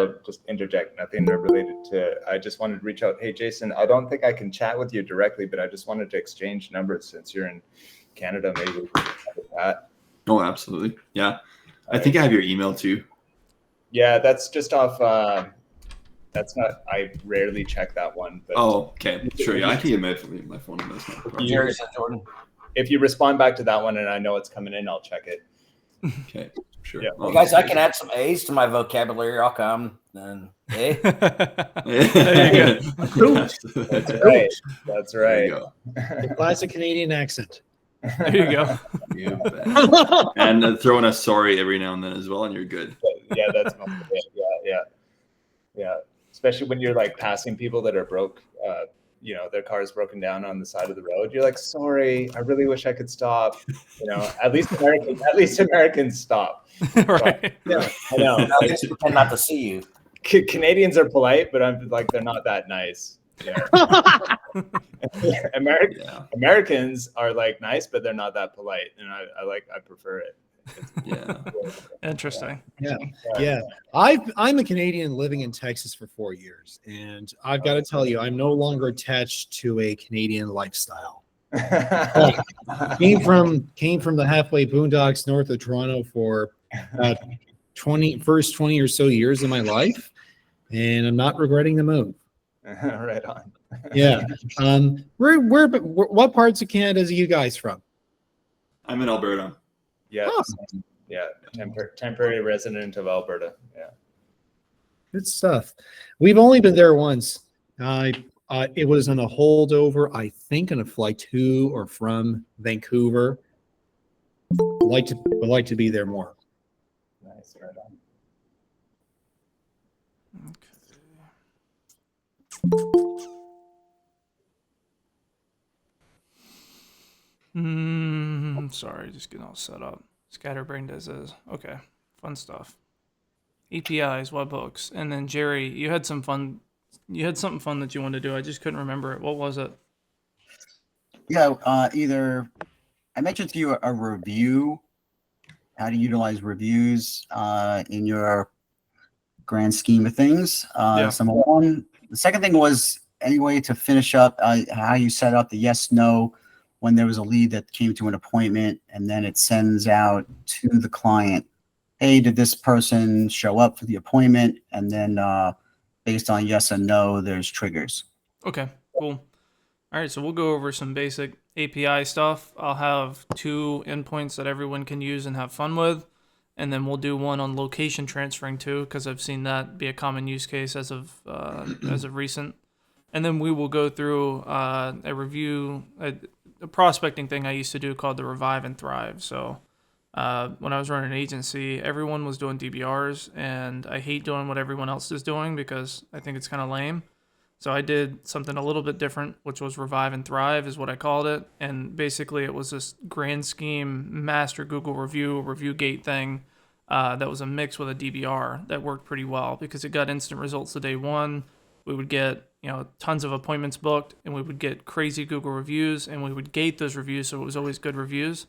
to just interject, nothing related to, I just wanted to reach out. Hey, Jason, I don't think I can chat with you directly, but I just wanted to exchange numbers since you're in Canada. Maybe we can chat with that. Oh, absolutely. Yeah. I think I have your email too. Yeah, that's just off. That's not, I rarely check that one. But okay. Sure. Yeah, I can get my phone number. Jordan. If you respond back to that one and I know it's coming in, I'll check it. Okay, sure. Yeah. Well, guys, I can add some A's to my vocabulary. I'll come. And there you go. That's right. That's right. The classic Canadian accent. There you go. And throw in a sorry every now and then as well, and you're good. Yeah, that's most of it. Yeah. Especially when you're like passing people that are broke. Their car is broken down on the side of the road. You're like, sorry, I really wish I could stop. At least Americans stop. Right. Yeah, I know. I just pretend not to see you. Canadians are polite, but I'm like, they're not that nice. Yeah. Americans are like nice, but they're not that polite, and I prefer it. Interesting. Yeah. I'm a Canadian living in Texas for 4 years, and I've got to tell you, I'm no longer attached to a Canadian lifestyle. Came from the halfway boondocks north of Toronto for 20 or so years of my life, and I'm not regretting the move. Right on. Yeah. What parts of Canada are you guys from? I'm in Alberta. Yeah. Oh. Yeah. Temporary resident of Alberta. Yeah. Good stuff. We've only been there once. It was on a holdover, I think, on a flight to or from Vancouver. Would like to be there more. Nice. Right on. Sorry, just getting all set up. Scatterbrained as is. Okay, fun stuff. APIs, webhooks, and then Jerry, you had some fun. You had something fun that you wanted to do. I just couldn't remember it. What was it? Yeah, either I mentioned to you a review, how to utilize reviews in your grand scheme of things. Number one. The second thing was any way to finish up how you set up the yes, no, when there was a lead that came to an appointment, and then it sends out to the client, hey, did this person show up for the appointment? And then based on yes and no, there's triggers. Okay, cool. All right, so we'll go over some basic API stuff. I'll have 2 endpoints that everyone can use and have fun with, and then we'll do one on location transferring too, because I've seen that be a common use case as of recent. And then we will go through a review, a prospecting thing I used to do called the Revive and Thrive. So when I was running an agency, everyone was doing DBRs, and I hate doing what everyone else is doing because I think it's kind of lame. So I did something a little bit different, which was Revive and Thrive is what I called it. And basically it was this grand scheme master Google review gate thing that was a mix with a DBR that worked pretty well because it got instant results the day one. We would get tons of appointments booked, and we would get crazy Google reviews, and we would gate those reviews so it was always good reviews.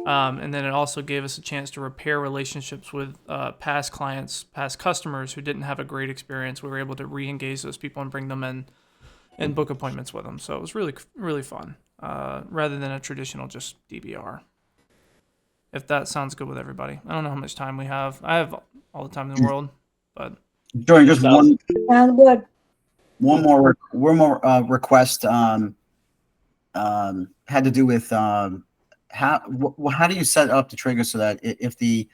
And then it also gave us a chance to repair relationships with past clients, past customers who didn't have a great experience. We were able to re-engage those people and bring them in and book appointments with them. So it was really, really fun, rather than a traditional just DBR. If that sounds good with everybody. I don't know how much time we have. I have all the time in the world, but Joey, just one. Sounds good. One more request had to do with how do you set up the trigger so that if the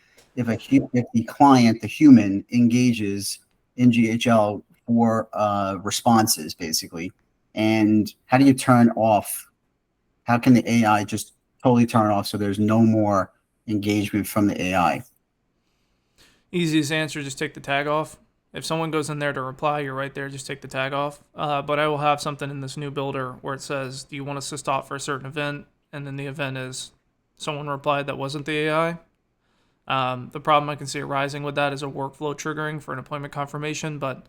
client, the human, engages in GHL for responses, basically, and how do you turn off? How can the AI just totally turn off so there's no more engagement from the AI? Easiest answer, just take the tag off. If someone goes in there to reply, you're right there, just take the tag off. But I will have something in this new builder where it says, do you want us to stop for a certain event? And then the event is someone replied that wasn't the AI. The problem I can see arising with that is a workflow triggering for an appointment confirmation, but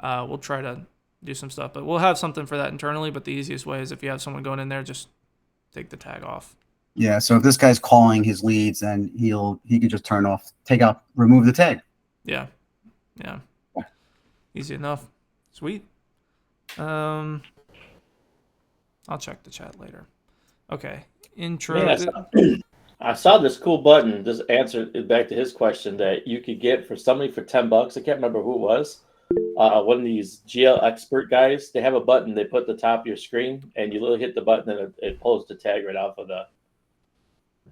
we'll try to do some stuff. But we'll have something for that internally, but the easiest way is if you have someone going in there, just take the tag off. Yeah, so if this guy's calling his leads, then he could just remove the tag. Yeah. Easy enough. Sweet. I'll check the chat later. Okay. Intro. Man, I saw this cool button. Just answer back to his question that you could get for somebody for $10. I can't remember who it was. One of these GL expert guys. They have a button they put at the top of your screen, and you literally hit the button, and it pulls the tag right off of the.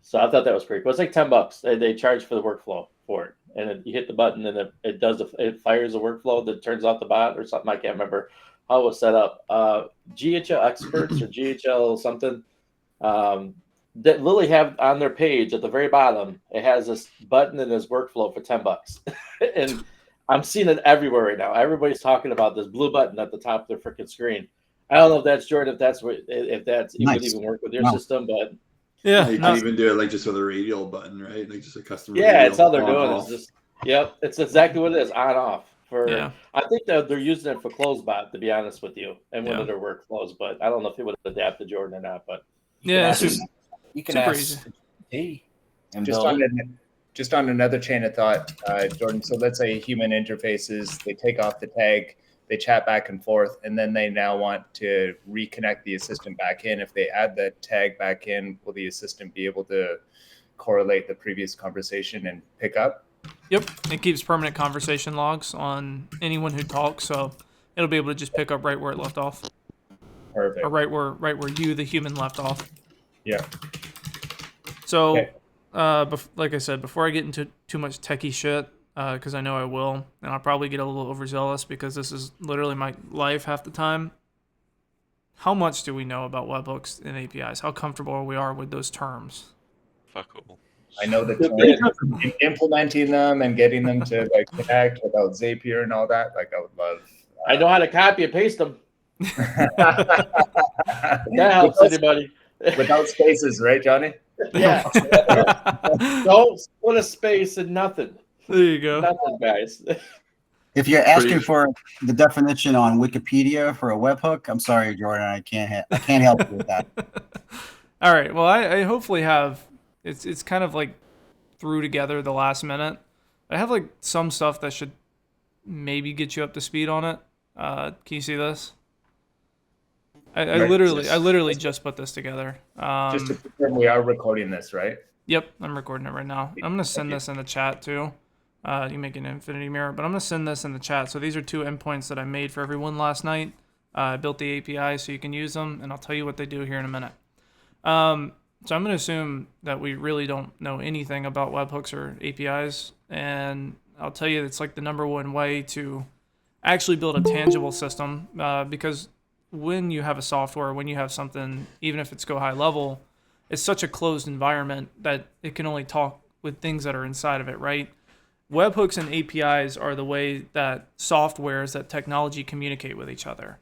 So I thought that was pretty cool. It's like $10. They charge for the workflow for it, and then you hit the button, and it fires a workflow that turns off the bot or something. I can't remember how it was set up. GHL experts or GHL something. That Lily have on their page at the very bottom, it has this button in this workflow for $10. And I'm seeing it everywhere right now. Everybody's talking about this blue button at the top of their freaking screen. I don't know if that's Jordan, if that's you Nice. would even work with your Wow. system, but Yeah. You no- can even do it like just with a radial button, right? Like just a custom. yeah, radial it's how they're on, doing. off. It's just it's exactly what it is, on off. Yeah. I think that they're using it for CloseBot, to be honest with you, and one Yeah. of their workflows. But I don't know if it would adapt to Jordan or not. But Yeah. ask- Super, You can super ask easy. T and Just build on it. just on another chain of thought, Jordan. So let's say human interfaces, they take off the tag, they chat back and forth, and then they now want to reconnect the assistant back in. If they add the tag back in, will the assistant be able to correlate the previous conversation and pick up? Yep. It keeps permanent conversation logs on anyone who talks, so it'll be able to just pick up right where it left off, Perfect. or right where you, the human, left off. Yeah. So, Okay. like I said, before I get into too much techie shit, because I know I will, and I'll probably get a little overzealous because this is literally my life half the time. How much do we know about webhooks and APIs? How comfortable we are with those terms? Fuck all. I know that implementing them and getting them to like connect without Zapier and all that, like I would love. I know how to copy and paste them. That That helps anybody. without spaces, right, Johnny? Yeah. Don't put a space in nothing. There you go. Nothing, guys. If you're asking Pretty- for the definition on Wikipedia for a webhook, I'm sorry, Jordan, I can't help you with that. All right. Well, I hopefully have. It's kind of like threw together the last minute. I have like some stuff that should maybe get you up to speed on it. Can you see this? I Right. literally just put this together. Just to confirm, we are recording this, right? Yep, I'm recording it right now. I'm gonna send this in the chat too. You can make an infinity mirror, but I'm gonna send this in the chat. So these are 2 endpoints that I made for everyone last night. I built the API so you can use them, and I'll tell you what they do here in a minute. So I'm gonna assume that we really don't know anything about webhooks or APIs, and I'll tell you it's like the #1 way to actually build a tangible system, because when you have a software, when you have something, even if it's GoHighLevel, it's such a closed environment that it can only talk with things that are inside of it, right? Webhooks and APIs are the way that softwares, that technology communicate with each other.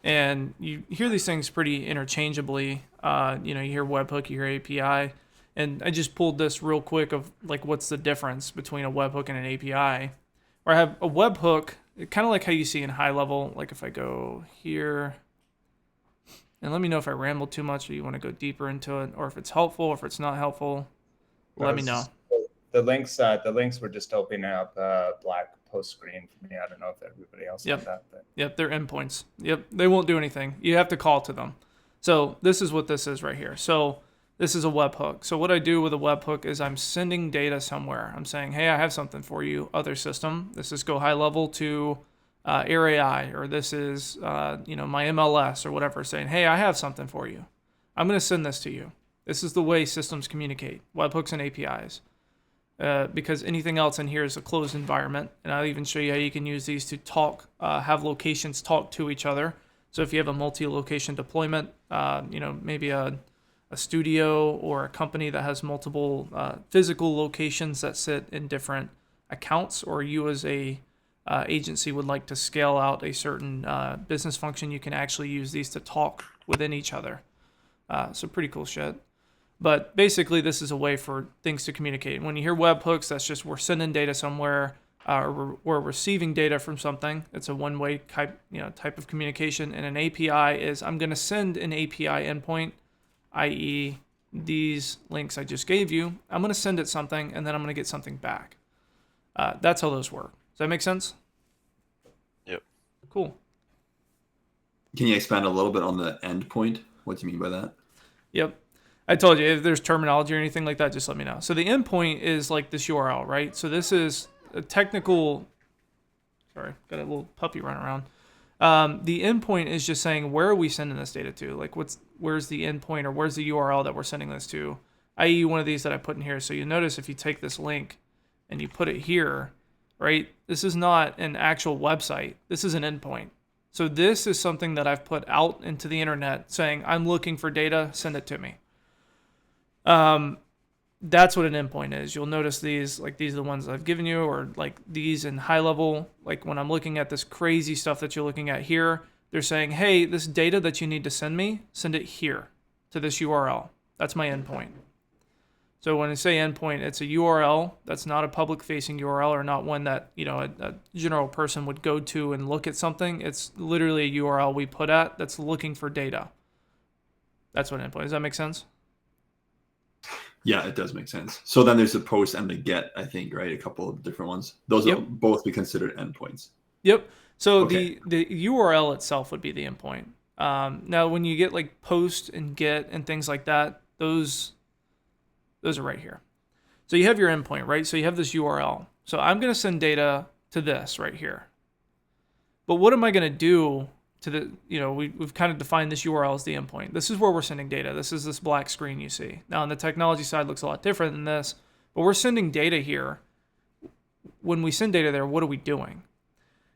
And you hear these things pretty interchangeably. You hear webhook, you hear API. And I just pulled this real quick of like what's the difference between a webhook and an API. Where I have a webhook, kind of like how you see in high level, like if I go here, and let me know if I ramble too much or you want to go deeper into it, or if it's helpful, or if it's not helpful, let me know. The links were just opening up black post screen for me. I don't know if everybody else Yep. did that. But. Yep, they're endpoints. Yep, they won't do anything. You have to call to them. So this is what this is right here. So this is a webhook. So what I do with a webhook is I'm sending data somewhere. I'm saying, hey, I have something for you, other system. This is GoHighLevel to Air AI, or this is my MLS or whatever, saying, hey, I have something for you. I'm going to send this to you. This is the way systems communicate, webhooks and APIs. Because anything else in here is a closed environment. And I'll even show you how you can use these to talk, have locations talk to each other. So if you have a multi-location deployment, maybe a studio or a company that has multiple physical locations that sit in different accounts, or you as a agency would like to scale out a certain business function, you can actually use these to talk within each other. So pretty cool shit. But basically, this is a way for things to communicate. When you hear webhooks, that's just we're sending data somewhere, or we're receiving data from something. It's a one-way type of communication. And an API is I'm going to send an API endpoint, i.e., these links I just gave you. I'm going to send it something, and then I'm going to get something back. That's how those work. Does that make sense? Yep. Cool. Can you expand a little bit on the endpoint? What do you mean by that? Yep. I told you, if there's terminology or anything like that, just let me know. So the endpoint is like this URL, right? So this is a technical, sorry, got a little puppy running around. The endpoint is just saying, where are we sending this data to? Like where's the endpoint, or where's the URL that we're sending this to? I.e. one of these that I put in here. So you notice if you take this link and you put it here, right? This is not an actual website. This is an endpoint. So this is something that I've put out into the internet saying, I'm looking for data, send it to me. That's what an endpoint is. You'll notice these, like these are the ones I've given you, or like these in high level. Like when I'm looking at this crazy stuff that you're looking at here, they're saying, hey, this data that you need to send me, send it here to this URL. That's my endpoint. So when I say endpoint, it's a URL that's not a public facing URL, or not one that, you know, a general person would go to and look at something. It's literally a URL we put at that's looking for data. That's what endpoint. Does that make sense? Yeah, it does make sense. So then there's the post and the get, I think, right? A couple of different ones. Those will both be considered endpoints. Yep. So Okay. the URL itself would be the endpoint. Now, when you get like post and get and things like that, those are right here. So you have your endpoint, right? So you have this URL. So I'm going to send data to this right here. But what am I going to do to the, you know, we've kind of defined this URL as the endpoint. This is where we're sending data. This is this black screen you see. Now on the technology side, it looks a lot different than this, but we're sending data here. When we send data there, what are we doing?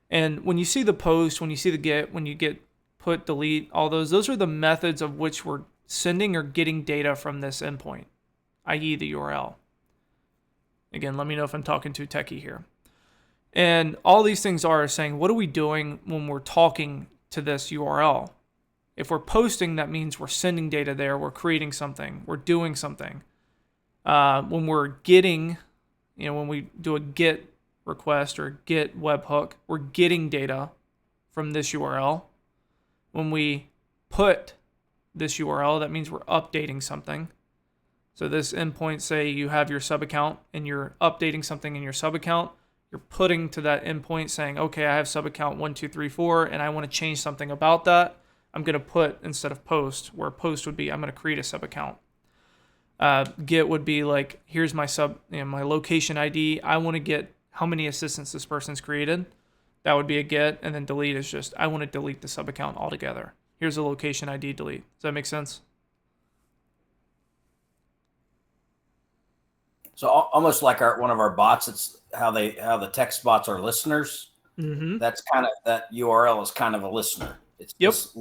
And when you see the post, when you see the get, when you get put, delete, all those are the methods of which we're sending or getting data from this endpoint, i.e. the URL. Again, let me know if I'm talking too techie here. And all these things are saying, what are we doing when we're talking to this URL? If we're posting, that means we're sending data there, we're creating something, we're doing something. When we're getting, you know, when we do a get request or get webhook, we're getting data from this URL. When we put this URL, that means we're updating something. So this endpoint, say you have your sub account and you're updating something in your sub account, you're putting to that endpoint saying, okay, I have sub account 1234 and I want to change something about that. I'm going to put, instead of post, where post would be, I'm going to create a sub account. Get would be like, here's my sub, you know, my location ID. I want to get how many assistants this person's created. That would be a get. And then delete is just, I want to delete the sub account altogether. Here's a location ID delete. Does that make sense? So almost like one of our bots, it's how the text bots are listeners. Mm-hmm. That's kind of, that URL is kind of a listener. It's just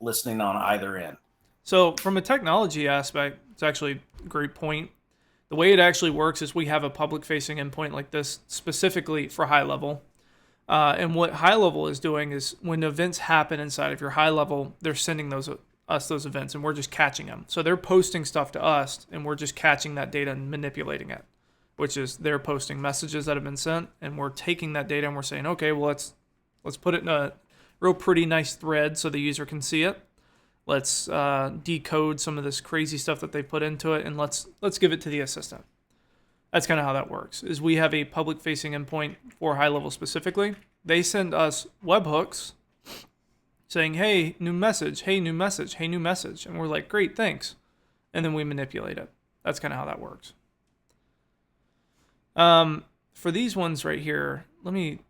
listening on either end. So from a technology aspect, it's actually a great point. The way it actually works is we have a public facing endpoint like this specifically for high level. And what high level is doing is when events happen inside of your high level, they're sending us those events and we're just catching them. So they're posting stuff to us and we're just catching that data and manipulating it, which is they're posting messages that have been sent and we're taking that data and we're saying, okay, well, let's put it in a real pretty nice thread so the user can see it. Let's decode some of this crazy stuff that they put into it and let's give it to the assistant. That's kind of how that works, is we have a public facing endpoint for high level specifically. They send us webhooks saying, hey, new message, hey, new message, hey, new message. And we're like, great, thanks. And then we manipulate it. That's kind of how that works. For these ones right here, let me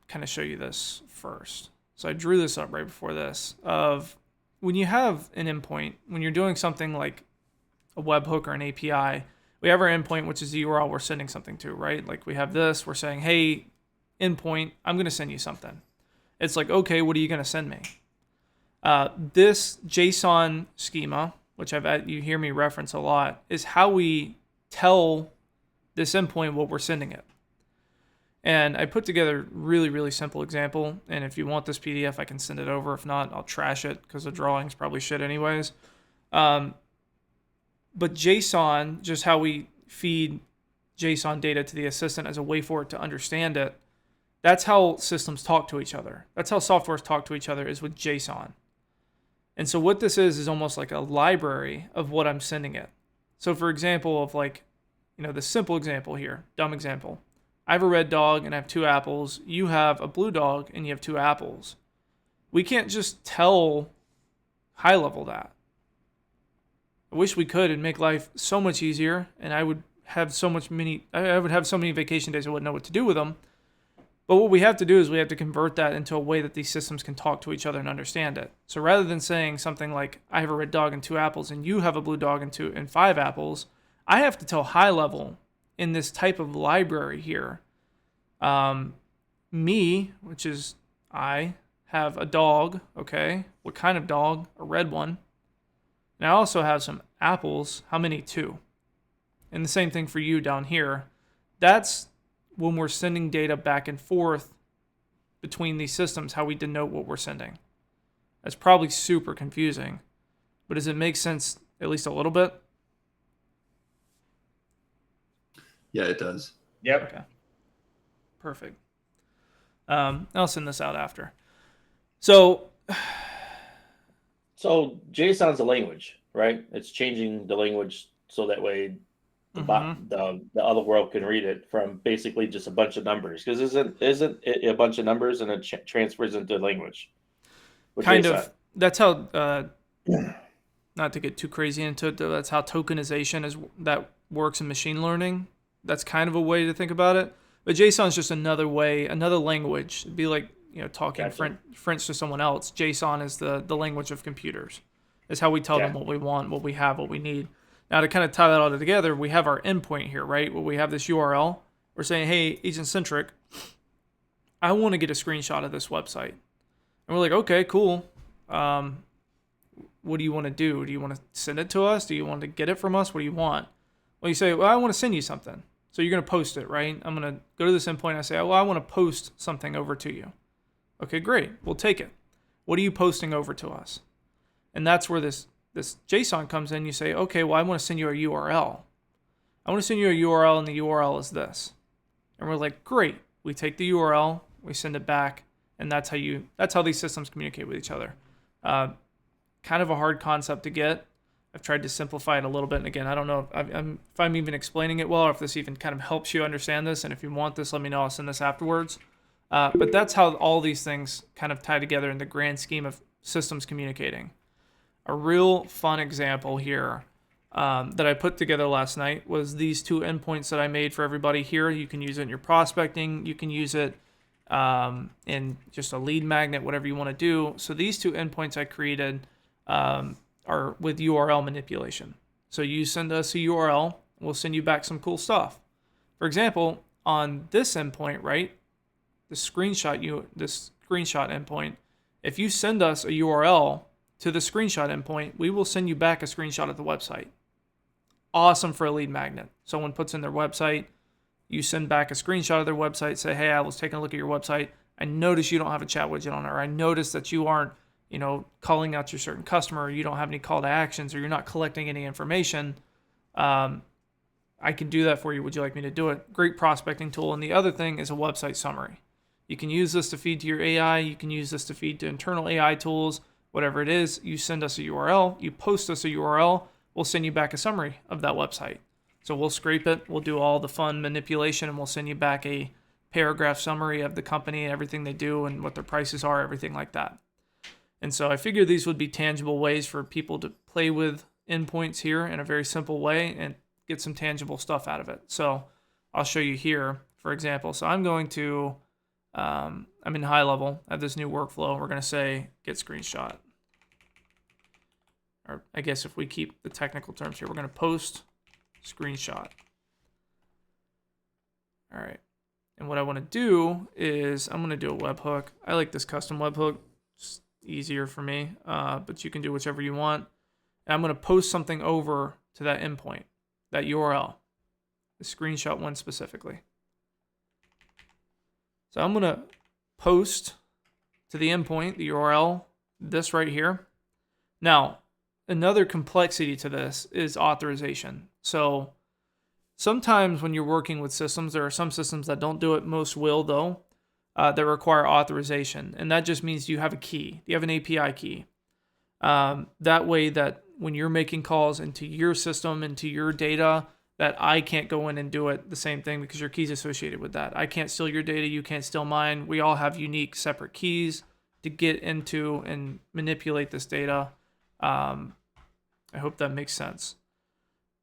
kind of show you this first. So I drew this up right before this of when you have an endpoint, when you're doing something like a webhook or an API, we have our endpoint, which is the URL we're sending something to, right? Like we have this, we're saying, hey, endpoint, I'm going to send you something. It's like, okay, what are you going to send me? This JSON schema, which you hear me reference a lot, is how we tell this endpoint what we're sending it. And I put together a really, really simple example. And if you want this PDF, I can send it over. If not, I'll trash it because the drawing's probably shit anyways. But JSON, just how we feed JSON data to the assistant as a way for it to understand it, that's how systems talk to each other. That's how softwares talk to each other, is with JSON. And so what this is almost like a library of what I'm sending it. So for example, of like, you know, the simple example here, dumb example. I have a red dog and I have 2 apples. You have a blue dog and you have 2 apples. We can't just tell HighLevel that. I wish we could and make life so much easier, and I would have so many vacation days I wouldn't know what to do with them. But what we have to do is we have to convert that into a way that these systems can talk to each other and understand it. So rather than saying something like, I have a red dog and 2 apples, and you have a blue dog and 5 apples, I have to tell HighLevel in this type of library here, me, which is I, have a dog, okay? What kind of dog? A red one. And I also have some apples. How many? 2. And the same thing for you down here. That's when we're sending data back and forth between these systems, how we denote what we're sending. That's probably super confusing, but does it make sense at least a little bit? Yeah, it does. Yep. Okay. Perfect. I'll send this out after. So JSON's a language, right? It's changing the language so that way the other world can read it from basically just a bunch of numbers. Because isn't it a bunch of numbers and it transfers into language? Kind of. That's how. Not to get too crazy into it, though, that's how tokenization that works in machine learning. That's kind of a way to think about it. But JSON is just another way, another language. It'd be like talking French to someone else. JSON is the language of computers. It's how we tell them what we want, what we have, what we need. Now, to kind of tie that all together, we have our endpoint here, right? Where we have this URL. We're saying, hey, Agent-Centric, I want to get a screenshot of this website. And we're like, okay, cool. What do you want to do? Do you want to send it to us? Do you want to get it from us? What do you want? Well, you say, well, I want to send you something. So you're going to post it, right? I'm going to go to this endpoint and I say, well, I want to post something over to you. Okay, great. We'll take it. What are you posting over to us? And that's where this JSON comes in. You say, okay, well, I want to send you a URL. I want to send you a URL, and the URL is this. And we're like, great. We take the URL, we send it back, and that's how these systems communicate with each other. Kind of a hard concept to get. I've tried to simplify it a little bit, and again, I don't know if I'm even explaining it well, or if this even kind of helps you understand this. And if you want this, let me know. I'll send this afterwards. But that's how all these things kind of tie together in the grand scheme of systems communicating. A real fun example here that I put together last night was these 2 endpoints that I made for everybody here. You can use it in your prospecting. You can use it in just a lead magnet, whatever you want to do. So these 2 endpoints I created are with URL manipulation. So you send us a URL, we'll send you back some cool stuff. For example, on this endpoint, right, this screenshot endpoint, if you send us a URL to the screenshot endpoint, we will send you back a screenshot of the website. Awesome for a lead magnet. Someone puts in their website, you send back a screenshot of their website, say, hey, I was taking a look at your website. I noticed you don't have a chat widget on it, or I noticed that you aren't calling out your certain customer, or you don't have any call to actions, or you're not collecting any information. I can do that for you. Would you like me to do it? Great prospecting tool. And the other thing is a website summary. You can use this to feed to your AI. You can use this to feed to internal AI tools, whatever it is. You send us a URL, you post us a URL, we'll send you back a summary of that website. So we'll scrape it, we'll do all the fun manipulation, and we'll send you back a paragraph summary of the company, everything they do and what their prices are, everything like that. And so I figured these would be tangible ways for people to play with endpoints here in a very simple way and get some tangible stuff out of it. So I'll show you here, for example. So I'm going to, I'm in HighLevel. I have this new workflow. We're going to say get screenshot. Or I guess if we keep the technical terms here, we're going to post screenshot. All right. And what I want to do is I'm going to do a webhook. I like this custom webhook. It's easier for me, but you can do whichever you want. And I'm going to post something over to that endpoint, that URL, the screenshot one specifically. So I'm going to post to the endpoint, the URL, this right here. Now, another complexity to this is authorization. So sometimes when you're working with systems, there are some systems that don't do it. Most will, though, that require authorization. And that just means you have a key. You have an API key. That way that when you're making calls into your system, into your data, that I can't go in and do it the same thing because your key's associated with that. I can't steal your data. You can't steal mine. We all have unique separate keys. to get into and manipulate this data. I hope that makes sense.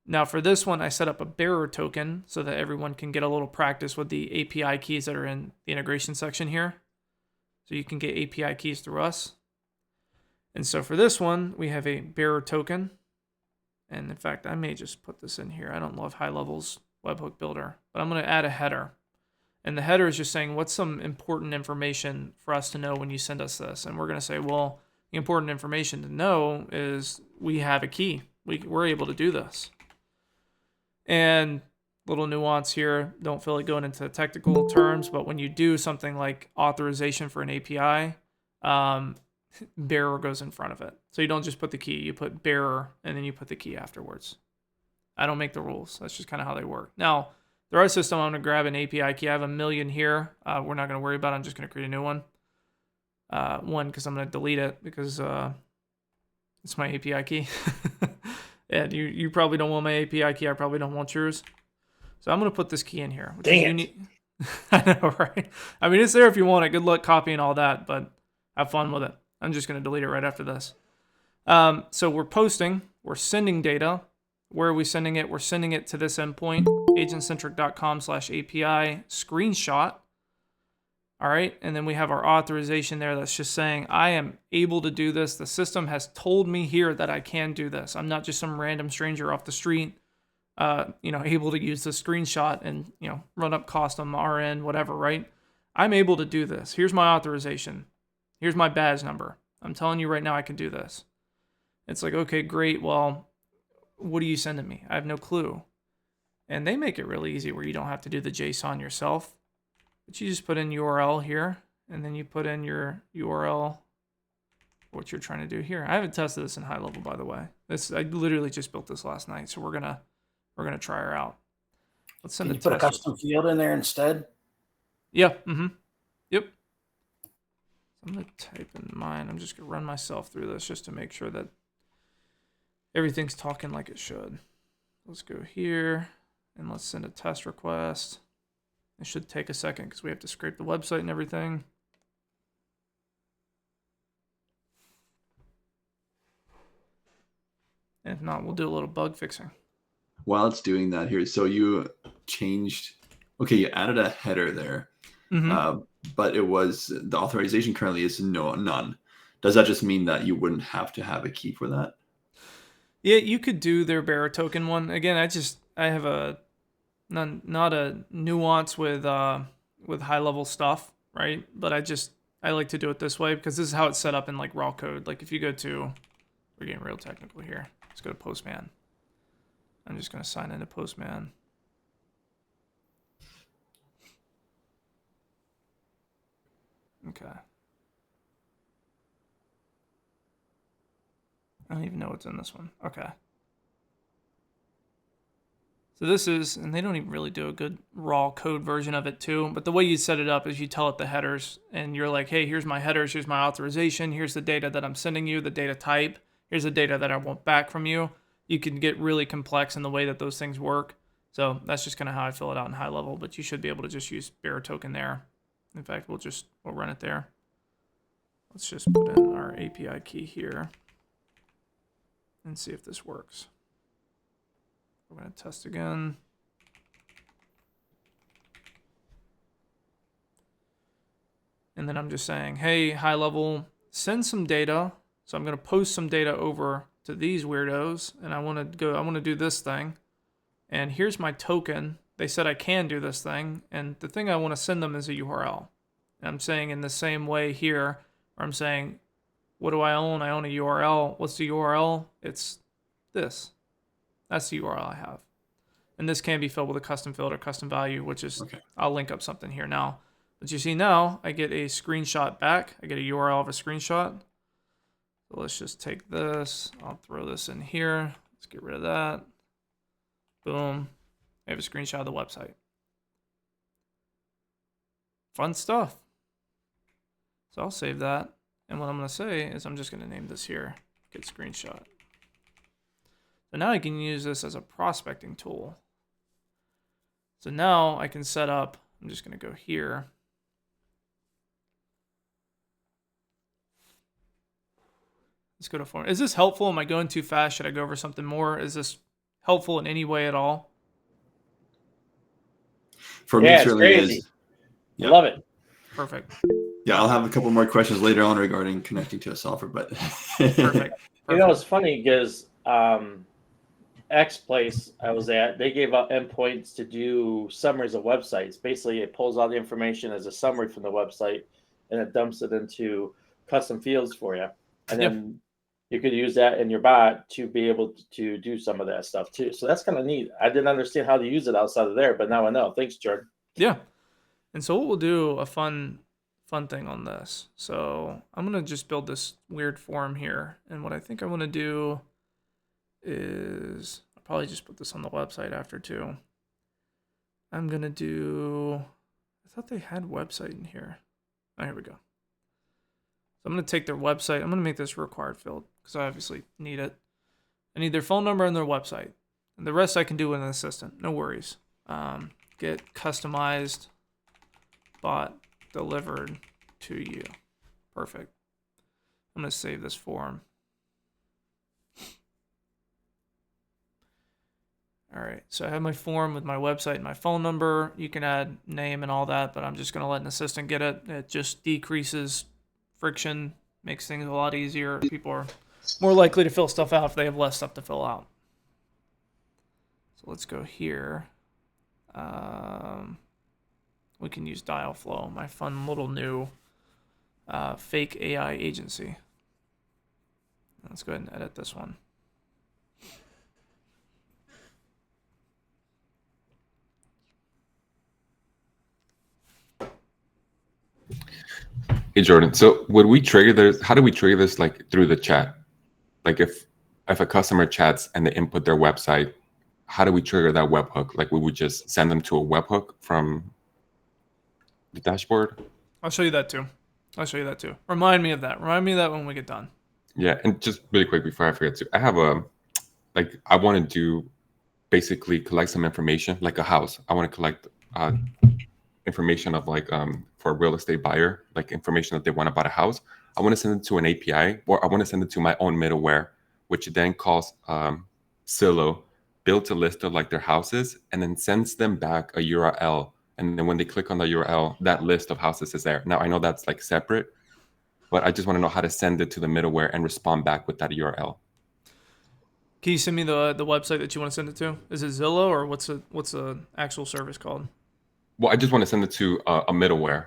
Now for this one, I set up a bearer token so that everyone can get a little practice with the API keys that are in the integration section here. So you can get API keys through us. And so for this one, we have a bearer token. And in fact, I may just put this in here. I don't love HighLevel's webhook builder, but I'm going to add a header. And the header is just saying, what's some important information for us to know when you send us this? And we're going to say, well, the important information to know is we have a key. We're able to do this. And little nuance here, don't feel like going into technical terms, but when you do something like authorization for an API, bearer goes in front of it. So you don't just put the key, you put bearer, and then you put the key afterwards. I don't make the rules. That's just kind of how they work. Now, the right system, I'm going to grab an API key. I have 1 million here. We're not going to worry about it. I'm just going to create a new one. Because I'm going to delete it because it's my API key. And you probably don't want my API key. I probably don't want yours. So I'm going to put this key in here. Dang it. I know, right? I mean, it's there if you want it. Good luck copying all that, but have fun with it. I'm just going to delete it right after this. So we're posting. We're sending data. Where are we sending it? We're sending it to this endpoint, agentcentric.com/API screenshot. All right, and then we have our authorization there that's just saying, I am able to do this. The system has told me here that I can do this. I'm not just some random stranger off the street, able to use the screenshot and, run up cost on our end, whatever, right? I'm able to do this. Here's my authorization. Here's my badge number. I'm telling you right now I can do this. It's like, okay, great. Well, what are you sending me? I have no clue. And they make it really easy where you don't have to do the JSON yourself. But you just put in URL here, and then you put in your URL, what you're trying to do here. I haven't tested this in HighLevel, by the way. I literally just built this last night, so we're gonna try her out. Let's send Can you put a custom field in there instead? Yeah. Yep. I'm gonna type in mine. I'm just gonna run myself through this just to make sure that everything's talking like it should. Let's go here and let's send a test request. It should take a second because we have to scrape the website and everything. And if not, we'll do a little bug fixing. While it's doing that here, so you changed, you added a header there, but it was, the authorization currently is none. Does that just mean that you wouldn't have to have a key for that? Yeah, you could do their bearer token one. Again, I have a not a nuance with HighLevel stuff, right? But I like to do it this way because this is how it's set up in like raw code. Like if you go to, we're getting real technical here. Let's go to Postman. I'm just going to sign into Postman. Okay. I don't even know what's in this one. Okay. So this is, and they don't even really do a good raw code version of it too, but the way you set it up is you tell it the headers, and you're like, hey, here's my headers, here's my authorization, here's the data that I'm sending you, the data type, here's the data that I want back from you. You can get really complex in the way that those things work. So that's just kind of how I fill it out in HighLevel, but you should be able to just use bearer token there. In fact, we'll run it there. Let's just put in our API key here and see if this works. We're going to test again. And then I'm just saying, hey, HighLevel, send some data. So I'm going to post some data over to these weirdos, and I want to do this thing. And here's my token. They said I can do this thing, and the thing I want to send them is a URL. And I'm saying in the same way here, where I'm saying, what do I own? I own a URL. What's the URL? It's this. That's the URL I have. And this can be filled with a custom field or custom value, which is, I'll link up something here now. But you see now, I get a screenshot back. I get a URL of a screenshot. So let's just take this. I'll throw this in here. Let's get rid of that. Boom. I have a screenshot of the website. Fun stuff. So I'll save that. And what I'm going to say is I'm just going to name this here, get screenshot. So now I can use this as a prospecting tool. So now I can set up, I'm just going to go here. Let's go to form. Is this helpful? Am I going too fast? Should I go over something more? Is this helpful in any way at all? For me, Yeah, it it's certainly crazy. is. I love it. Perfect. Yeah, I'll have a couple more questions later on regarding connecting to a software, but Perfect. You know, it's funny because X place I was at, they gave out endpoints to do summaries of websites. Basically, it pulls all the information as a summary from the website and it dumps it into custom fields for you. And then you could use that in your bot to be able to do some of that stuff too. So that's kind of neat. I didn't understand how to use it outside of there, but now I know. Thanks, Jordan. Yeah. And so what we'll do, a fun thing on this. So I'm going to just build this weird form here. And what I think I want to do is I'll probably just put this on the website after too. I'm going to do, I thought they had website in here. Oh, here we go. So I'm going to take their website. I'm going to make this a required field because I obviously need it. I need their phone number and their website. And the rest I can do with an assistant. No worries. Get customized bot delivered to you. Perfect. I'm going to save this form. All right, so I have my form with my website and my phone number. You can add name and all that, but I'm just going to let an assistant get it. It just decreases friction, makes things a lot easier. People are more likely to fill stuff out if they have less stuff to fill out. So let's go here. We can use Dialflow, my fun little new fake AI agency. Let's go ahead and edit this one. Hey Jordan, so would we trigger this? How do we trigger this, like through the chat? Like if a customer chats and they input their website, how do we trigger that webhook? Like we would just send them to a webhook from the dashboard? I'll show you that too. Remind me of that. Remind me of that when we get done. Yeah, and just really quick before I forget to, I have I want to do basically collect some information, like a house. I want to collect information of like for a real estate buyer, like information that they want about a house. I want to send it to an API, or I want to send it to my own middleware, which then calls Zillow, builds a list of like their houses, and then sends them back a URL. And then when they click on the URL, that list of houses is there. Now I know that's like separate, but I just want to know how to send it to the middleware and respond back with that URL. Can you send me the website that you want to send it to? Is it Zillow or what's the actual service called? Well, I just want to send it to a middleware,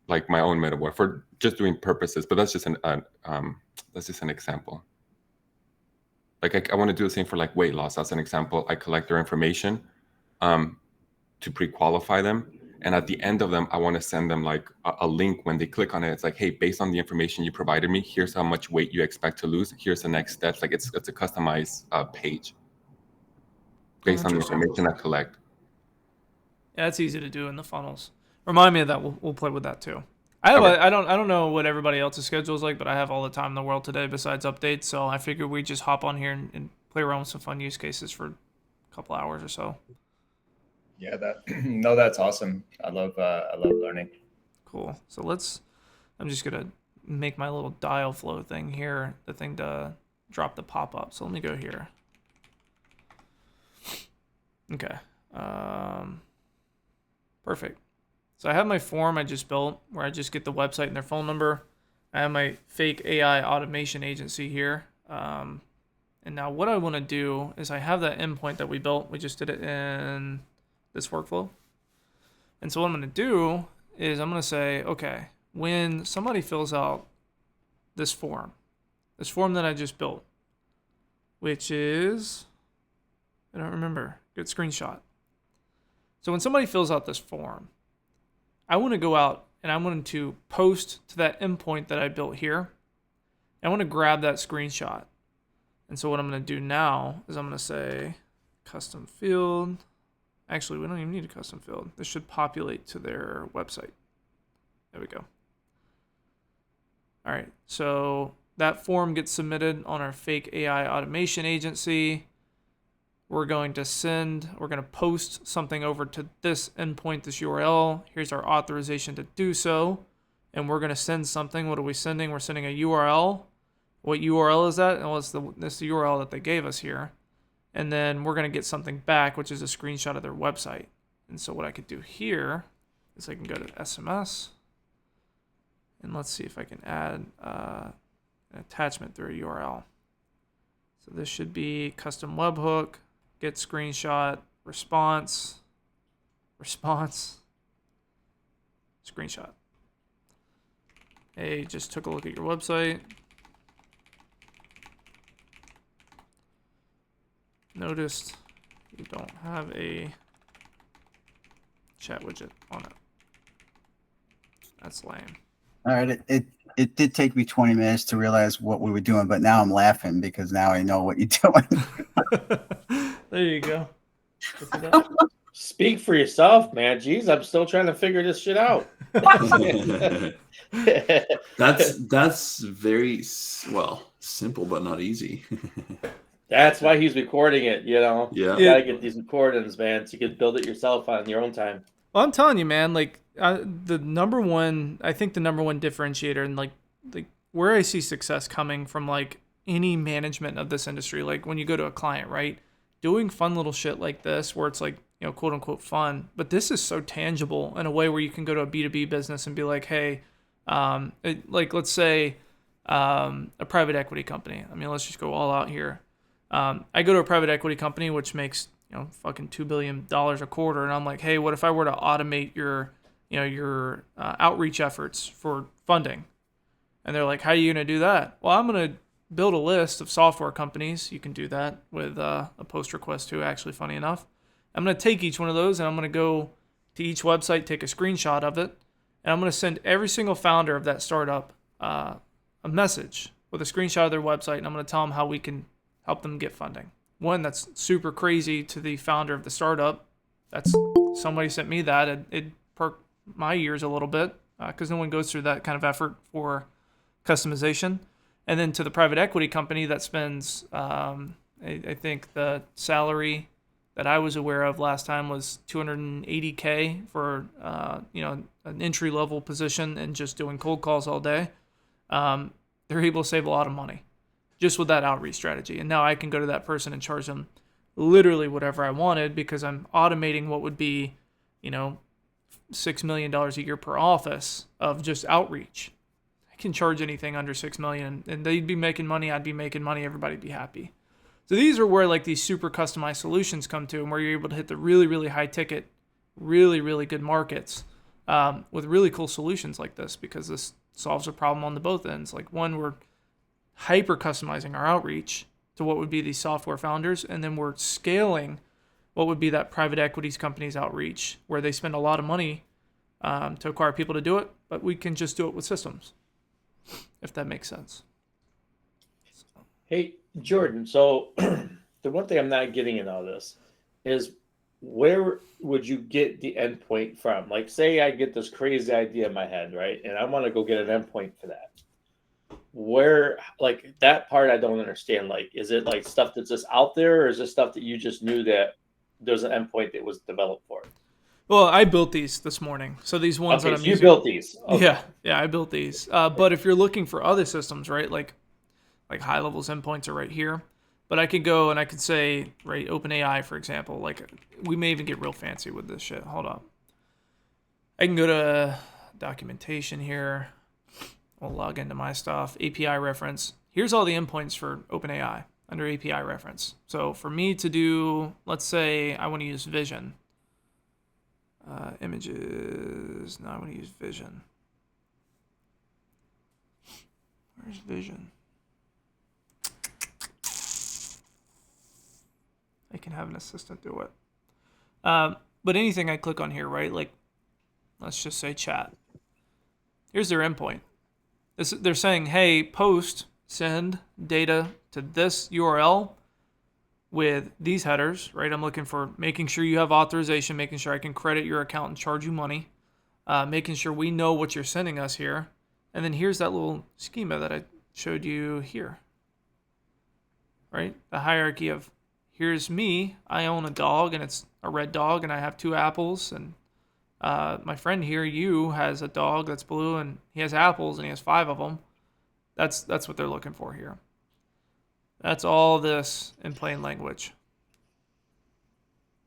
like my own middleware for just doing purposes. But that's just an example. Like I want to do the same for like weight loss. That's an example. I collect their information to pre-qualify them. And at the end of them, I want to send them like a link when they click on it. It's like, hey, based on the information you provided me, here's how much weight you expect to lose. Here's the next steps. Like it's a customized page based on the information I collect. Yeah, it's easy to do in the funnels. Remind me of that. We'll play with that too. I don't know what everybody else's schedule is like, but I have all the time in the world today besides updates. So I figured we just hop on here and play around with some fun use cases for a couple hours or so. Yeah, that's awesome. I love learning. Cool. So I'm just gonna make my little Dialflow thing here, the thing to drop the pop-up. So let me go here. Okay. Perfect. So I have my form I just built where I just get the website and their phone number. I have my fake AI automation agency here. And now what I want to do is I have that endpoint that we built. We just did it in this workflow. And so what I'm going to do is I'm going to say, okay, when somebody fills out this form that I just built, which is, I don't remember, good screenshot. So when somebody fills out this form, I want to go out and I want to post to that endpoint that I built here. I want to grab that screenshot. And so what I'm going to do now is I'm going to say custom field. Actually, we don't even need a custom field. This should populate to their website. There we go. All right, so that form gets submitted on our fake AI automation agency. We're going to post something over to this endpoint, this URL. Here's our authorization to do so. And we're going to send something. What are we sending? We're sending a URL. what URL is that? And this the URL that they gave us here. And then we're going to get something back, which is a screenshot of their website. And so what I could do here is I can go to SMS. And let's see if I can add an attachment through a URL. So this should be custom webhook, get screenshot, response, screenshot. Hey, just took a look at your website. Noticed you don't have a chat widget on it. That's lame. All right, it did take me 20 minutes to realize what we were doing, but now I'm laughing because now I know what you're doing. There you go. Speak for yourself, man. Jeez, I'm still trying to figure this shit out. That's very simple, but not easy. That's why he's recording it, you know. Yeah. You gotta get these recordings, man, so you can build it yourself on your own time. Well, I'm telling you, man, like the number one differentiator and like where I see success coming from like any management of this industry, like when you go to a client, right? Doing fun little shit like this where it's like, you know, quote unquote fun, but this is so tangible in a way where you can go to a B2B business and be like, hey, like let's say a private equity company. I mean, let's just go all out here. I go to a private equity company which makes, you know, fucking $2 billion a quarter, and I'm like, hey, what if I were to automate your outreach efforts for funding? And they're like, how are you gonna do that? Well, I'm gonna build a list of software companies. You can do that with a post request too, actually, funny enough. I'm gonna take each one of those and I'm gonna go to each website, take a screenshot of it, and I'm gonna send every single founder of that startup a message with a screenshot of their website, and I'm gonna tell them how we can help them get funding. One, that's super crazy to the founder of the startup. That's somebody sent me that. It perked my ears a little bit because no one goes through that kind of effort for customization. And then to the private equity company that spends, I think the salary that I was aware of last time was $280K for an entry level position and just doing cold calls all day. They're able to save a lot of money just with that outreach strategy. And now I can go to that person and charge them literally whatever I wanted because I'm automating what would be, you know, $6 million a year per office of just outreach. I can charge anything under $6 million and they'd be making money. I'd be making money. Everybody'd be happy. So these are where like these super customized solutions come to and where you're able to hit the really, really high ticket, really, really good markets with really cool solutions like this because this solves a problem on the both ends. Like one, we're hyper customizing our outreach to what would be these software founders, and then we're scaling what would be that private equities company's outreach where they spend a lot of money to acquire people to do it, but we can just do it with systems, if that makes sense. Hey, Jordan, so the one thing I'm not getting in all this is where would you get the endpoint from? Like, say I get this crazy idea in my head, right? And I want to go get an endpoint for that. Where, like, that part I don't understand. Like, is it like stuff that's just out there, or is it stuff that you just knew that there's an endpoint that was developed for it? Well, I built these this morning. So these ones that I'm using. You built these. Okay. Yeah, I built these. But if you're looking for other systems, right, like high levels endpoints are right here. But I could go and I could say, right, OpenAI, for example. Like, we may even get real fancy with this shit. Hold up. I can go to documentation here. We'll log into my stuff. API reference. Here's all the endpoints for OpenAI under API reference. So for me to do, let's say I want to use Vision. Images. No, I want to use Vision. Where's Vision? I can have an assistant do it. But anything I click on here, right? Like, let's just say chat. Here's their endpoint. They're saying, hey, post, send data to this URL with these headers, right? I'm looking for making sure you have authorization, making sure I can credit your account and charge you money, making sure we know what you're sending us here. And then here's that little schema that I showed you here, right? The hierarchy of here's me. I own a dog and it's a red dog and I have 2 apples. And my friend here, you, has a dog that's blue and he has apples and he has 5 of them. That's what they're looking for here. That's all this in plain language.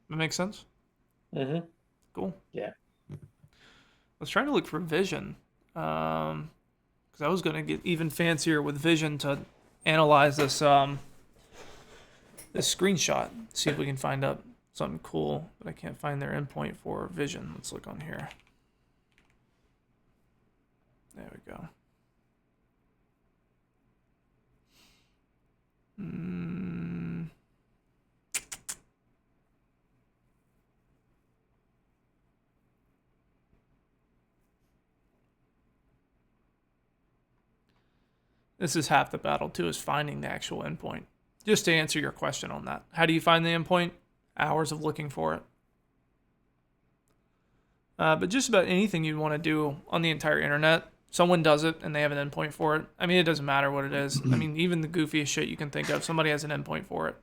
That makes sense? Mm-hmm. Cool. Yeah. I was trying to look for vision. Because I was going to get even fancier with vision to analyze this this screenshot. See if we can find up something cool, but I can't find their endpoint for vision. Let's look on here. There we go. This is half the battle too, is finding the actual endpoint. Just to answer your question on that. How do you find the endpoint? Hours of looking for it. But just about anything you want to do on the entire internet, someone does it and they have an endpoint for it. I mean, it doesn't matter what it is. I mean, even the goofiest shit you can think of, somebody has an endpoint for it.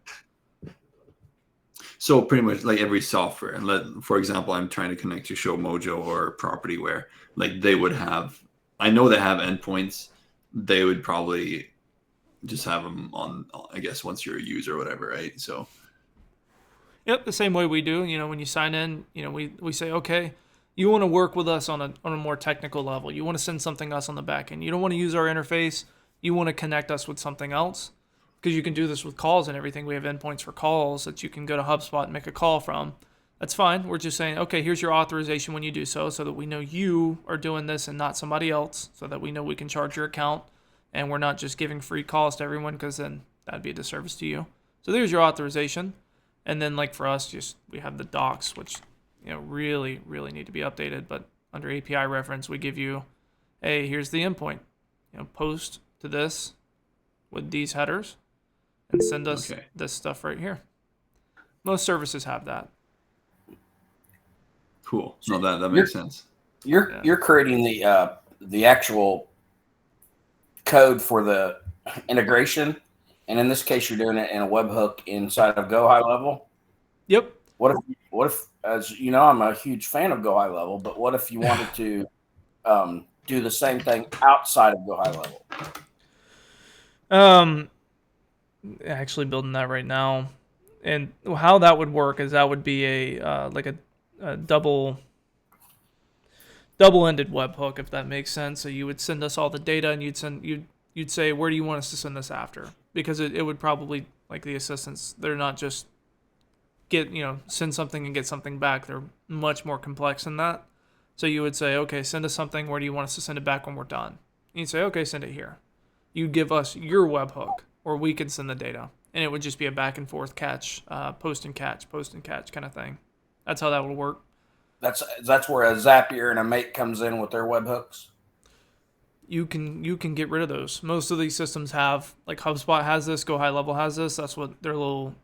So pretty much like every software, and for example, I'm trying to connect to ShowMojo or Propertyware, like they would have, I know they have endpoints. They would probably just have them on, I guess, once you're a user or whatever, right? So. Yep, the same way we do. You know, when you sign in, you know, we say, okay, you want to work with us on a more technical level. You want to send something else on the back end. You don't want to use our interface. You want to connect us with something else. Because you can do this with calls and everything. We have endpoints for calls that you can go to HubSpot and make a call from. That's fine. We're just saying, okay, here's your authorization when you do so that we know you are doing this and not somebody else, so that we know we can charge your account and we're not just giving free calls to everyone, because then that'd be a disservice to you. So there's your authorization. And then like for us, just we have the docs, which, you know, really, really need to be updated. But under API reference, we give you, hey, here's the endpoint. You know, post to this with these headers and send us this stuff right here. Most services have that. Cool. No, that makes sense. You're creating the actual code for the integration, and in this case, you're doing it in a webhook inside of GoHighLevel. Yep. What if, as you know, I'm a huge fan of GoHighLevel, but what if you wanted to do the same thing outside of GoHighLevel? Actually building that right now, and how that would work is that would be a like a double-ended webhook, if that makes sense. So you would send us all the data, and you'd say, where do you want us to send this after? Because it would probably, like the assistants, they're not just send something and get something back. They're much more complex than that. So you would say, okay, send us something. Where do you want us to send it back when we're done? And you'd say, okay, send it here. You'd give us your webhook, or we could send the data. And it would just be a back and forth catch, post and catch kind of thing. That's how that would work. That's where a Zapier and a Make comes in with their webhooks. You can get rid of those. Most of these systems have, like HubSpot has this, GoHighLevel has this. That's what their little,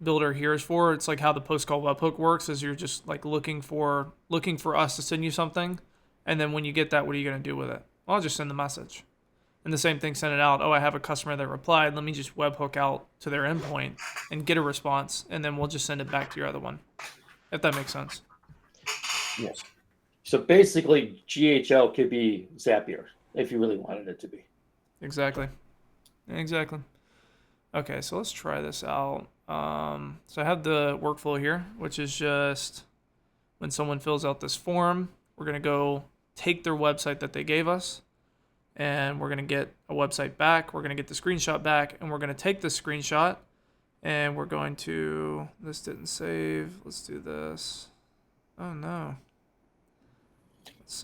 builder here is for. It's like how the post call webhook works, is you're just like looking for us to send you something, and then when you get that, what are you going to do with it? Well, I'll just send the message. And the same thing, send it out. Oh, I have a customer that replied. Let me just webhook out to their endpoint and get a response, and then we'll just send it back to your other one, if that makes sense. Yes. So basically, GHL could be Zapier if you really wanted it to be. Exactly. Okay, so let's try this out. So I have the workflow here, which is just when someone fills out this form, we're going to go take their website that they gave us, and we're going to get a website back. We're going to get the screenshot back, and we're going to take the screenshot, and we're going to, this didn't save. Let's do this. Oh, no.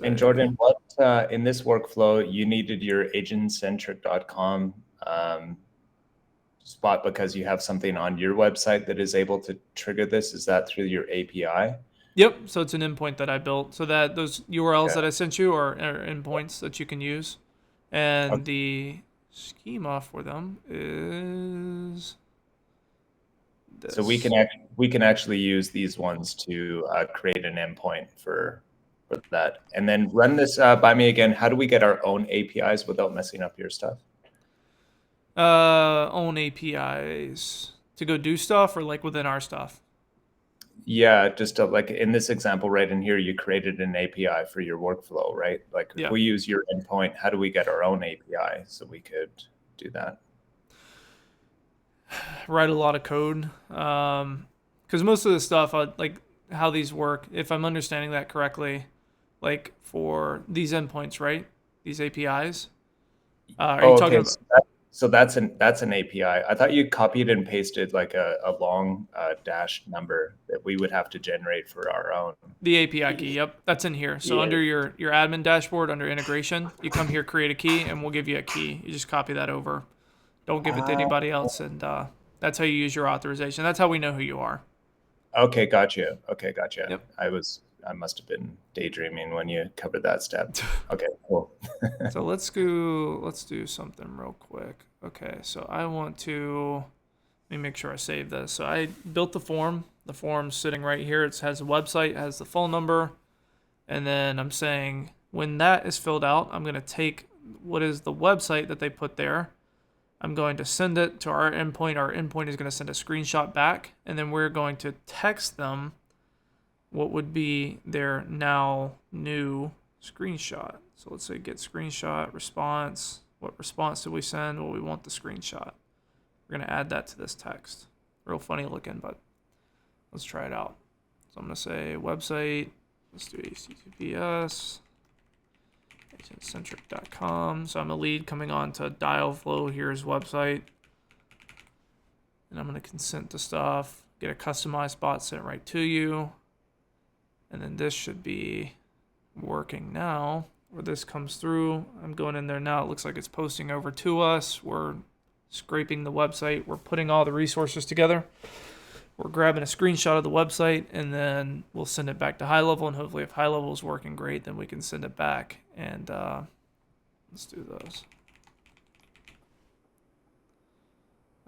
And Jordan, what in this workflow, you needed your agentcentric.com spot because you have something on your website that is able to trigger this? Is that through your API? Yep. So it's an endpoint that I built, so that those URLs that I sent you are endpoints that you can use. And the schema for them is this. So we can actually use these ones to create an endpoint for that, and then run this by me again. How do we get our own APIs without messing up your stuff? Own APIs to go do stuff, or like within our stuff? Yeah, just like in this example right in here, you created an API for your workflow, right? Like if we use your endpoint, how do we get our own API so we could do that? Write a lot of code. Because most of the stuff, like how these work, if I'm understanding that correctly, like for these endpoints, right? These APIs. Are you talking about? So that's an API. I thought you copied and pasted like a long dash number that we would have to generate for our own. The API key, yep, that's in here. So under your admin dashboard, under integration, you come here, create a key, and we'll give you a key. You just copy that over. Don't give it to anybody else, and that's how you use your authorization. That's how we know who you are. Okay, gotcha. Yep. I must have been daydreaming when you covered that step. Okay, cool. So let's do something real quick. Okay, so I want to, let me make sure I save this. So I built the form. The form's sitting right here. It has a website, has the phone number, and then I'm saying when that is filled out, I'm going to take what is the website that they put there. I'm going to send it to our endpoint. Our endpoint is going to send a screenshot back, and then we're going to text them what would be their now new screenshot. So let's say get screenshot, response. What response did we send? Well, we want the screenshot. We're going to add that to this text. Real funny looking, but let's try it out. So I'm going to say website. Let's do HTTPS. agentcentric.com. So I'm a lead coming on to Dialflow. Here's website. And I'm going to consent to stuff. Get a customized bot sent right to you. And then this should be working now. Where this comes through. I'm going in there now. It looks like it's posting over to us. We're scraping the website. We're putting all the resources together. We're grabbing a screenshot of the website, and then we'll send it back to HighLevel. And hopefully, if HighLevel is working great, then we can send it back. And let's do those.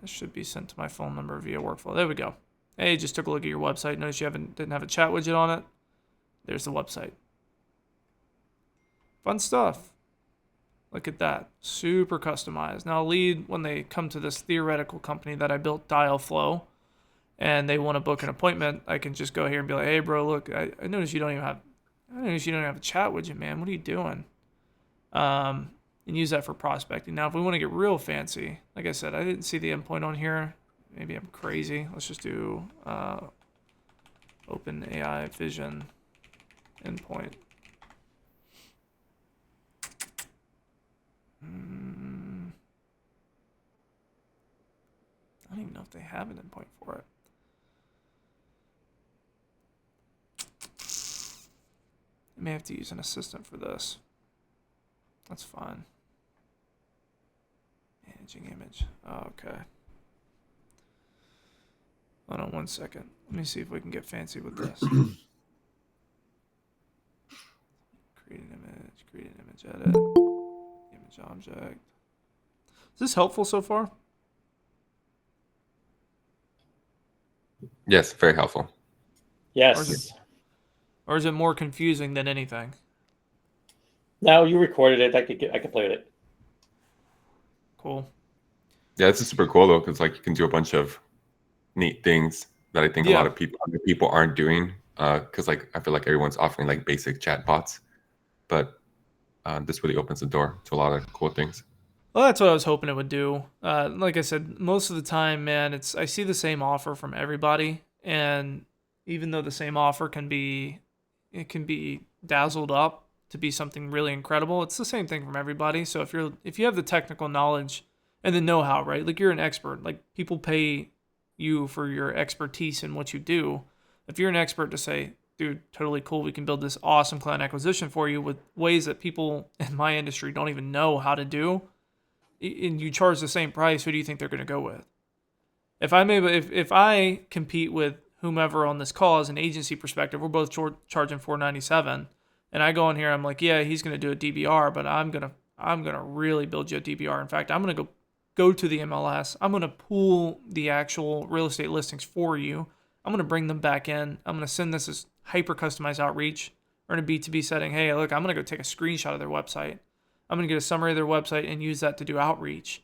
That should be sent to my phone number via workflow. There we go. Hey, just took a look at your website. Notice you didn't have a chat widget on it. There's the website. Fun stuff. Look at that. Super customized. Now, lead, when they come to this theoretical company that I built, Dialflow, and they want to book an appointment, I can just go here and be like, hey, bro, look, I noticed you don't have a chat widget, man. What are you doing? And use that for prospecting. Now, if we want to get real fancy, like I said, I didn't see the endpoint on here. Maybe I'm crazy. Let's just do OpenAI Vision endpoint. I don't even know if they have an endpoint for it. I may have to use an assistant for this. That's fine. Managing image. Oh, okay. Hold on one second. Let me see if we can get fancy with this. Create an image edit. Image object. Is this helpful so far? Yes, very helpful. Yes. Or is it more confusing than anything? No, you recorded it. I could play with it. Cool. Yeah, this is super cool though, because like you can do a bunch of neat things that I think a lot of people aren't doing. Because like I feel like everyone's offering like basic chat bots, but this really opens the door to a lot of cool things. Well, that's what I was hoping it would do. Like I said, most of the time, man, I see the same offer from everybody, and even though the same offer can be dazzled up to be something really incredible, it's the same thing from everybody. So if you have the technical knowledge and the know-how, right? Like you're an expert. Like people pay you for your expertise in what you do. If you're an expert to say, dude, totally cool, we can build this awesome client acquisition for you with ways that people in my industry don't even know how to do, and you charge the same price, who do you think they're going to go with? If I compete with whomever on this call as an agency perspective, we're both charging $497, and I go on here, I'm like, yeah, he's going to do a DBR, but I'm gonna really build you a DBR. In fact, I'm gonna go to the MLS. I'm gonna pull the actual real estate listings for you. I'm gonna bring them back in. I'm gonna send this as hyper customized outreach or in a B2B setting. Hey, look, I'm gonna go take a screenshot of their website. I'm gonna get a summary of their website and use that to do outreach.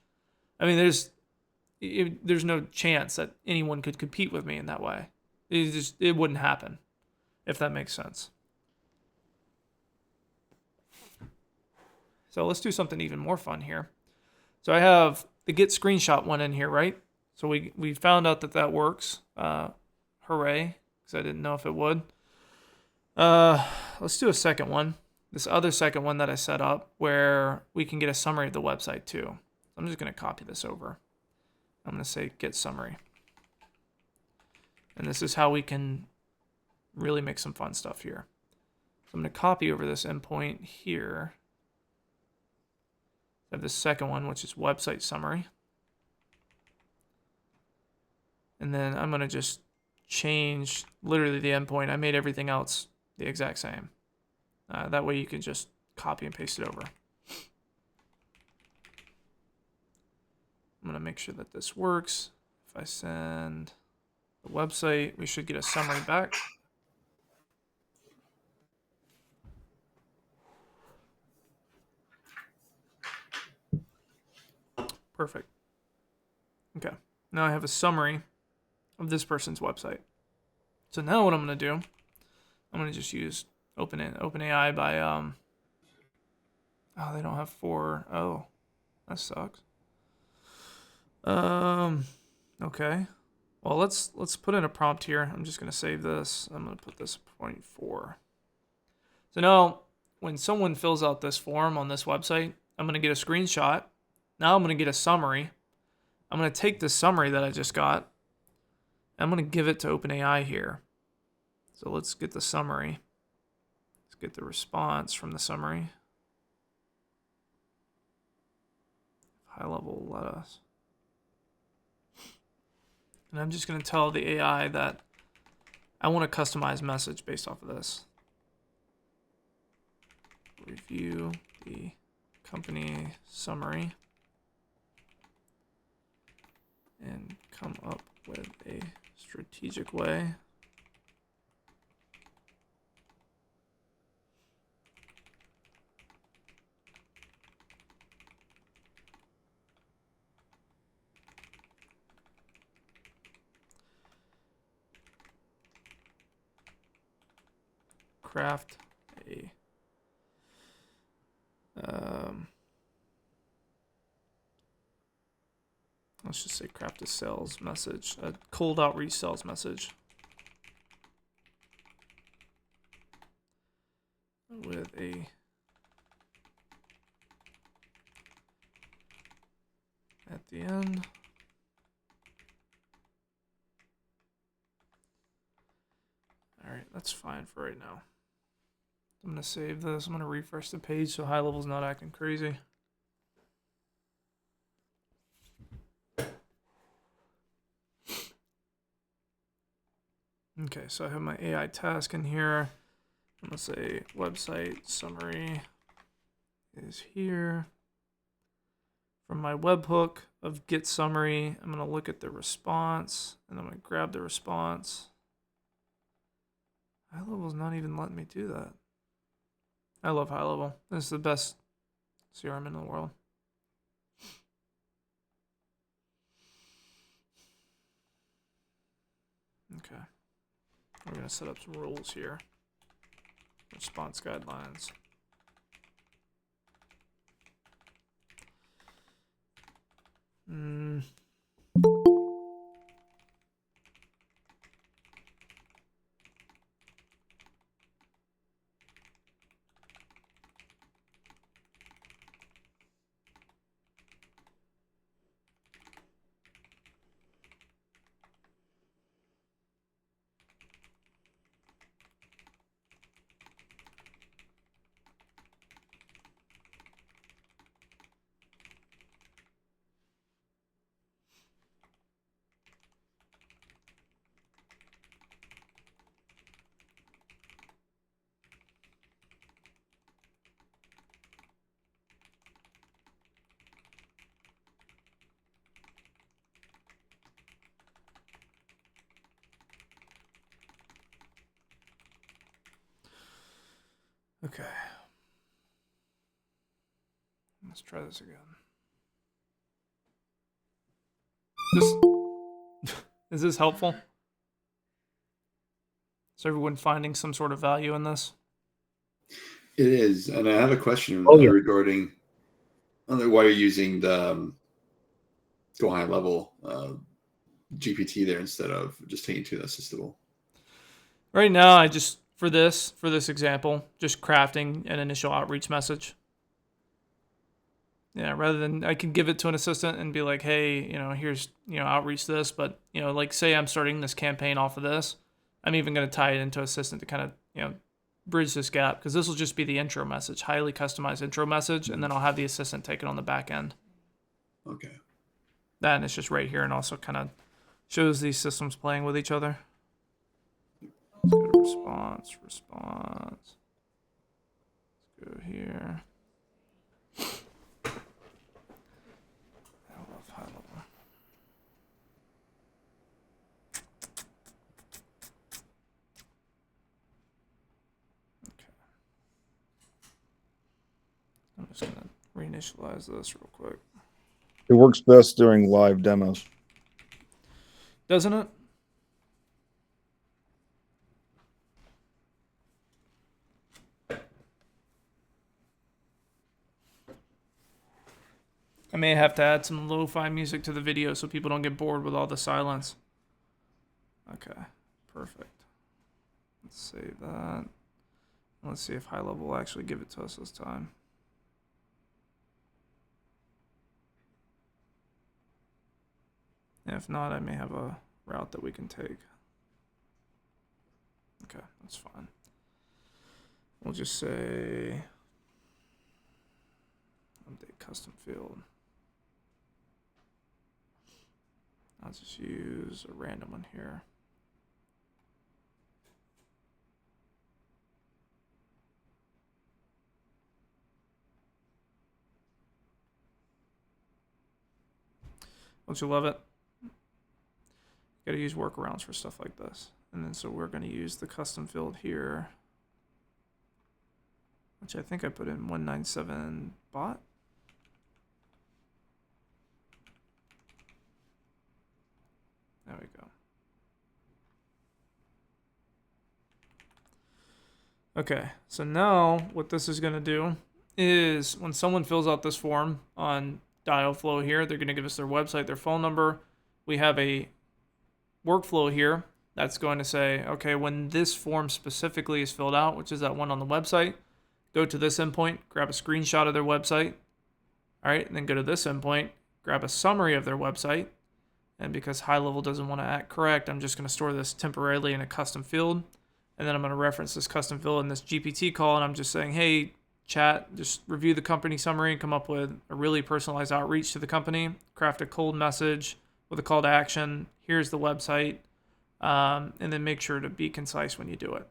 I mean, there's no chance that anyone could compete with me in that way. It wouldn't happen, if that makes sense. So let's do something even more fun here. So I have the get screenshot one in here, right? So we found out that works. Hooray, because I didn't know if it would. Let's do a second one. This other second one that I set up where we can get a summary of the website too. I'm just going to copy this over. I'm going to say get summary. And this is how we can really make some fun stuff here. So I'm going to copy over this endpoint here. I have the second one, which is website summary. And then I'm going to just change literally the endpoint. I made everything else the exact same. That way you can just copy and paste it over. I'm going to make sure that this works. If I send the website, we should get a summary back. Perfect. Okay. Now I have a summary of this person's website. So now what I'm going to do, I'm going to just use OpenAI by oh, they don't have 4. Oh, that sucks. Okay. Well, let's put in a prompt here. I'm just going to save this. I'm going to put this 0.4. So now when someone fills out this form on this website, I'm going to get a screenshot. Now I'm going to get a summary. I'm going to take this summary that I just got. I'm going to give it to OpenAI here. So let's get the summary. Let's get the response from the summary. High level let us. And I'm just going to tell the AI that I want a customized message based off of this. Review the company summary and come up with a strategic way craft a let's just say craft a sales message, a cold outreach sales message with a at the end. All right, that's fine for right now. I'm going to save this. I'm going to refresh the page so high level's not acting crazy. Okay, so I have my AI task in here. I'm going to say website summary is here. From my webhook of get summary, I'm going to look at the response, and I'm going to grab the response. High level's not even letting me do that. I love high level. This is the best CRM in the world. Okay. We're going to set up some rules here. Response guidelines. Okay. Let's try this again. Is this helpful? So everyone finding some sort of value in this? It is, and I have a question yeah. regarding why you're using the GoHighLevel GPT there instead of just taking it to the Assistable. Right now, I just for this example, just crafting an initial outreach message. Yeah, rather than I can give it to an assistant and be like, hey, here's, outreach this, but, like say I'm starting this campaign off of this, I'm even going to tie it into assistant to kind of, bridge this gap, because this will just be the intro message, highly customized intro message, and then I'll have the assistant take it on the back end. Okay. That, and it's just right here, and also kind of shows these systems playing with each other. Let's go to response. Let's go here. I love high level. Okay. I'm just gonna reinitialize this real quick. It works best during live demos. Doesn't it? I may have to add some lo-fi music to the video so people don't get bored with all the silence. Okay, perfect. Let's save that. Let's see if high level will actually give it to us this time. If not, I may have a route that we can take. Okay, that's fine. We'll just say update custom field. I'll just use a random one here. Don't you love it? Got to use workarounds for stuff like this. And then so we're going to use the custom field here, which I think I put in 197 bot. There we go. Okay, so now what this is going to do is when someone fills out this form on dial flow here, they're going to give us their website, their phone number. We have a workflow here that's going to say, okay, when this form specifically is filled out, which is that one on the website, go to this endpoint, grab a screenshot of their website. All right, and then go to this endpoint, grab a summary of their website. And because high level doesn't want to act correct, I'm just going to store this temporarily in a custom field. And then I'm going to reference this custom field in this GPT call. And I'm just saying, hey, chat, just review the company summary and come up with a really personalized outreach to the company. Craft a cold message with a call to action. Here's the website. And then make sure to be concise when you do it.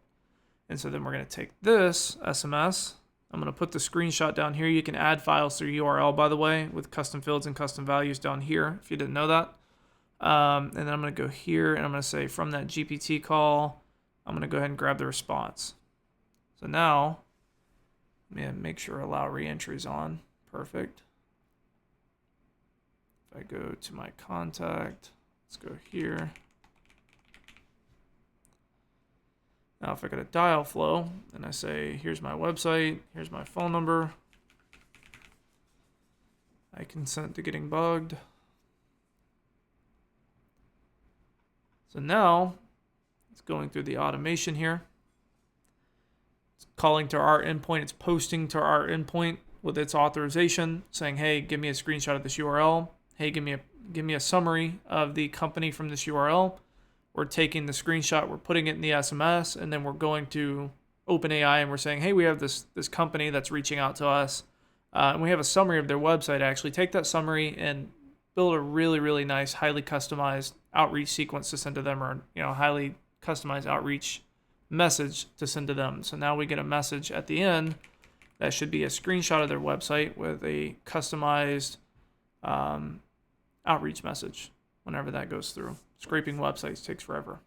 And so then we're going to take this SMS. I'm going to put the screenshot down here. You can add files through URL, by the way, with custom fields and custom values down here, if you didn't know that. And then I'm going to go here and I'm going to say from that GPT call, I'm going to go ahead and grab the response. So now, let me make sure allow reentries on. Perfect. If I go to my contact, let's go here. Now if I go to dial flow and I say, here's my website, here's my phone number, I consent to getting bugged. So now it's going through the automation here. It's calling to our endpoint. It's posting to our endpoint with its authorization saying, hey, give me a screenshot of this URL. Hey, give me a summary of the company from this URL. We're taking the screenshot, we're putting it in the SMS, and then we're going to OpenAI and we're saying, hey, we have this company that's reaching out to us. And we have a summary of their website. Actually, take that summary and build a really, really nice, highly customized outreach sequence to send to them, or highly customized outreach message to send to them. So now we get a message at the end that should be a screenshot of their website with a customized outreach message whenever that goes through. Scraping websites takes forever.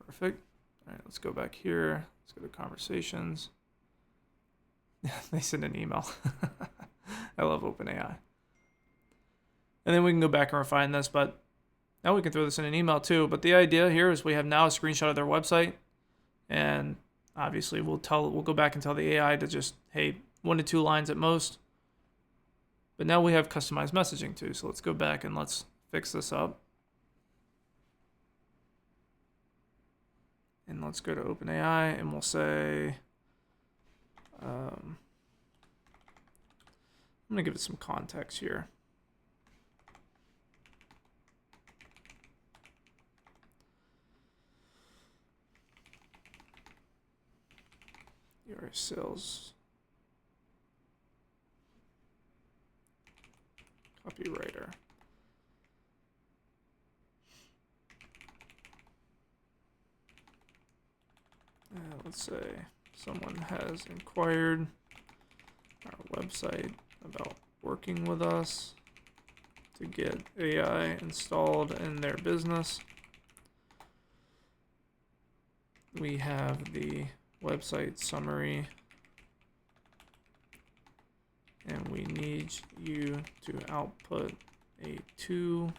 Perfect. All right, let's go back here. Let's go to conversations. They send an email. I love OpenAI. And then we can go back and refine this, but now we can throw this in an email too. But the idea here is we have now a screenshot of their website, and obviously we'll go back and tell the AI to just, hey, 1 to 2 lines at most. But now we have customized messaging too. So let's go back and let's fix this up. And let's go to OpenAI and we'll say, I'm going to give it some context here. Your sales copywriter. Let's say someone has inquired our website about working with us to get AI installed in their business. We have the website summary, and we need you to output a 2-sentence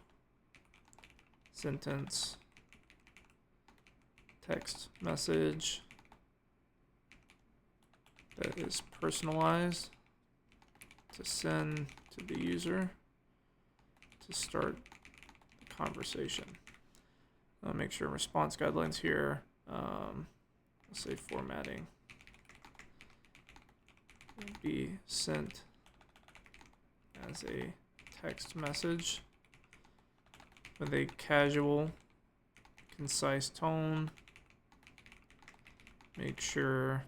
text message that is personalized to send to the user to start the conversation. I'll make sure response guidelines here. Let's say formatting will be sent as a text message with a casual, concise tone. Make sure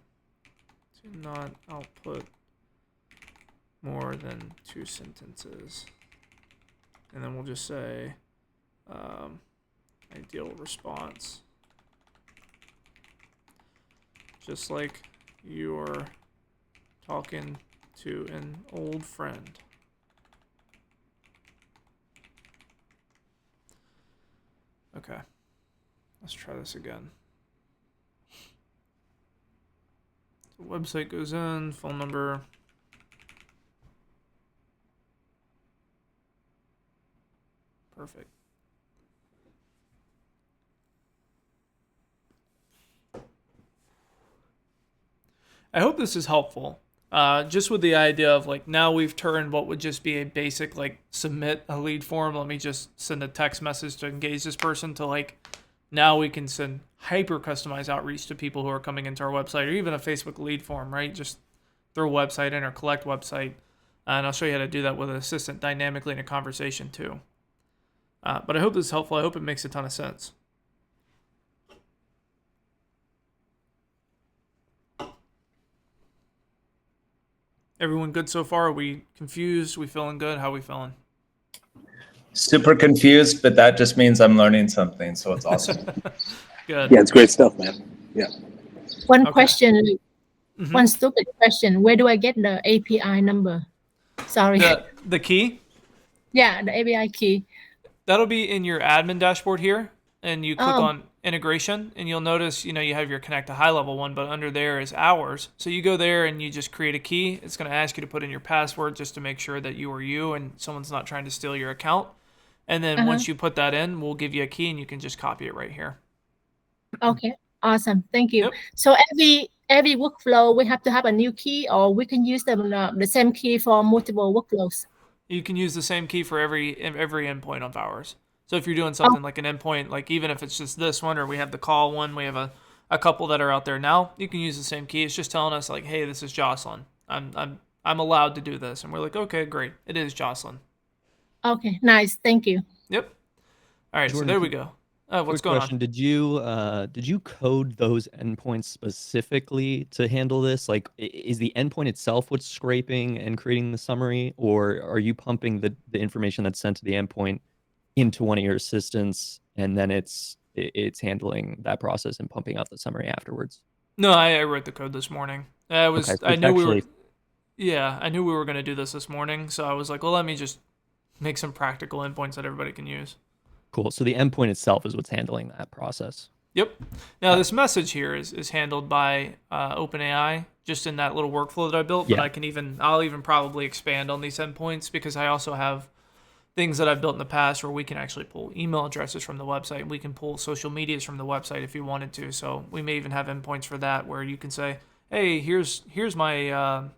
to not output more than 2 sentences. And then we'll just say ideal response. Just like you're talking to an old friend. Okay, let's try this again. The website goes in, phone number. Perfect. I hope this is helpful. Just with the idea of like, now we've turned what would just be a basic like submit a lead form, let me just send a text message to engage this person, to like, now we can send hyper customized outreach to people who are coming into our website, or even a Facebook lead form, right? Just throw website in or collect website. And I'll show you how to do that with an assistant dynamically in a conversation too. But I hope this is helpful. I hope it makes a ton of sense. Everyone good so far? Are we confused? We feeling good? How are we feeling? Super confused, but that just means I'm learning something, so it's awesome. Good. Yeah, it's great stuff, man. Yeah. One Okay. question, one stupid question. Where do I get the API number? Sorry. The key? Yeah, the API key. That'll be in your admin dashboard here, and you click Oh. on integration, and you'll notice, you have your connect to high level one, but under there is hours. So you go there and you just create a key. It's going to ask you to put in your password just to make sure that you are you and someone's not trying to steal your account. And then once you put that in, we'll give you a key and you can just copy it right here. Okay, awesome. Thank you. Yep. So every workflow, we have to have a new key, or we can use the same key for multiple workflows. You can use the same key for every endpoint of ours. So if you're doing something like an endpoint, like even if it's just this one, or we have the call one, we have a couple that are out there now, you can use the same key. It's just telling us like, hey, this is Jocelyn. I'm allowed to do this. And we're like, okay, great. It is Jocelyn. Okay, nice. Thank you. Yep. All right, Jordan, so there we go. What's quick going question. on? Did you code those endpoints specifically to handle this? Like, is the endpoint itself what's scraping and creating the summary, or are you pumping the information that's sent to the endpoint into one of your assistants, and then it's handling that process and pumping out the summary afterwards? No, I wrote the code this morning. I knew actually, I knew we were going to do this morning, so I was like, well, let me just make some practical endpoints that everybody can use. Cool. So the endpoint itself is what's handling that process. Yep. Now this message here is handled by OpenAI, just in that little workflow that I built. But Yeah. I'll even probably expand on these endpoints, because I also have things that I've built in the past where we can actually pull email addresses from the website. We can pull social medias from the website if you wanted to. So we may even have endpoints for that where you can say, hey, here's my,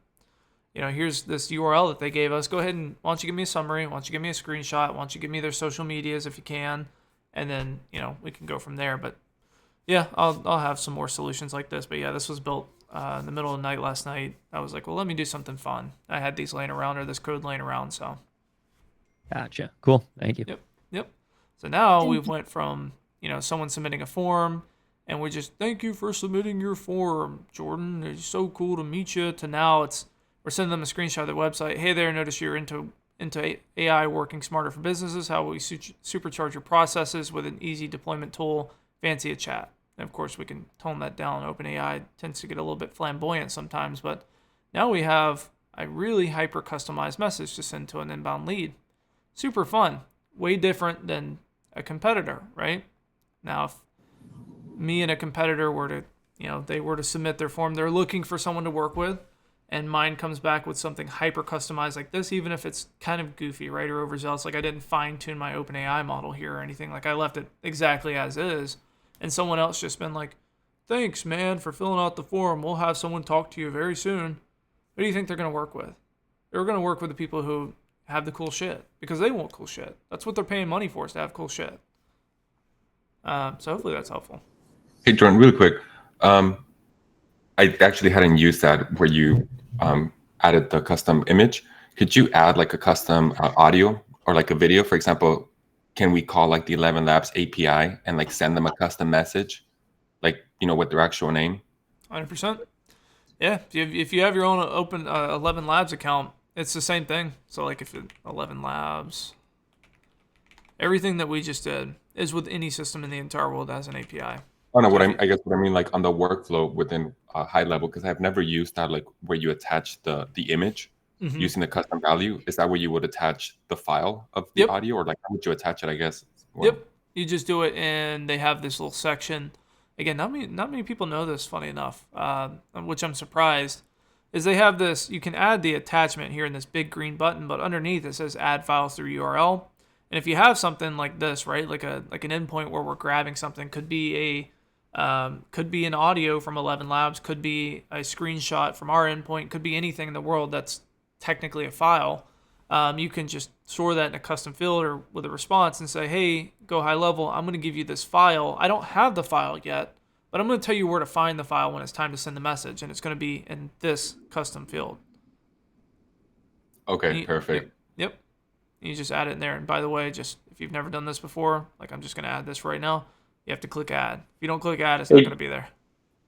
here's this URL that they gave us. Go ahead and why don't you give me a summary? Why don't you give me a screenshot? Why don't you give me their social medias if you can? And then, we can go from there. But yeah, I'll have some more solutions like this. But yeah, this was built in the middle of the night last night. I was like, well, let me do something fun. I had these laying around or this code laying around. So. Gotcha. Cool. Thank you. Yep. So now we went from, someone submitting a form and we just, thank you for submitting your form, Jordan. It's so cool to meet you, to now we're sending them a screenshot of their website. Hey there, notice you're into AI working smarter for businesses. How will we supercharge your processes with an easy deployment tool, fancy a chat? And of course, we can tone that down. OpenAI tends to get a little bit flamboyant sometimes, but now we have a really hyper customized message to send to an inbound lead. Super fun. Way different than a competitor, right? Now, if me and a competitor were to, they were to submit their form, they're looking for someone to work with, and mine comes back with something hyper customized like this, even if it's kind of goofy, right, or overzealous. Like I didn't fine tune my OpenAI model here or anything. Like I left it exactly as is, and someone else just been like, thanks, man, for filling out the form. We'll have someone talk to you very soon. What do you think they're going to work with? They're going to work with the people who have the cool shit because they want cool shit. That's what they're paying money for, is to have cool shit. So hopefully that's helpful. Hey, Jordan, really quick. I actually hadn't used that where you added the custom image. Could you add like a custom audio or like a video? For example, can we call like the 11 Labs API and like send them a custom message, like, with their actual name? 100%. Yeah. If you have your own open 11 Labs account, it's the same thing. So like if 11 Labs, everything that we just did is with any system in the entire world as an API. Oh no, I guess what I mean, like on the workflow within GoHighLevel, because I've never used that, like where you attach the image using the custom value. Is that where you would attach the file of the audio, or like how would you attach it? I guess. Well, Yep. You just do it, and they have this little section. Again, not many people know this. Funny enough, which I'm surprised, is they have this. You can add the attachment here in this big green button, but underneath it says "Add files through URL." And if you have something like this, right, like an endpoint where we're grabbing something, could be an audio from 11 Labs, could be a screenshot from our endpoint, could be anything in the world that's technically a file. You can just store that in a custom field or with a response and say, hey, GoHighLevel, I'm going to give you this file. I don't have the file yet, but I'm going to tell you where to find the file when it's time to send the message, and it's going to be in this custom field. Okay, perfect. Yep. You just add it in there. And by the way, just if you've never done this before, like I'm just going to add this right now, you have to click add. If you don't click add, it's not going to be there.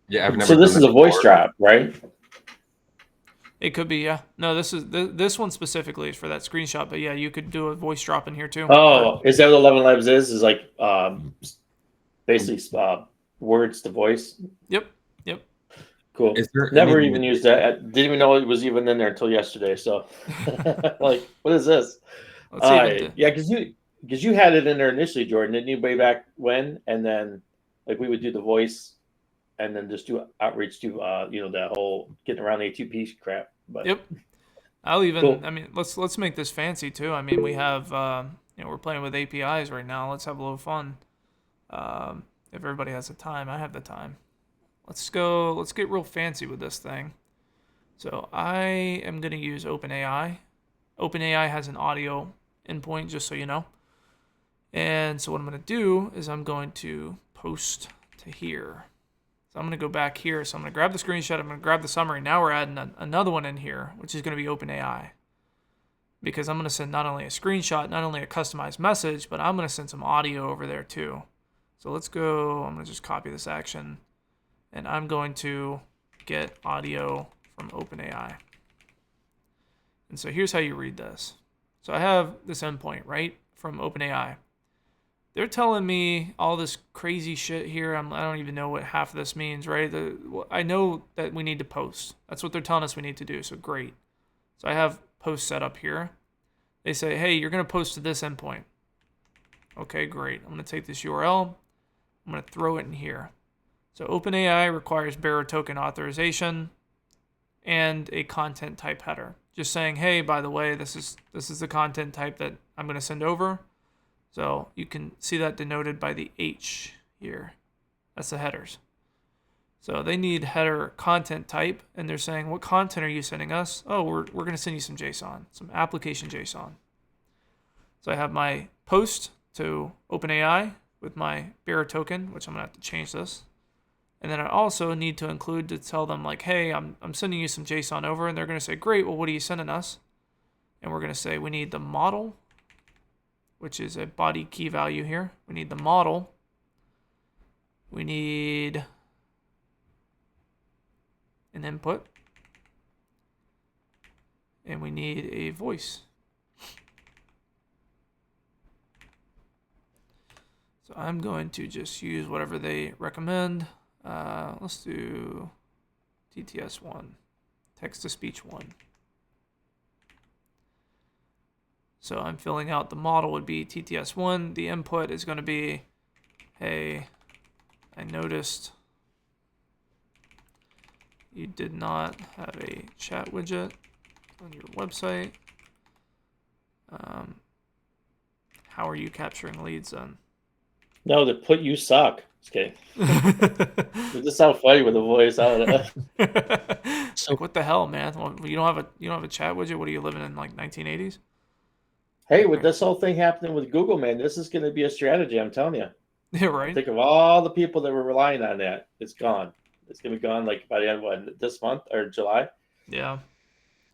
Yeah, I've never. So this is a voice drop, right? It could be, yeah. No, this one specifically is for that screenshot, but yeah, you could do a voice drop in here too. Oh, is that what 11 Labs is? Is like basically words to voice. Yep. Cool. Never even used that. I didn't even know it was even in there until yesterday. So, like, what is this? Yeah, because you had it in there initially, Jordan. Didn't you way back when? And then, like, we would do the voice, and then just do outreach to that whole getting around A2P crap. But yep. I'll even. Cool. I mean, let's make this fancy too. I mean, we have we're playing with APIs right now. Let's have a little fun. If everybody has the time, I have the time. Let's get real fancy with this thing. So I am going to use OpenAI. OpenAI has an audio endpoint, just so you know. And so what I'm going to do is I'm going to post to here. So I'm going to go back here. So I'm going to grab the screenshot. I'm going to grab the summary. Now we're adding another one in here, which is going to be OpenAI. Because I'm going to send not only a screenshot, not only a customized message, but I'm going to send some audio over there too. So let's go. I'm going to just copy this action. And I'm going to get audio from OpenAI. And so here's how you read this. So I have this endpoint, right, from OpenAI. They're telling me all this crazy shit here. I don't even know what half of this means, right? I know that we need to post. That's what they're telling us we need to do, so great. So I have post set up here. They say, hey, you're going to post to this endpoint. Okay, great. I'm going to take this URL. I'm going to throw it in here. So OpenAI requires bearer token authorization and a content type header. just saying, hey, by the way, this is the content type that I'm going to send over. So you can see that denoted by the H here. That's the headers. So they need header content type, and they're saying, what content are you sending us? Oh, we're going to send you some JSON, some application JSON. So I have my post to OpenAI with my bearer token, which I'm going to have to change this. And then I also need to include to tell them like, hey, I'm sending you some JSON over, and they're going to say, great, well, what are you sending us? And we're going to say we need the model, which is a body key value here. We need the model. We need an input. And we need a voice. So I'm going to just use whatever they recommend. Let's do TTS1, text-to-speech 1. So I'm filling out the model would be TTS1. The input is going to be, hey, I noticed you did not have a chat widget on your website. How are you capturing leads then? No, the put you suck. Just kidding. It just sounds funny with the voice. I don't know. So like, what the hell, man? Well, you don't have a chat widget. What are you living in like 1980s? Hey, with this whole thing happening with Google, man, this is going to be a strategy. I'm telling you. Yeah, right. Think of all the people that were relying on that. It's gone. It's going to be gone like by the end of this month or July. Yeah.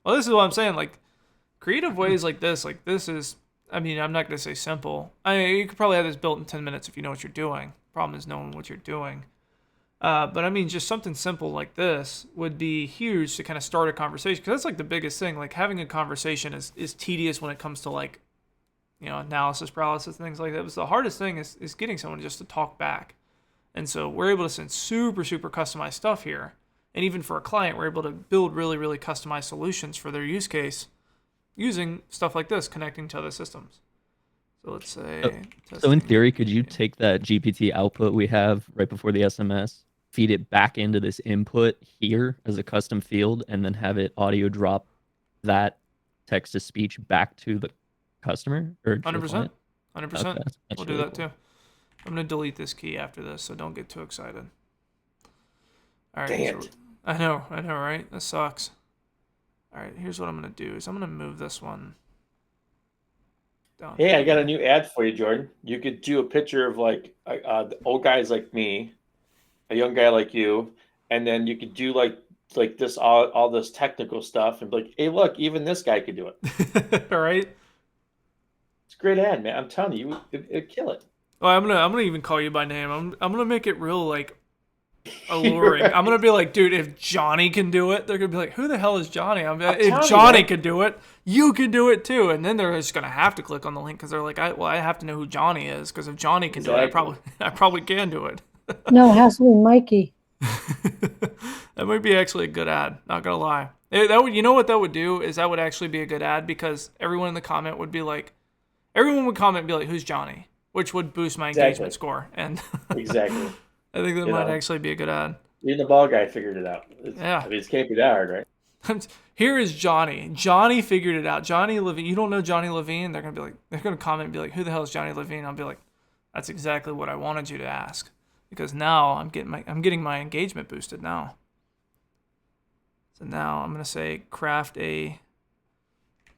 Well, this is what I'm saying. Like creative ways like this is. I mean, I'm not going to say simple. I mean, you could probably have this built in 10 minutes if you know what you're doing. Problem is knowing what you're doing. But I mean, just something simple like this would be huge to kind of start a conversation. Because that's like the biggest thing. Like having a conversation is tedious when it comes to like, you know, analysis paralysis, things like that. But the hardest thing is getting someone just to talk back. And so we're able to send super, super customized stuff here. And even for a client, we're able to build really, really customized solutions for their use case using stuff like this, connecting to other systems. So let's say... So in theory, could you take that GPT output we have right before the SMS, feed it back into this input here as a custom field, and then have it audio drop that text-to-speech back to the customer? Or 100%. 100%. Okay, We'll do that too. I'm going to delete this key after this, so don't get too excited. All right. Dang it. I know, right? That sucks. All right, here's what I'm going to do is I'm going to move this one down. Hey, I got a new ad for you, Jordan. You could do a picture of like old guys like me, a young guy like you, and then you could do like this all this technical stuff and be like, hey, look, even this guy could do it. All right. It's a great ad, man. I'm telling you, it'd kill it. Well, I'm gonna even call you by name. I'm gonna make it real like alluring. Right. I'm gonna be like, dude, if Johnny can do it, they're gonna be like, who the hell is Johnny? If Johnny could do it, you can do it too. And then they're just gonna have to click on the link because they're like, I have to know who Johnny is because if Johnny can do it, I probably can do it. No, it has to be Mikey. That might be actually a good ad. Not gonna lie. That would, you know what that would do is that would actually be a good ad because everyone in the comment would be like, everyone would comment and be like, who's Johnny? Which would boost my engagement score. And exactly. I think that might actually be a good ad. Even the ball guy figured it out. Yeah. I mean, it can't be that hard, right? Here is Johnny. Johnny figured it out. Johnny Levine. You don't know Johnny Levine? They're gonna comment and be like, who the hell is Johnny Levine? I'll be like, that's exactly what I wanted you to ask. Because now I'm getting my engagement boosted now. So now I'm gonna say craft a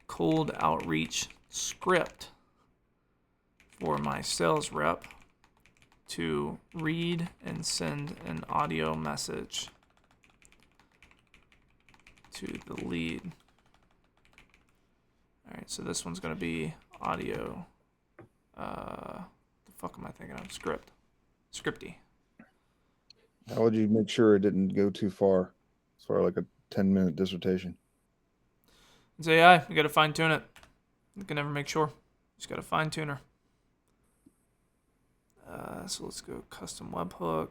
cold outreach script for my sales rep to read and send an audio message to the lead. All right, so this one's gonna be audio. The fuck am I thinking of? Scripty. How would you make sure it didn't go too far? As far like a 10-minute dissertation. It's AI. You got to fine tune it. You can never make sure. Just got to fine tune her. So let's go custom webhook.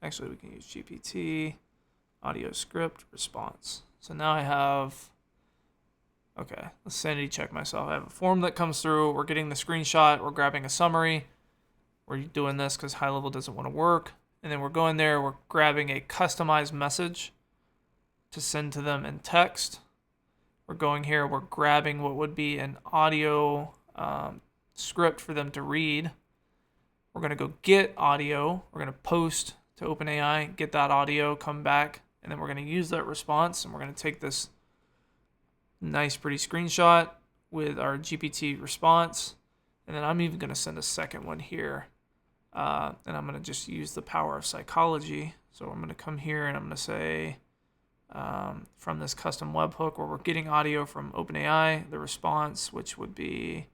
Actually, we can use GPT, audio script, response. So now I have, okay, let's sanity check myself. I have a form that comes through. We're getting the screenshot. We're grabbing a summary. We're doing this because high level doesn't want to work. And then we're going there. We're grabbing a customized message to send to them in text. We're going here, we're grabbing what would be an audio script for them to read. We're going to go get audio. We're going to post to OpenAI, get that audio, come back, and then we're going to use that response, and we're going to take this nice, pretty screenshot with our GPT response, and then I'm even going to send a second one here, and I'm going to just use the power of psychology. So I'm going to come here, and I'm going to say, from this custom webhook where we're getting audio from OpenAI, the response, which would be...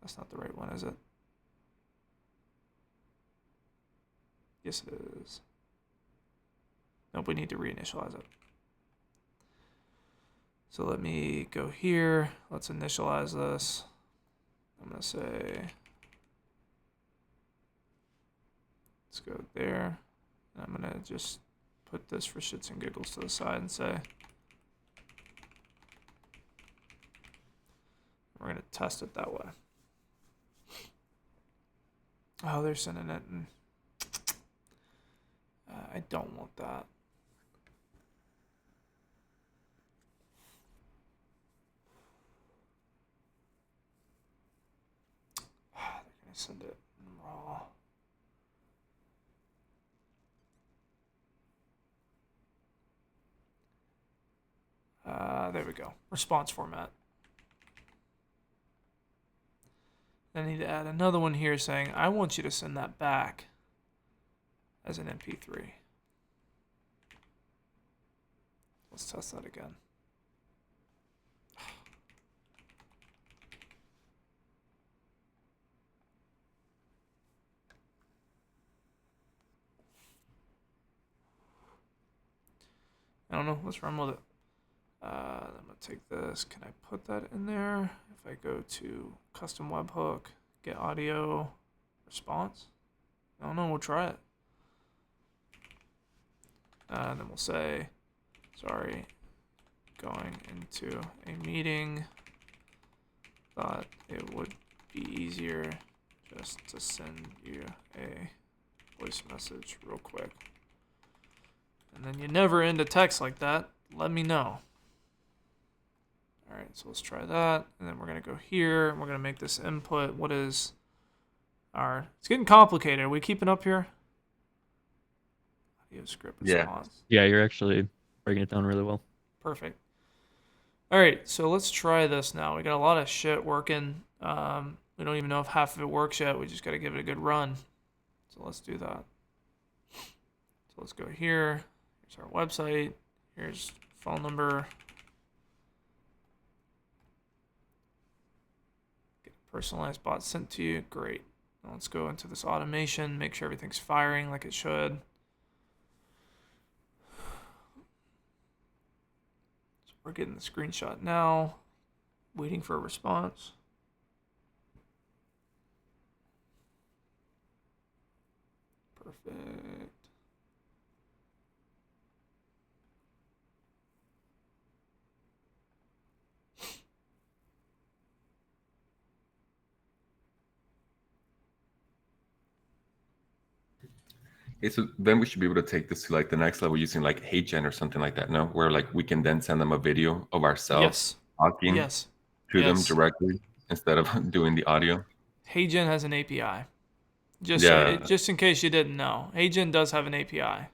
that's not the right one, is it? Yes, it is. Nope, we need to reinitialize it. So let me go here. Let's initialize this. I'm going to say, let's go there. And I'm going to just put this for shits and giggles to the side and say, we're going to test it that way. Oh, they're sending it. And I don't want that. They're going to send it raw. There we go. Response format. I need to add another one here saying, I want you to send that back as an MP3. Let's test that again. I don't know. Let's run with it. I'm going to take this. Can I put that in there? If I go to custom webhook, get audio, response. I don't know. We'll try it. And then we'll say, sorry, going into a meeting. Thought it would be easier just to send you a voice message real quick. And then you never end a text like that. Let me know. All right, so let's try that. And then we're going to go here. And we're going to make this input. What is our... It's getting complicated. Are we keeping up here? Audio script response. Yeah, you're actually breaking it down really well. Perfect. All right, so let's try this now. We got a lot of shit working. We don't even know if half of it works yet. We just got to give it a good run. So let's do that. So let's go here. Here's our website. Here's phone number. Get a personalized bot sent to you. Great. Now let's go into this automation. Make sure everything's firing like it should. So we're getting the screenshot now. Waiting for a response. Perfect. Okay, so then we should be able to take this to like the next level using like HeyGen or something like that, no? Where like we can then send them a video of ourselves talking to them directly instead of doing the audio. HeyGen has an API. Just in case you didn't know, HeyGen does have an API,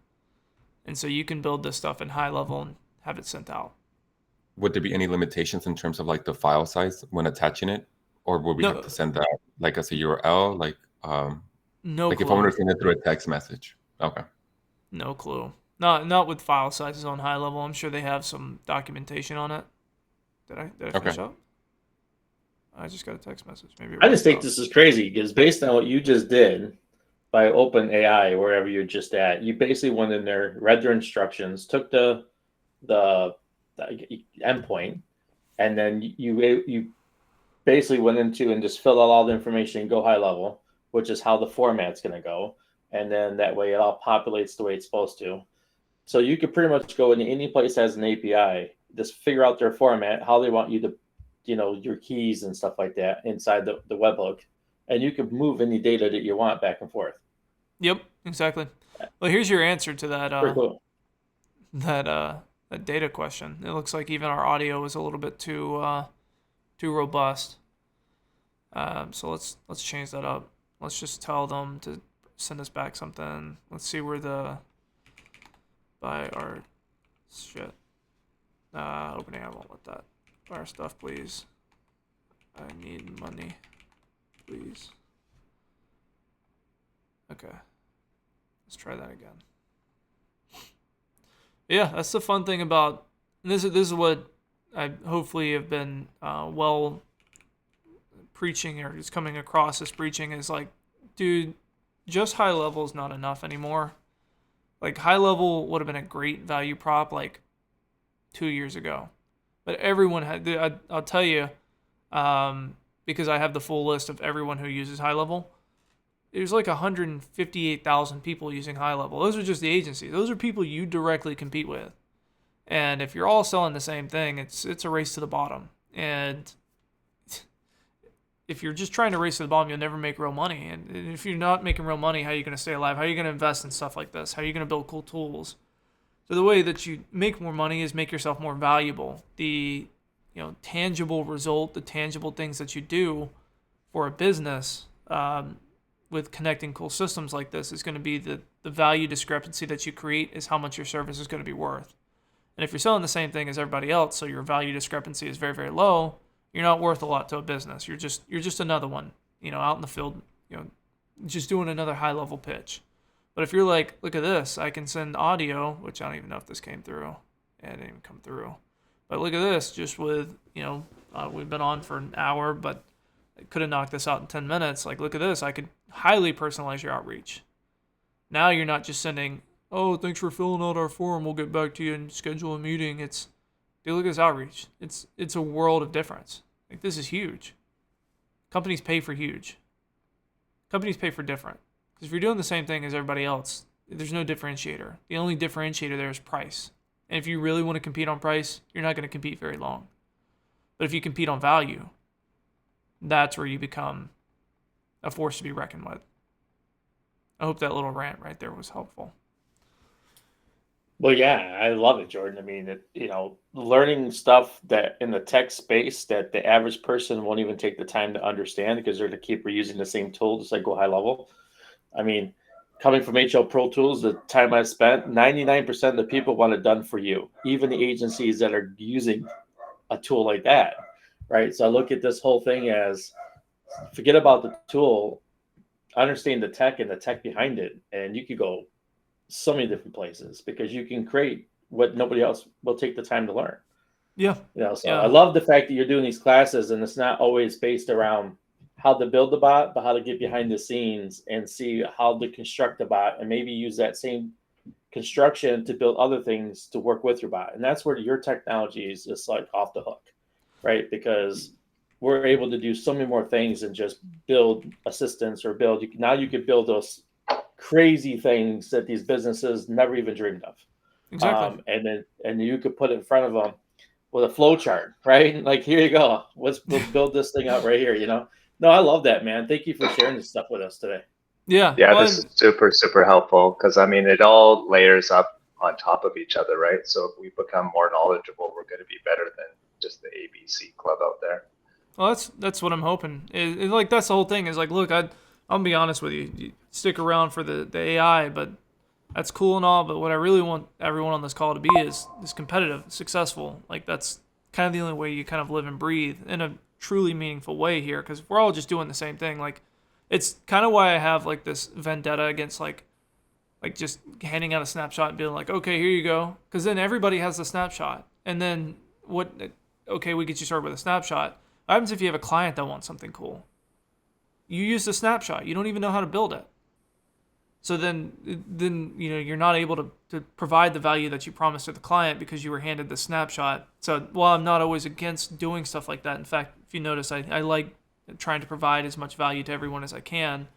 and so you can build this stuff in high level and have it sent out. Would there be any limitations in terms of like the file size when attaching it, or would we have to send that like as a URL, like no? Like clue. if I want to send it through a text message. Okay. No clue. Not with file sizes on high level. I'm sure they have some documentation on it. Did I finish up? I just got a text message. Maybe I just think this is crazy because based on what you just did by OpenAI, wherever you're just at, you basically went in there, read their instructions, took the endpoint, and then you basically went into and just filled out all the information in GoHighLevel, which is how the format's going to go. And then that way it all populates the way it's supposed to. So you could pretty much go into any place that has an API, just figure out their format, how they want you to, your keys and stuff like that inside the webhook. And you can move any data that you want back and forth. Yep, exactly. Well, here's your answer to that Pretty cool. that that data question. It looks like even our audio is a little bit too robust. So let's change that up. Let's just tell them to send us back something. Let's see where buy our shit. Opening, I won't let that. Buy our stuff, please. I need money, please. Okay. Let's try that again. Yeah, that's the fun thing about this is what I hopefully have been well preaching, or just coming across as preaching, is like, dude, just high level is not enough anymore. Like, high level would have been a great value prop like 2 years ago, but everyone had. I'll tell you, because I have the full list of everyone who uses high level. There's like 158,000 people using high level. Those are just the agencies. Those are people you directly compete with. And if you're all selling the same thing, it's a race to the bottom. And if you're just trying to race to the bottom, you'll never make real money. And if you're not making real money, how are you going to stay alive? How are you going to invest in stuff like this? How are you going to build cool tools? So the way that you make more money is make yourself more valuable. The tangible result, the tangible things that you do for a business, with connecting cool systems like this, is going to be the value discrepancy that you create is how much your service is going to be worth. And if you're selling the same thing as everybody else, so your value discrepancy is very, very low, you're not worth a lot to a business. You're just another one, out in the field, just doing another high level pitch. But if you're like, look at this, I can send audio, which I don't even know if this came through. Yeah, it didn't even come through. But look at this, just with, we've been on for an hour, but I could have knocked this out in 10 minutes. Like, look at this. I could highly personalize your outreach. Now you're not just sending, oh, thanks for filling out our form, we'll get back to you and schedule a meeting. It's, dude, look at this outreach. It's a world of difference. Like, this is huge. Companies pay for huge. Companies pay for different. Because if you're doing the same thing as everybody else, there's no differentiator. The only differentiator there is price. And if you really want to compete on price, you're not going to compete very long. But if you compete on value, that's where you become a force to be reckoned with. I hope that little rant right there was helpful. Well, yeah, I love it, Jordan. I mean, learning stuff that in the tech space that the average person won't even take the time to understand because they're to keep reusing the same tool, just like GoHighLevel. I mean, coming from HL Pro Tools, the time I spent, 99% of the people want it done for you, even the agencies that are using a tool like that, right? So I look at this whole thing as, forget about the tool, understand the tech and the tech behind it, and you could go so many different places because you can create what nobody else will take the time to learn. Yeah. So I love the fact that you're doing these classes and it's not always based around how to build the bot, but how to get behind the scenes and see how to construct the bot and maybe use that same construction to build other things to work with your bot. And that's where your technology is just like off the hook, right? Because we're able to do so many more things than just build assistants or now you can build those crazy things that these businesses never even dreamed of. Exactly. And then you could put it in front of them with a flow chart, right? Like, here you go. Let's build this thing out right here, No, I love that, man. Thank you for sharing this stuff with us today. Yeah. This is super, super helpful because, I mean, it all layers up on top of each other, right? So if we become more knowledgeable, we're going to be better than just the ABC club out there. Well, that's what I'm hoping. Like, that's the whole thing is like, look, I'll be honest with you. You stick around for the AI, but that's cool and all. But what I really want everyone on this call to be is competitive, successful. Like, that's kind of the only way you kind of live and breathe in a truly meaningful way here. Because we're all just doing the same thing. Like, it's kind of why I have like this vendetta against like just handing out a snapshot and being like, okay, here you go. Because then everybody has the snapshot. And then okay, we get you started with a snapshot. What happens if you have a client that wants something cool? You use the snapshot. You don't even know how to build it. So then you're not able to provide the value that you promised to the client because you were handed the snapshot. So while I'm not always against doing stuff like that, in fact, if you notice, I like trying to provide as much value to everyone as I can.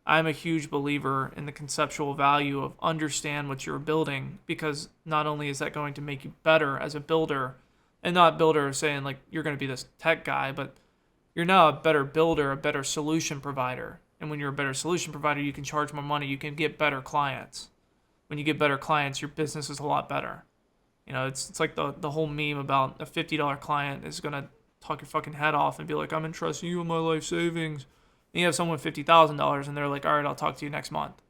I'm a huge believer in the conceptual value of understand what you're building, because not only is that going to make you better as a builder, and not builder saying like you're going to be this tech guy, but you're now a better builder, a better solution provider. And when you're a better solution provider, you can charge more money. You can get better clients. When you get better clients, your business is a lot better. You know, it's like the whole meme about a $50 client is gonna talk your fucking head off and be like, I'm entrusting you with my life savings. And you have someone with $50,000 and they're like, all right, I'll talk to you next month.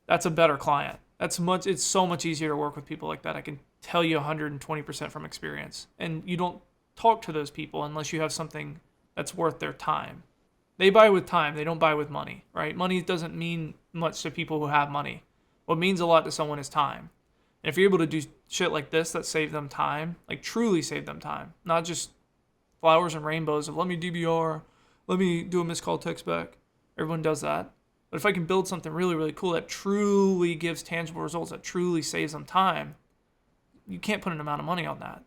That's a better client. It's so much easier to work with people like that. I can tell you 120% from experience. And you don't talk to those people unless you have something that's worth their time. They buy with time, they don't buy with money, right? Money doesn't mean much to people who have money. What means a lot to someone is time. And if you're able to do shit like this that save them time, like truly save them time, not just flowers and rainbows of let me DBR, let me do a missed call text back. Everyone does that. But if I can build something really, really cool that truly gives tangible results, that truly saves them time, you can't put an amount of money on that.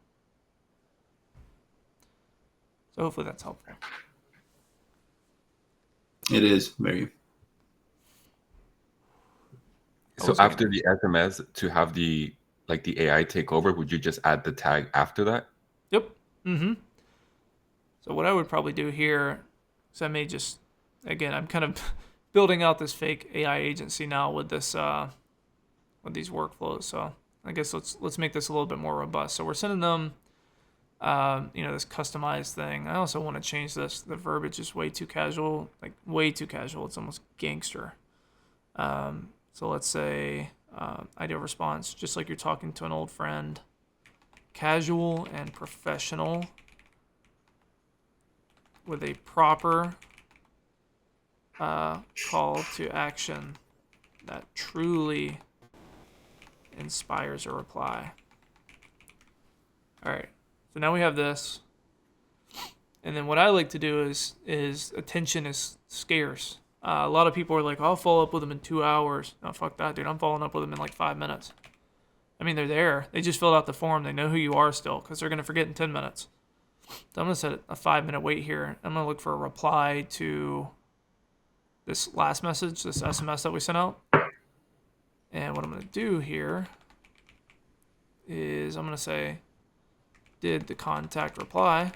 So hopefully that's helpful. It is very. So after the SMS, to have the AI take over, would you just add the tag after that? Yep. Mm-hmm. So what I would probably do here, so I may just, again, I'm kind of building out this fake AI agency now with this with these workflows. So I guess let's make this a little bit more robust. So we're sending them this customized thing. I also want to change this. The verbiage is way too casual, like way too casual. It's almost gangster. So let's say ideal response, just like you're talking to an old friend. Casual and professional with a proper call to action that truly inspires a reply. All right, so now we have this. And then what I like to do is attention is scarce. A lot of people are like, I'll follow up with them in 2 hours. No, fuck that, dude. I'm following up with them in like 5 minutes. I mean, they're there. They just filled out the form. They know who you are still because they're going to forget in 10 minutes. So I'm going to set a 5-minute wait here. I'm going to look for a reply to this last message, this SMS that we sent out. And what I'm going to do here is I'm going to say, did the contact reply?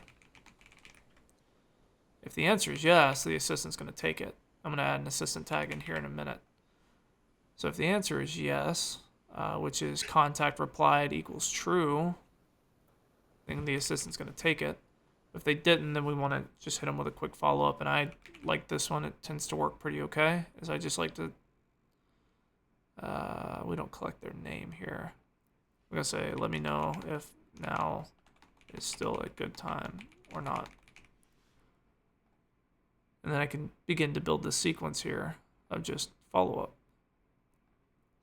If the answer is yes, the assistant's going to take it. I'm going to add an assistant tag in here in a minute. So if the answer is yes, which is contact replied equals true, then the assistant's going to take it. If they didn't, then we want to just hit them with a quick follow-up. And I like this one. It tends to work pretty okay, as I just like to... we don't collect their name here. I'm going to say, let me know if now is still a good time or not. And then I can begin to build this sequence here of just follow-up.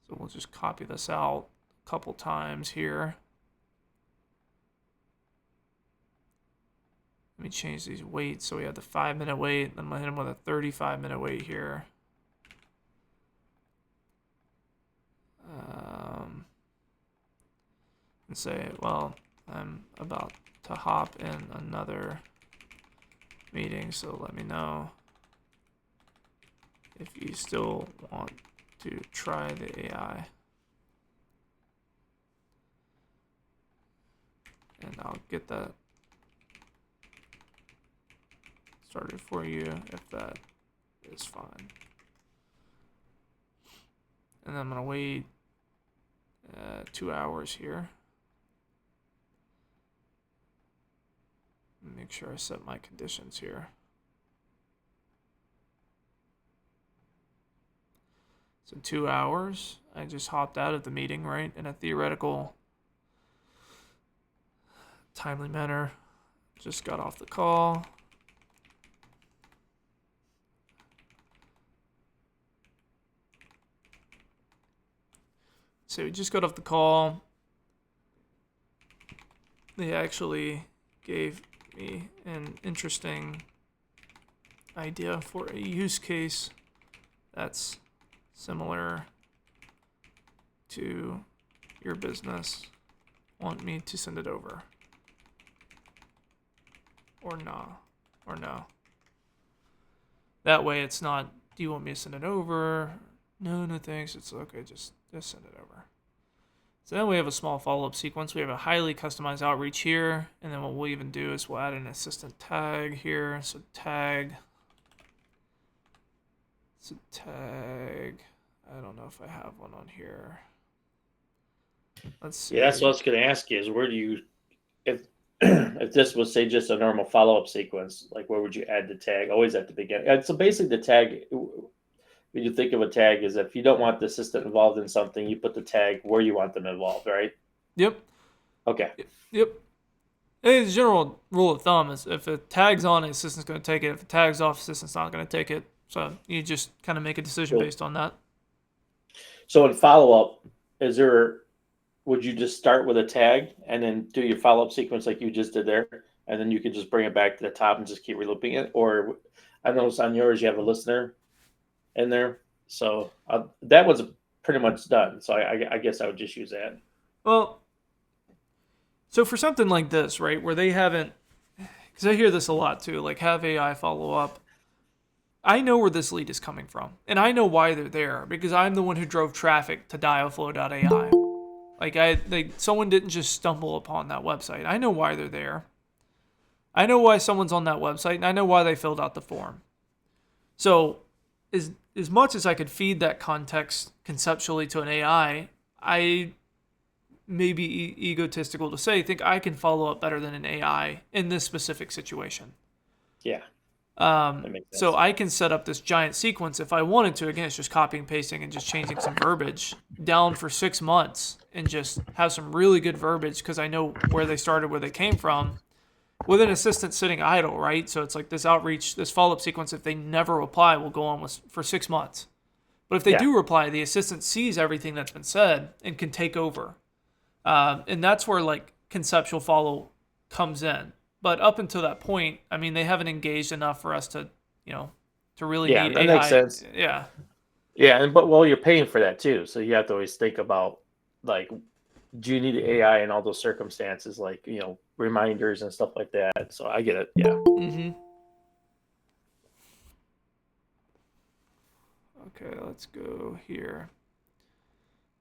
So we'll just copy this out a couple times here. Let me change these waits. So we have the 5-minute wait. I'm going to hit them with a 35-minute wait here. And say, well, I'm about to hop in another meeting, so let me know if you still want to try the AI. And I'll get that started for you if that is fine. And then I'm going to wait 2 hours here. Make sure I set my conditions here. So 2 hours, I just hopped out of the meeting, right? In a theoretical, timely manner. Just got off the call. So we just got off the call. They actually gave me an interesting idea for a use case that's similar to your business. Want me to send it over? Or no? Or no? That way it's not, do you want me to send it over? No, no thanks. It's okay, just send it over. So then we have a small follow-up sequence. We have a highly customized outreach here. And then what we'll even do is we'll add an assistant tag here. So tag. So tag. I don't know if I have one on here. Let's see. Yeah, that's what I was going to ask you is where do you, if if this was say just a normal follow-up sequence, like where would you add the tag? Always at the beginning. And so basically the tag, when you think of a tag, is if you don't want the assistant involved in something, you put the tag where you want them involved, right? Yep. Okay. Yep. The general rule of thumb is if a tag's on, the assistant's going to take it. If a tag's off, the assistant's not going to take it. So you just kind of make a decision Cool. based on that. So in follow-up, would you just start with a tag and then do your follow-up sequence like you just did there, and then you could just bring it back to the top and just keep relooping it? Or I noticed on yours you have a listener in there, so that was pretty much done. So I guess I would just use that. Well, so for something like this, right, where they haven't, because I hear this a lot too, like have AI follow up. I know where this lead is coming from, and I know why they're there because I'm the one who drove traffic to dialflow.ai. Someone didn't just stumble upon that website. I know why they're there. I know why someone's on that website, and I know why they filled out the form. So, as much as I could feed that context conceptually to an AI, I may be egotistical to say, think I can follow up better than an AI in this specific situation. Yeah. So I can set up this giant sequence if I wanted to. Again, it's just copying, pasting, and just changing some verbiage down for 6 months and just have some really good verbiage because I know where they started, where they came from, with an assistant sitting idle, right? So it's like this outreach, this follow-up sequence, if they never reply, will go on for 6 months. But if they do reply, the assistant sees everything that's been said and can take over. And that's where like conceptual follow comes in. But up until that point, I mean, they haven't engaged enough for us to, to really need that AI. makes sense. Yeah. Yeah, but you're paying for that too, so you have to always think about like, do you need AI in all those circumstances, like reminders and stuff like that. So I get it. Yeah. Mm-hmm. Okay, let's go here.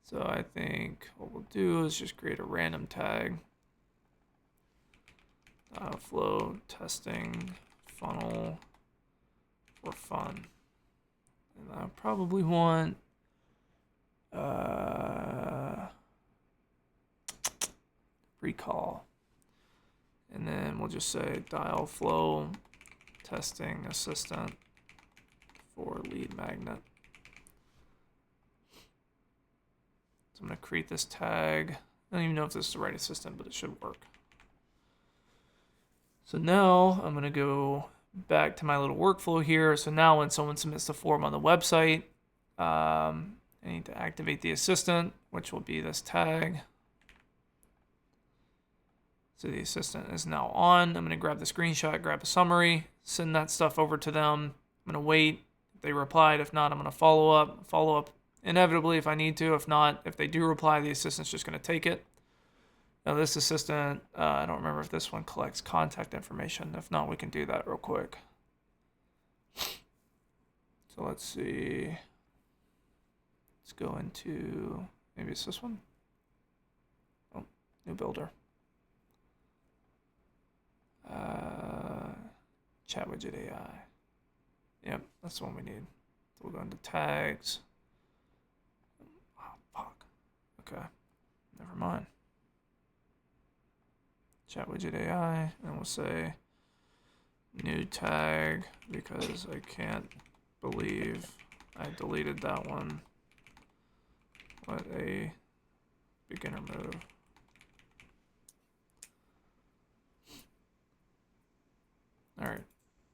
So I think what we'll do is just create a random tag. Flow testing funnel for fun. And I probably want recall. And then we'll just say dial flow testing assistant for lead magnet. So I'm going to create this tag. I don't even know if this is the right assistant, but it should work. So now I'm going to go back to my little workflow here. So now when someone submits the form on the website, I need to activate the assistant, which will be this tag. So the assistant is now on. I'm going to grab the screenshot, grab a summary, send that stuff over to them. I'm going to wait. If they replied, if not, I'm going to follow up inevitably if I need to. If not, if they do reply, the assistant's just going to take it. Now this assistant, I don't remember if this one collects contact information. If not, we can do that real quick. So let's see. Let's go into, maybe it's this one. Oh, new builder. Chat widget AI. Yep, that's the one we need. So we'll go into tags. Oh, fuck. Okay, never mind. Chat widget AI, and we'll say new tag because I can't believe I deleted that one. What a beginner move. All right,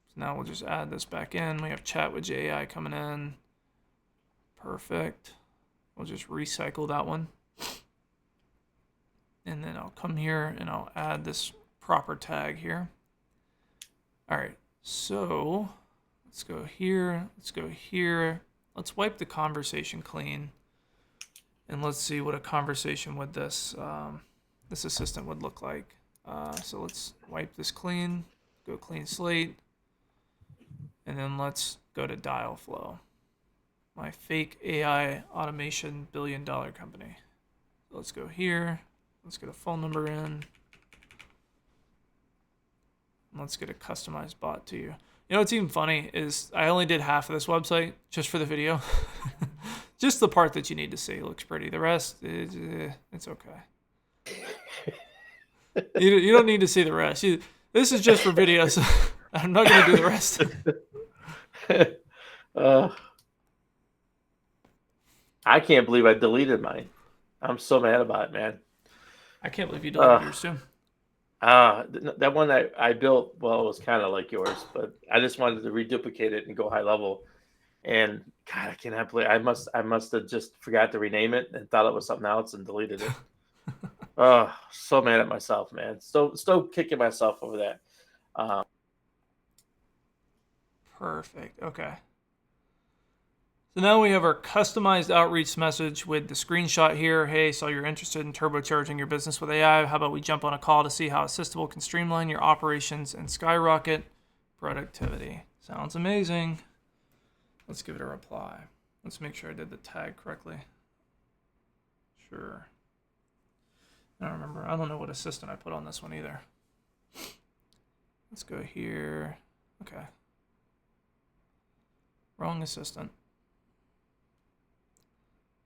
so now we'll just add this back in. We have chat widget AI coming in. Perfect. We'll just recycle that one. And then I'll come here and I'll add this proper tag here. All right, so let's go here. Let's go here. Let's wipe the conversation clean. And let's see what a conversation with this this assistant would look like. So let's wipe this clean, go clean slate. And then let's go to dial flow. My fake AI automation $1 billion company. So let's go here. Let's get a phone number in. Let's get a customized bot to you. You know what's even funny is I only did half of this website just for the video. Just the part that you need to see looks pretty. The rest, it's okay. You don't need to see the rest. This is just for videos. I'm not going to do the rest. I can't believe I deleted mine. I'm so mad about it, man. I can't believe you deleted yours too. That one I built, well, it was kind of like yours, but I just wanted to reduplicate it and go high level. And God, I cannot believe I must have just forgot to rename it and thought it was something else and deleted it. So mad at myself, man. Still kicking myself over that. Perfect. Okay. So now we have our customized outreach message with the screenshot here. Hey, so you're interested in turbocharging your business with AI. How about we jump on a call to see how Assistable can streamline your operations and skyrocket productivity? Sounds amazing. Let's give it a reply. Let's make sure I did the tag correctly. Sure. I don't remember. I don't know what assistant I put on this one either. Let's go here. Okay. Wrong assistant.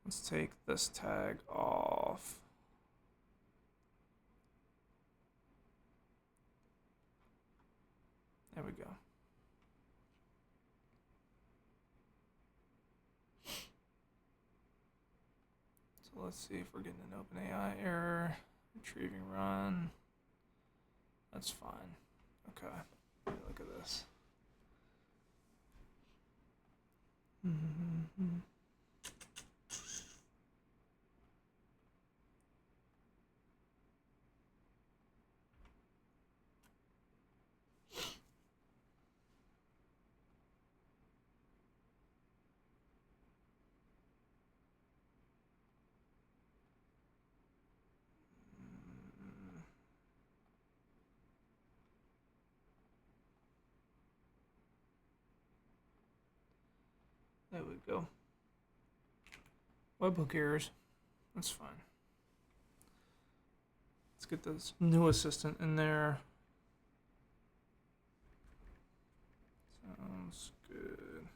Let's take this tag off. There we go. So let's see if we're getting an OpenAI error. Retrieving run. That's fine. Okay. Look at this. There we go. Webhook errors. That's fine. Let's get this new assistant in there. Sounds good.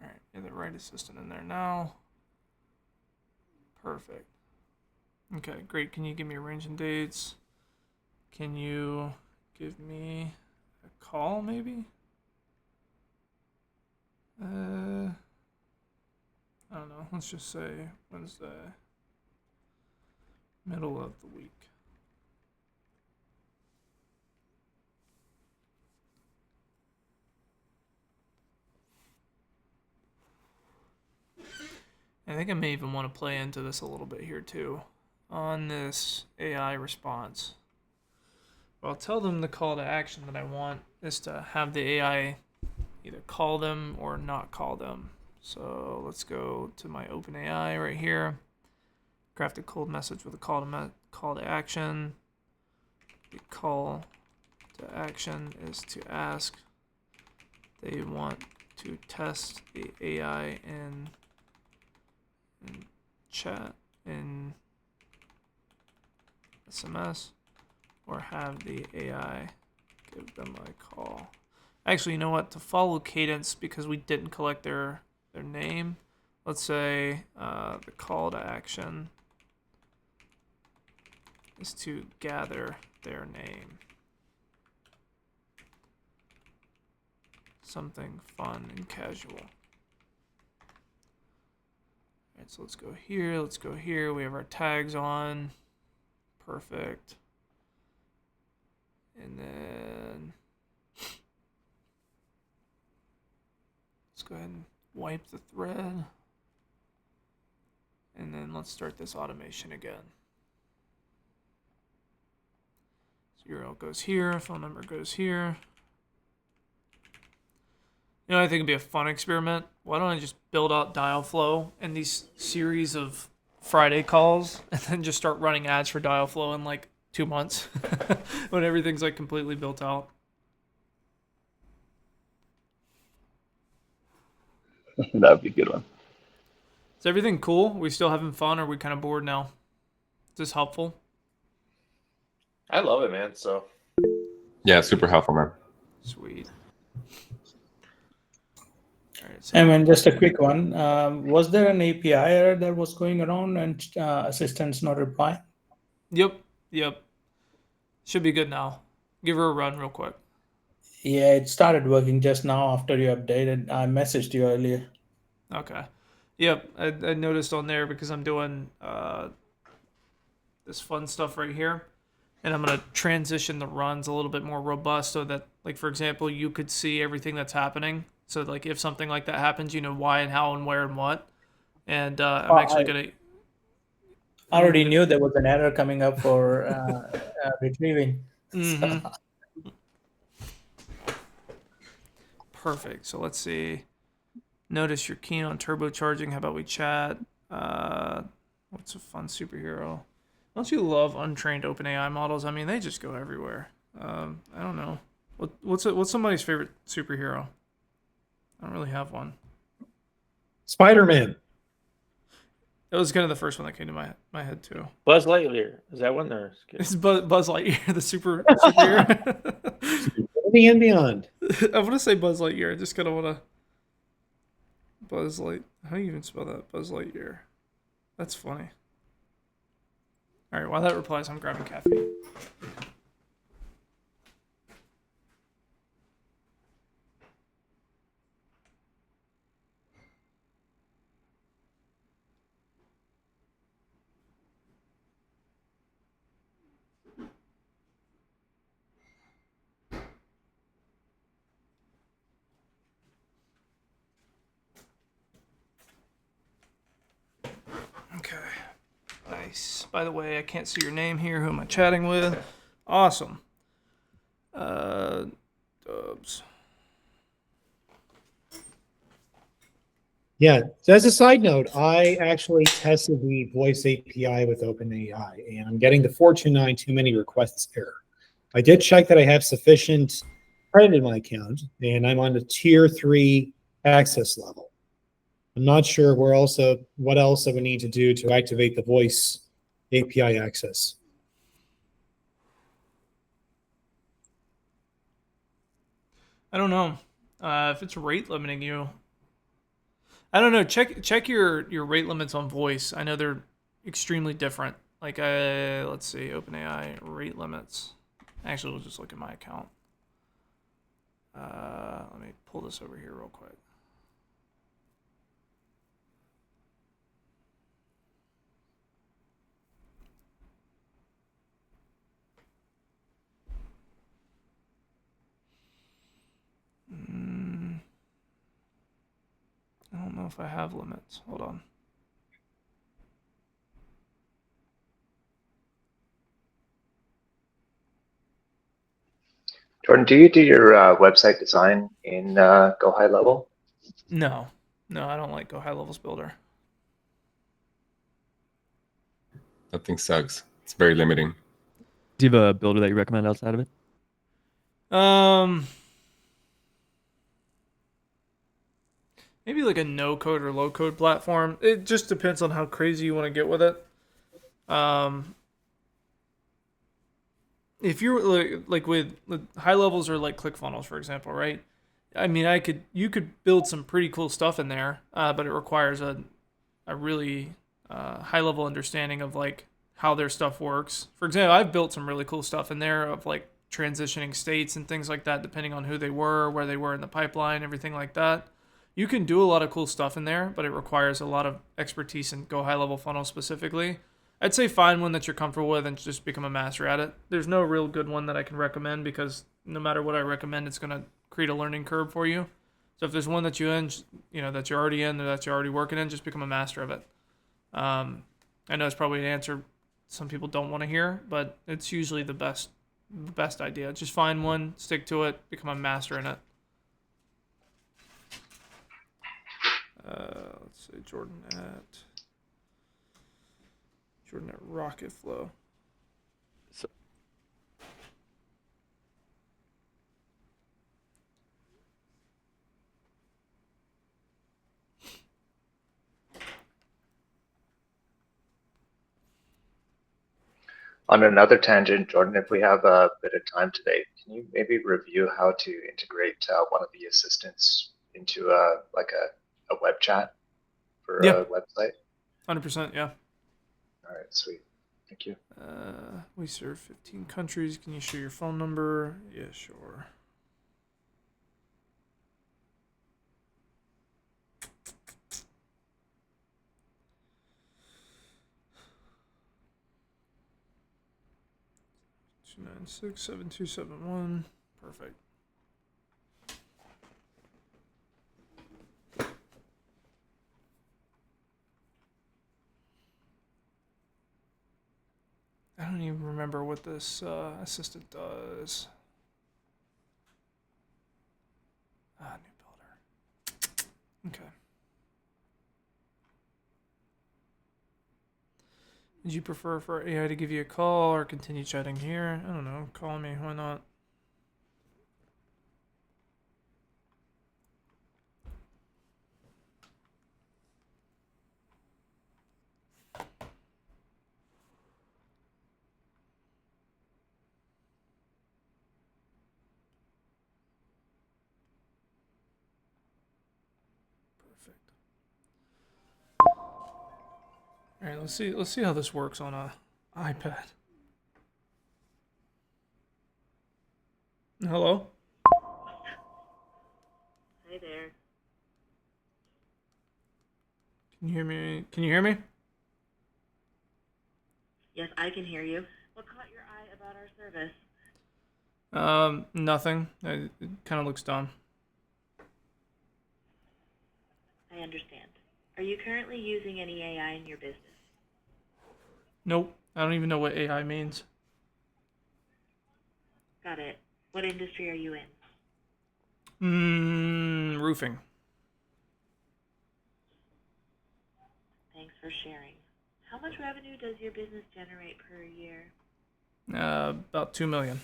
All right, get the right assistant in there now. Perfect. Okay, great. Can you give me a range and dates? Can you give me a call, maybe? I don't know. Let's just say Wednesday, middle of the week. I think I may even want to play into this a little bit here too, on this AI response. Well, I'll tell them the call to action that I want is to have the AI either call them or not call them. So let's go to my OpenAI right here. Craft a cold message with a call to action. The call to action is to ask. They want to test the AI in chat, in SMS, or have the AI give them a call. Actually, you know what? To follow cadence, because we didn't collect their name, let's say the call to action is to gather their name. Something fun and casual. Alright, so let's go here, let's go here. We have our tags on. Perfect. And then let's go ahead and wipe the thread. And then let's start this automation again. So URL goes here, phone number goes here. You know, I think it'd be a fun experiment. Why don't I just build out dial flow and these series of Friday calls and then just start running ads for dial flow in like 2 months when everything's like completely built out. That would be a good one. Is everything cool? Are we still having fun or are we kind of bored now? Is this helpful? I love it, man. So Yeah, super helpful, man. Sweet. All right, so I mean, just a quick one. Was there an API error that was going around and assistant's not replying? Yep. Should be good now. Give her a run real quick. Yeah, it started working just now after you updated. I messaged you earlier. Okay. Yep, I noticed on there because I'm doing this fun stuff right here. And I'm going to transition the runs a little bit more robust so that, like, for example, you could see everything that's happening. So, like, if something like that happens, you know why and how and where and what. And I'm actually going to... I already knew there was an error coming up for retrieving. Mm-hmm. Perfect. So let's see. Notice you're keen on turbocharging. How about we chat? What's a fun superhero? Don't you love untrained OpenAI models? I mean, they just go everywhere. I don't know. What's somebody's favorite superhero? I don't really have one. Spider-Man. That was kind of the first one that came to my head too. Buzz Lightyear, is that one there? It's Buzz Lightyear, the superhero. And beyond. I want to say Buzz Lightyear. I just kind of want to. Buzz Light. How do you even spell that? Buzz Lightyear. That's funny. All right, while that replies, I'm grabbing caffeine. Okay. Nice. By the way, I can't see your name here. Who am I chatting with? Awesome. Dubs. Yeah. So as a side note, I actually tested the voice API with OpenAI, and I'm getting the 429 too many requests error. I did check that I have sufficient credit in my account, and I'm on the tier 3 access level. I'm not sure what else I would need to do to activate the voice API access. I don't know if it's rate limiting you. I don't know. Check your rate limits on voice. I know they're extremely different. Like let's see, OpenAI rate limits. Actually, we'll just look at my account. Let me pull this over here real quick. I don't know if I have limits. Hold on. Jordan, do you do your website design in GoHighLevel? No, I don't like GoHighLevel's builder. That thing sucks. It's very limiting. Do you have a builder that you recommend outside of it? Maybe like a no-code or low-code platform. It just depends on how crazy you want to get with it. If you're like with high levels or like ClickFunnels, for example, right? I mean, you could build some pretty cool stuff in there, but it requires a really high-level understanding of like how their stuff works. For example, I've built some really cool stuff in there of like transitioning states and things like that, depending on who they were, where they were in the pipeline, everything like that. You can do a lot of cool stuff in there, but it requires a lot of expertise in GoHighLevel funnels specifically. I'd say find one that you're comfortable with and just become a master at it. There's no real good one that I can recommend because no matter what I recommend, it's going to create a learning curve for you. So if there's one that that you're already in or that you're already working in, just become a master of it. I know it's probably an answer some people don't want to hear, but it's usually the best idea. Just find one, stick to it, become a master in it. Let's say Jordan at Rocketflow. So, On another tangent, Jordan, if we have a bit of time today, can you maybe review how to integrate one of the assistants into a web chat for a website? 100%, yeah. All right, sweet. Thank you. We serve 15 countries. Can you share your phone number? Yeah, sure. Two 967-271. Perfect. I don't even remember what this assistant does. New builder. Okay. Would you prefer for AI to give you a call or continue chatting here? I don't know. Call me. Why not? All right, let's see how this works on a iPad. Hello? Hi there. Can you hear me? Can you hear me? Yes, I can hear you. What caught your eye about our service? Nothing. It kind of looks dumb. I understand. Are you currently using any AI in your business? Nope. I don't even know what AI means. Got it. What industry are you in? Roofing. Thanks for sharing. How much revenue does your business generate per year? About 2 million.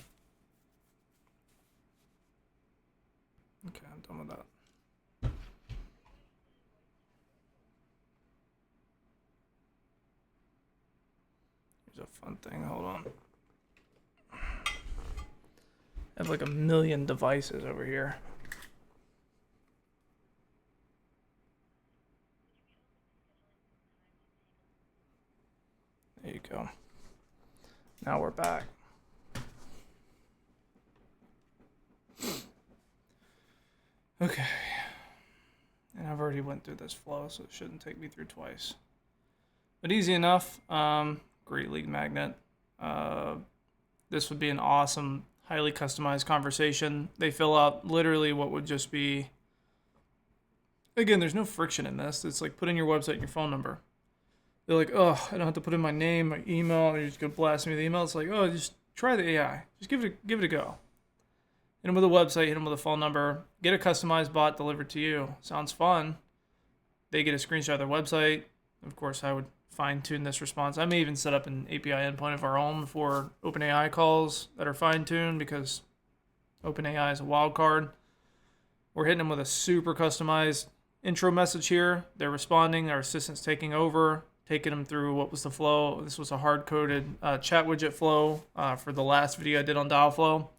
Okay, I'm done with that. Here's a fun thing. Hold on. I have like 1 million devices over here. There you go. Now we're back. Okay. And I've already went through this flow, so it shouldn't take me through twice. But easy enough. Great lead magnet. This would be an awesome, highly customized conversation. They fill out literally what would just be... Again, there's no friction in this. It's like put in your website and your phone number. They're like, oh, I don't have to put in my name, my email. You're just gonna blast me with email. It's like, oh, just try the AI. Just give it a go. Hit them with a website. Hit them with a phone number. Get a customized bot delivered to you. Sounds fun. They get a screenshot of their website. Of course, I would fine-tune this response. I may even set up an API endpoint of our own for OpenAI calls that are fine-tuned because OpenAI is a wild card. We're hitting them with a super customized intro message here. They're responding. Our assistant's taking over, taking them through what was the flow. This was a hard-coded chat widget flow for the last video I did on Dialflow,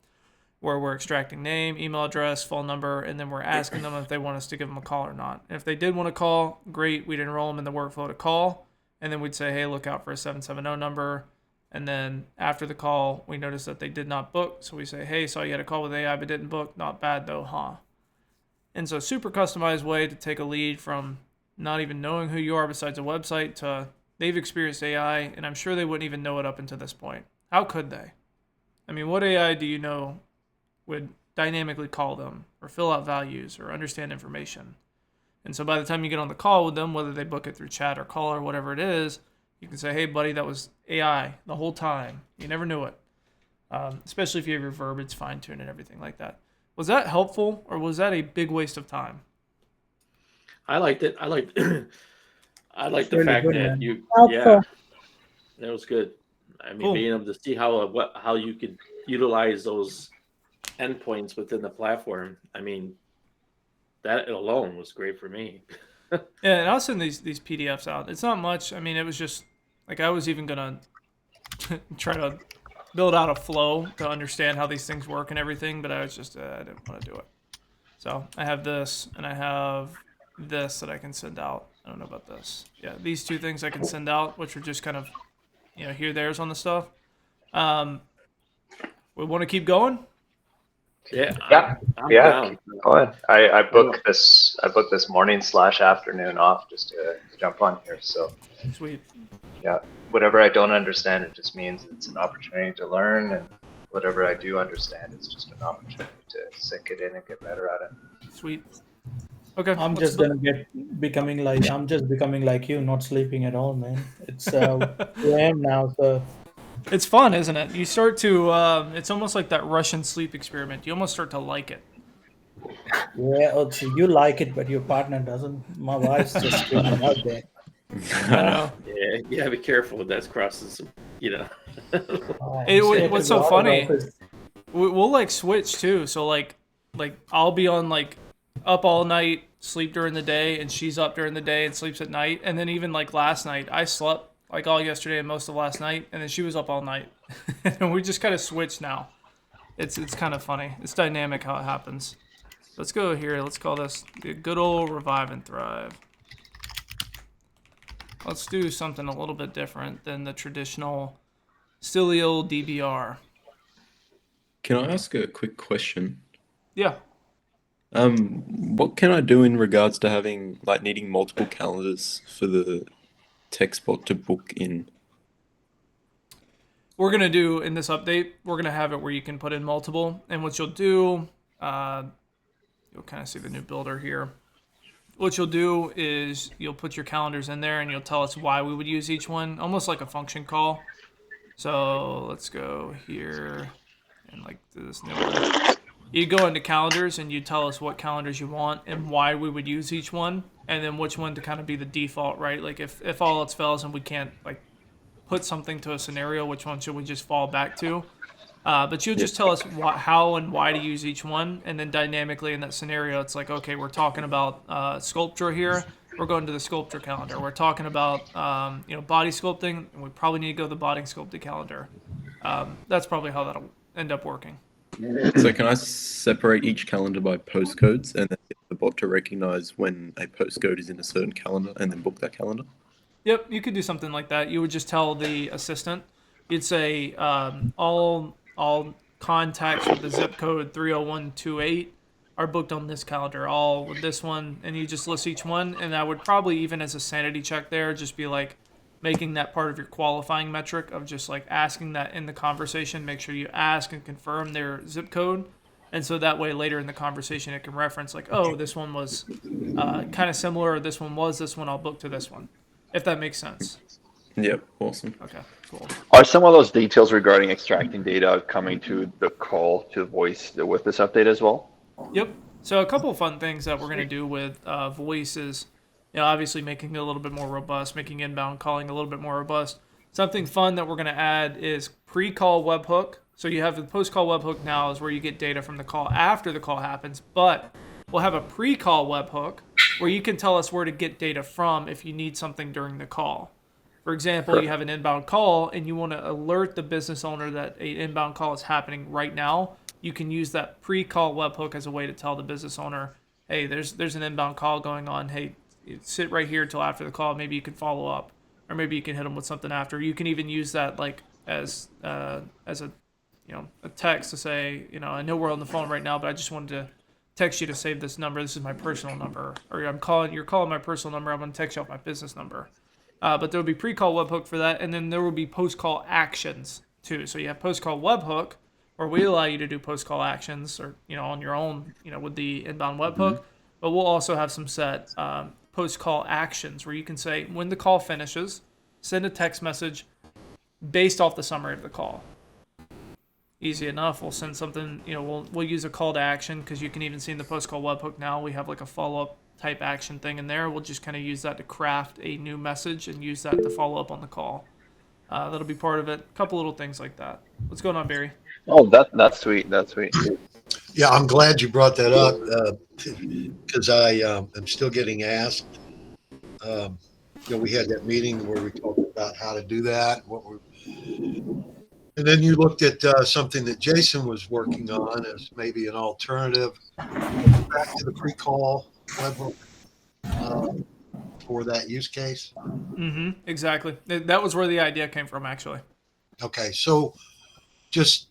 where we're extracting name, email address, phone number, and then we're asking them if they want us to give them a call or not. And if they did want to call, great. We'd enroll them in the workflow to call. And then we'd say, hey, look out for a 770 number. And then after the call, we noticed that they did not book. So we say, hey, saw you had a call with AI but didn't book. Not bad though, huh? And so super customized way to take a lead from not even knowing who you are besides a website to they've experienced AI, and I'm sure they wouldn't even know it up until this point. How could they? I mean, what AI do you know would dynamically call them or fill out values or understand information? And so by the time you get on the call with them, whether they book it through chat or call or whatever it is, you can say, hey, buddy, that was AI the whole time. You never knew it. Especially if you have your verbiage fine-tuned and everything like that. Was that helpful or was that a big waste of time? I liked it. I liked the really fact good, that man. you, Helpful. that was good. I mean, Cool. being able to see how you could utilize those endpoints within the platform. I mean, that alone was great for me. Yeah, and I'll send these PDFs out. It's not much. I mean, it was just like I was even gonna try to build out a flow to understand how these things work and everything, but I was just I didn't want to do it. So I have this, and I have this that I can send out. I don't know about this. Yeah, these two things I can send out, which are just kind of, here, there's on the stuff. We want to keep going? Yeah. I'm Yeah. down. Keep going. I booked this morning/afternoon off just to jump on here. So sweet. Yeah. Whatever I don't understand, it just means it's an opportunity to learn, and whatever I do understand, it's just an opportunity to sink it in and get better at it. Sweet. Okay. I'm just becoming like you, not sleeping at all, man. It's 2 a.m. now, so It's fun, isn't it? You start to, it's almost like that Russian sleep experiment. You almost start to like it. yeah. So you like it, but your partner doesn't. My wife's just screaming out there. I know. Yeah, you gotta be careful with that crossing some, What's so funny? We'll like switch too. So like I'll be on like up all night, sleep during the day, and she's up during the day and sleeps at night. And then even like last night, I slept like all yesterday and most of last night, and then she was up all night, and we just kind of switched now. It's kind of funny. It's dynamic how it happens. Let's go here. Let's call this the good old revive and thrive. Let's do something a little bit different than the traditional silly old DBR. Can I ask a quick question? Yeah. What can I do in regards to needing multiple calendars for the text bot to book in? We're going to do, in this update, we're going to have it where you can put in multiple. And what you'll do, you'll kind of see the new builder here. What you'll do is you'll put your calendars in there and you'll tell us why we would use each one, almost like a function call. So let's go here and like do this new one. You go into calendars and you tell us what calendars you want and why we would use each one, and then which one to kind of be the default, right? Like if all else fails and we can't like put something to a scenario, which one should we just fall back to? But you'll just tell us how and why to use each one, and then dynamically in that scenario, it's like, okay, we're talking about sculpture here. We're going to the sculpture calendar. We're talking about body sculpting, and we probably need to go to the body sculpting calendar. That's probably how that'll end up working. So can I separate each calendar by postcodes and then get the bot to recognize when a postcode is in a certain calendar and then book that calendar? Yep, you could do something like that. You would just tell the assistant, you'd say all contacts with the zip code 30128 are booked on this calendar, all with this one, and you just list each one. And I would probably, even as a sanity check there, just be like making that part of your qualifying metric of just like asking that in the conversation. Make sure you ask and confirm their zip code, and so that way later in the conversation it can reference like, oh, this one was kind of similar, or this one I'll book to this one, if that makes sense. Yep, awesome. Okay, cool. Are some of those details regarding extracting data coming to the call to voice with this update as well? Yep. So a couple of fun things that we're going to do with voice is, obviously making it a little bit more robust, making inbound calling a little bit more robust. Something fun that we're going to add is pre-call webhook. So you have the post-call webhook now is where you get data from the call after the call happens, but we'll have a pre-call webhook where you can tell us where to get data from if you need something during the call. For example, you have an inbound call and you want to alert the business owner that an inbound call is happening right now. You can use that pre-call webhook as a way to tell the business owner, hey, there's an inbound call going on. Hey, sit right here till after the call. Maybe you can follow up, or maybe you can hit them with something after. You can even use that like as a text to say, I know we're on the phone right now, but I just wanted to text you to save this number. This is my personal number, or you're calling my personal number. I'm going to text you off my business number. But there will be pre-call webhook for that, and then there will be post-call actions too. So you have post-call webhook, where we allow you to do post-call actions, or on your own, with the inbound webhook. But we'll also have some set post-call actions where you can say when the call finishes, send a text message based off the summary of the call. Easy enough. We'll send something. We'll use a call to action, because you can even see in the post-call webhook now we have like a follow-up type action thing in there. We'll just kind of use that to craft a new message and use that to follow up on the call. That'll be part of it. A couple little things like that. What's going on, Barry? Oh, that's sweet. That's sweet. Yeah, I'm glad you brought that up, because I am still getting asked. We had that meeting where we talked about how to do that, And then you looked at something that Jason was working on as maybe an alternative back to the pre-call webhook for that use case. Exactly. That was where the idea came from, actually. Okay, so just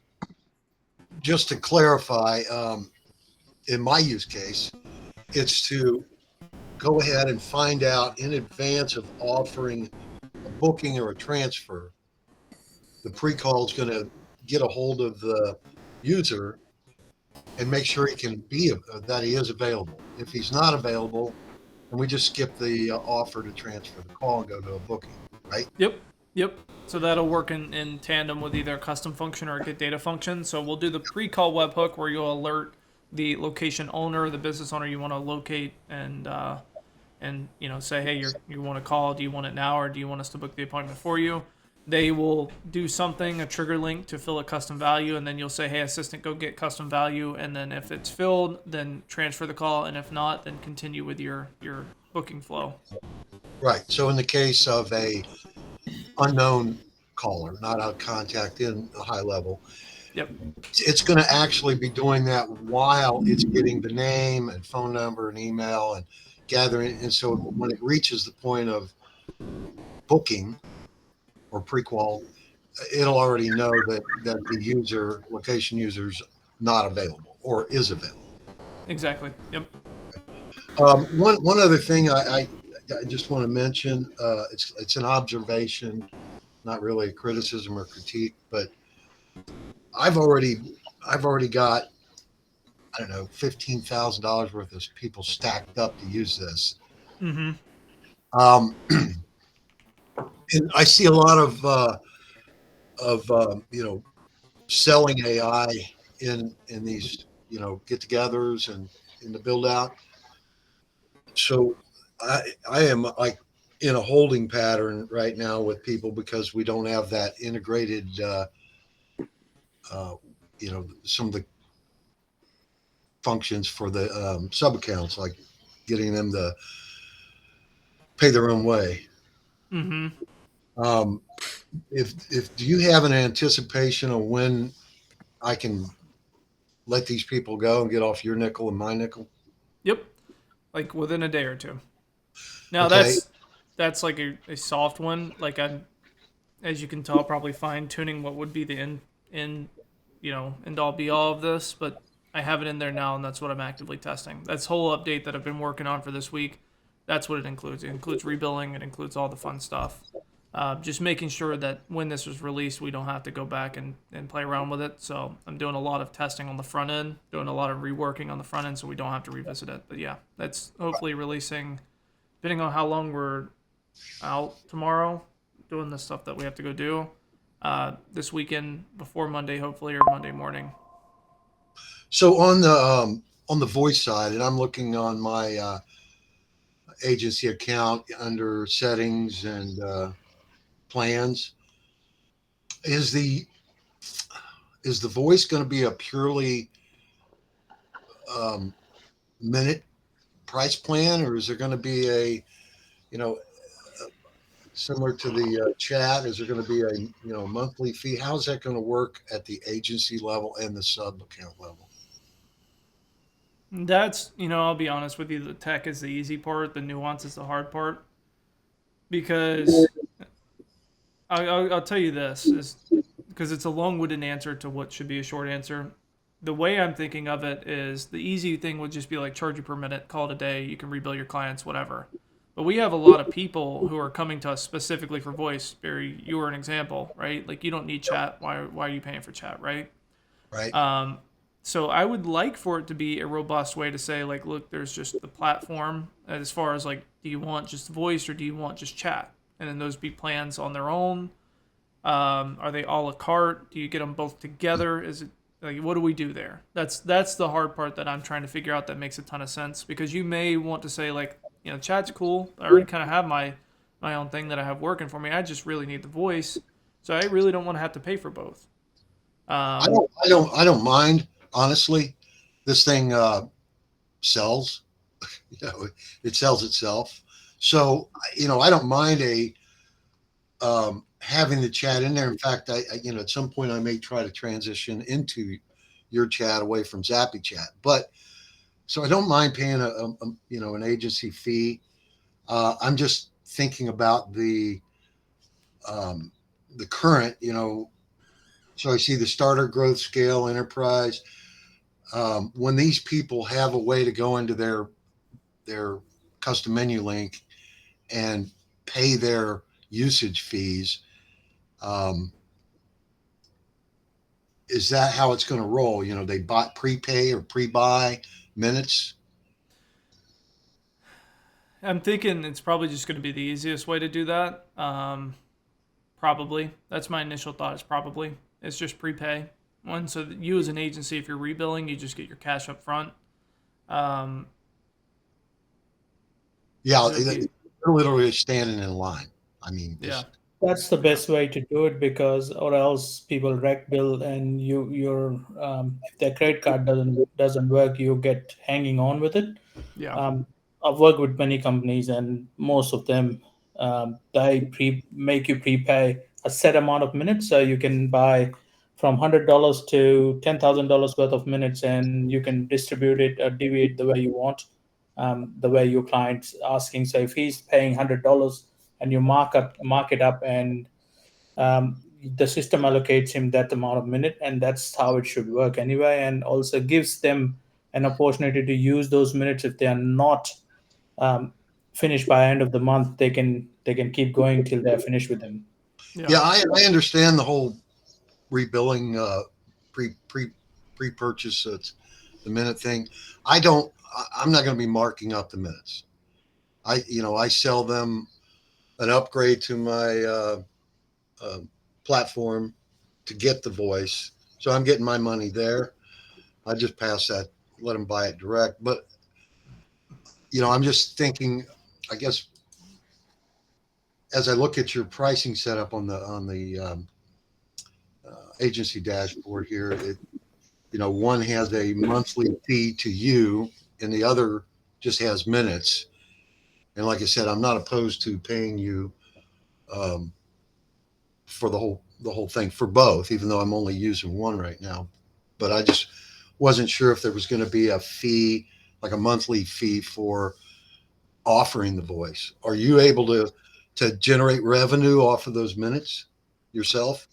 to clarify, in my use case, it's to go ahead and find out in advance of offering a booking or a transfer. The pre-call is going to get a hold of the user and make sure he can be that he is available. If he's not available, then we just skip the offer to transfer the call and go to a booking, right? Yep. So that'll work in tandem with either a custom function or a get data function. So we'll do the pre-call webhook where you'll alert the location owner, the business owner you want to locate, and say, hey, you want to call? Do you want it now, or do you want us to book the appointment for you? They will do something, a trigger link to fill a custom value, and then you'll say, hey, assistant, go get custom value, and then if it's filled, then transfer the call, and if not, then continue with your booking flow. Right. So in the case of a unknown caller, not a contact in a high level, it's going to actually be doing that while it's getting the name and phone number and email and gathering. And so when it reaches the point of booking or pre-qual, it'll already know that the location user's not available or is available. Exactly. Yep. One other thing I just want to mention, it's an observation, not really a criticism or critique, but I've already got, I don't know, $15,000 worth of people stacked up to use this. Mm-hmm. And I see a lot of selling AI in these get-togethers and in the build out. So I am like in a holding pattern right now with people because we don't have that integrated some of the functions for the sub accounts, like getting them to pay their own way. If do you have an anticipation of when I can let these people go and get off your nickel and my nickel? Like within a day or two. Now Okay. that's like a soft one. Like I'm, as you can tell, probably fine tuning what would be the end all be all of this, but I have it in there now, and that's what I'm actively testing. That's whole update that I've been working on for this week. That's what it includes. It includes rebilling. It includes all the fun stuff. Just making sure that when this was released, we don't have to go back and play around with it. So I'm doing a lot of testing on the front end, doing a lot of reworking on the front end, so we don't have to revisit it. But yeah, that's hopefully releasing, depending on how long we're out tomorrow, doing the stuff that we have to go do this weekend before Monday, hopefully, or Monday morning. So on the voice side, and I'm looking on my agency account under settings and plans, is the voice going to be a purely minute price plan, or is there going to be a similar to the chat? Is there going to be a monthly fee? How's that going to work at the agency level and the sub account level? That's, I'll be honest with you, the tech is the easy part, the nuance is the hard part. Because I'll tell you this, is because it's a long-winded answer to what should be a short answer. The way I'm thinking of it is the easy thing would just be like charge you per minute, call it a day, you can rebill your clients, whatever. But we have a lot of people who are coming to us specifically for voice. Barry, you were an example, right? Like you don't need chat. Why are you paying for chat, right? Right. So I would like for it to be a robust way to say, like, look, there's just the platform as far as like, do you want just voice or do you want just chat? And then those be plans on their own. Are they a la carte? Do you get them both together? Is it like, what do we do there? That's the hard part that I'm trying to figure out that makes a ton of sense, because you may want to say like, chat's cool. I already kind of have my own thing that I have working for me. I just really need the voice. So I really don't want to have to pay for both. I don't mind, honestly. This thing sells. It sells itself. So I don't mind a having the chat in there. In fact, I at some point I may try to transition into your chat away from Zappy Chat, but so I don't mind paying an agency fee. I'm just thinking about the current, so I see the starter, growth, scale, enterprise. When these people have a way to go into their custom menu link and pay their usage fees, is that how it's going to roll? They bought prepay or pre-buy minutes. I'm thinking it's probably just going to be the easiest way to do that. Probably. That's my initial thought. Is probably it's just prepay one. So that you as an agency, if you're rebilling, you just get your cash up front. Yeah, they're literally standing in line. I mean, yeah. That's the best way to do it, because or else people rec bill and if their credit card doesn't work, you get hanging on with it. Yeah. I've worked with many companies, and most of them they make you prepay a set amount of minutes, so you can buy from $100 to $10,000 worth of minutes, and you can distribute it or deviate the way you want, the way your client's asking. So if he's paying $100 and you mark it up, and the system allocates him that amount of minute, and that's how it should work anyway, and also gives them an opportunity to use those minutes. If they are not finished by end of the month, they can keep going till they're finished with them. Yeah, I understand the whole rebilling pre-purchase the minute thing. I'm not going to be marking up the minutes. I sell them an upgrade to my platform to get the voice, so I'm getting my money there. I just pass that, let them buy it direct. But I'm just thinking, I guess, as I look at your pricing setup on the agency dashboard here, one has a monthly fee to you, and the other just has minutes. And like I said, I'm not opposed to paying you for the whole thing for both, even though I'm only using one right now. But I just wasn't sure if there was going to be a fee, like a monthly fee for offering the voice. Are you able to generate revenue off of those minutes yourself?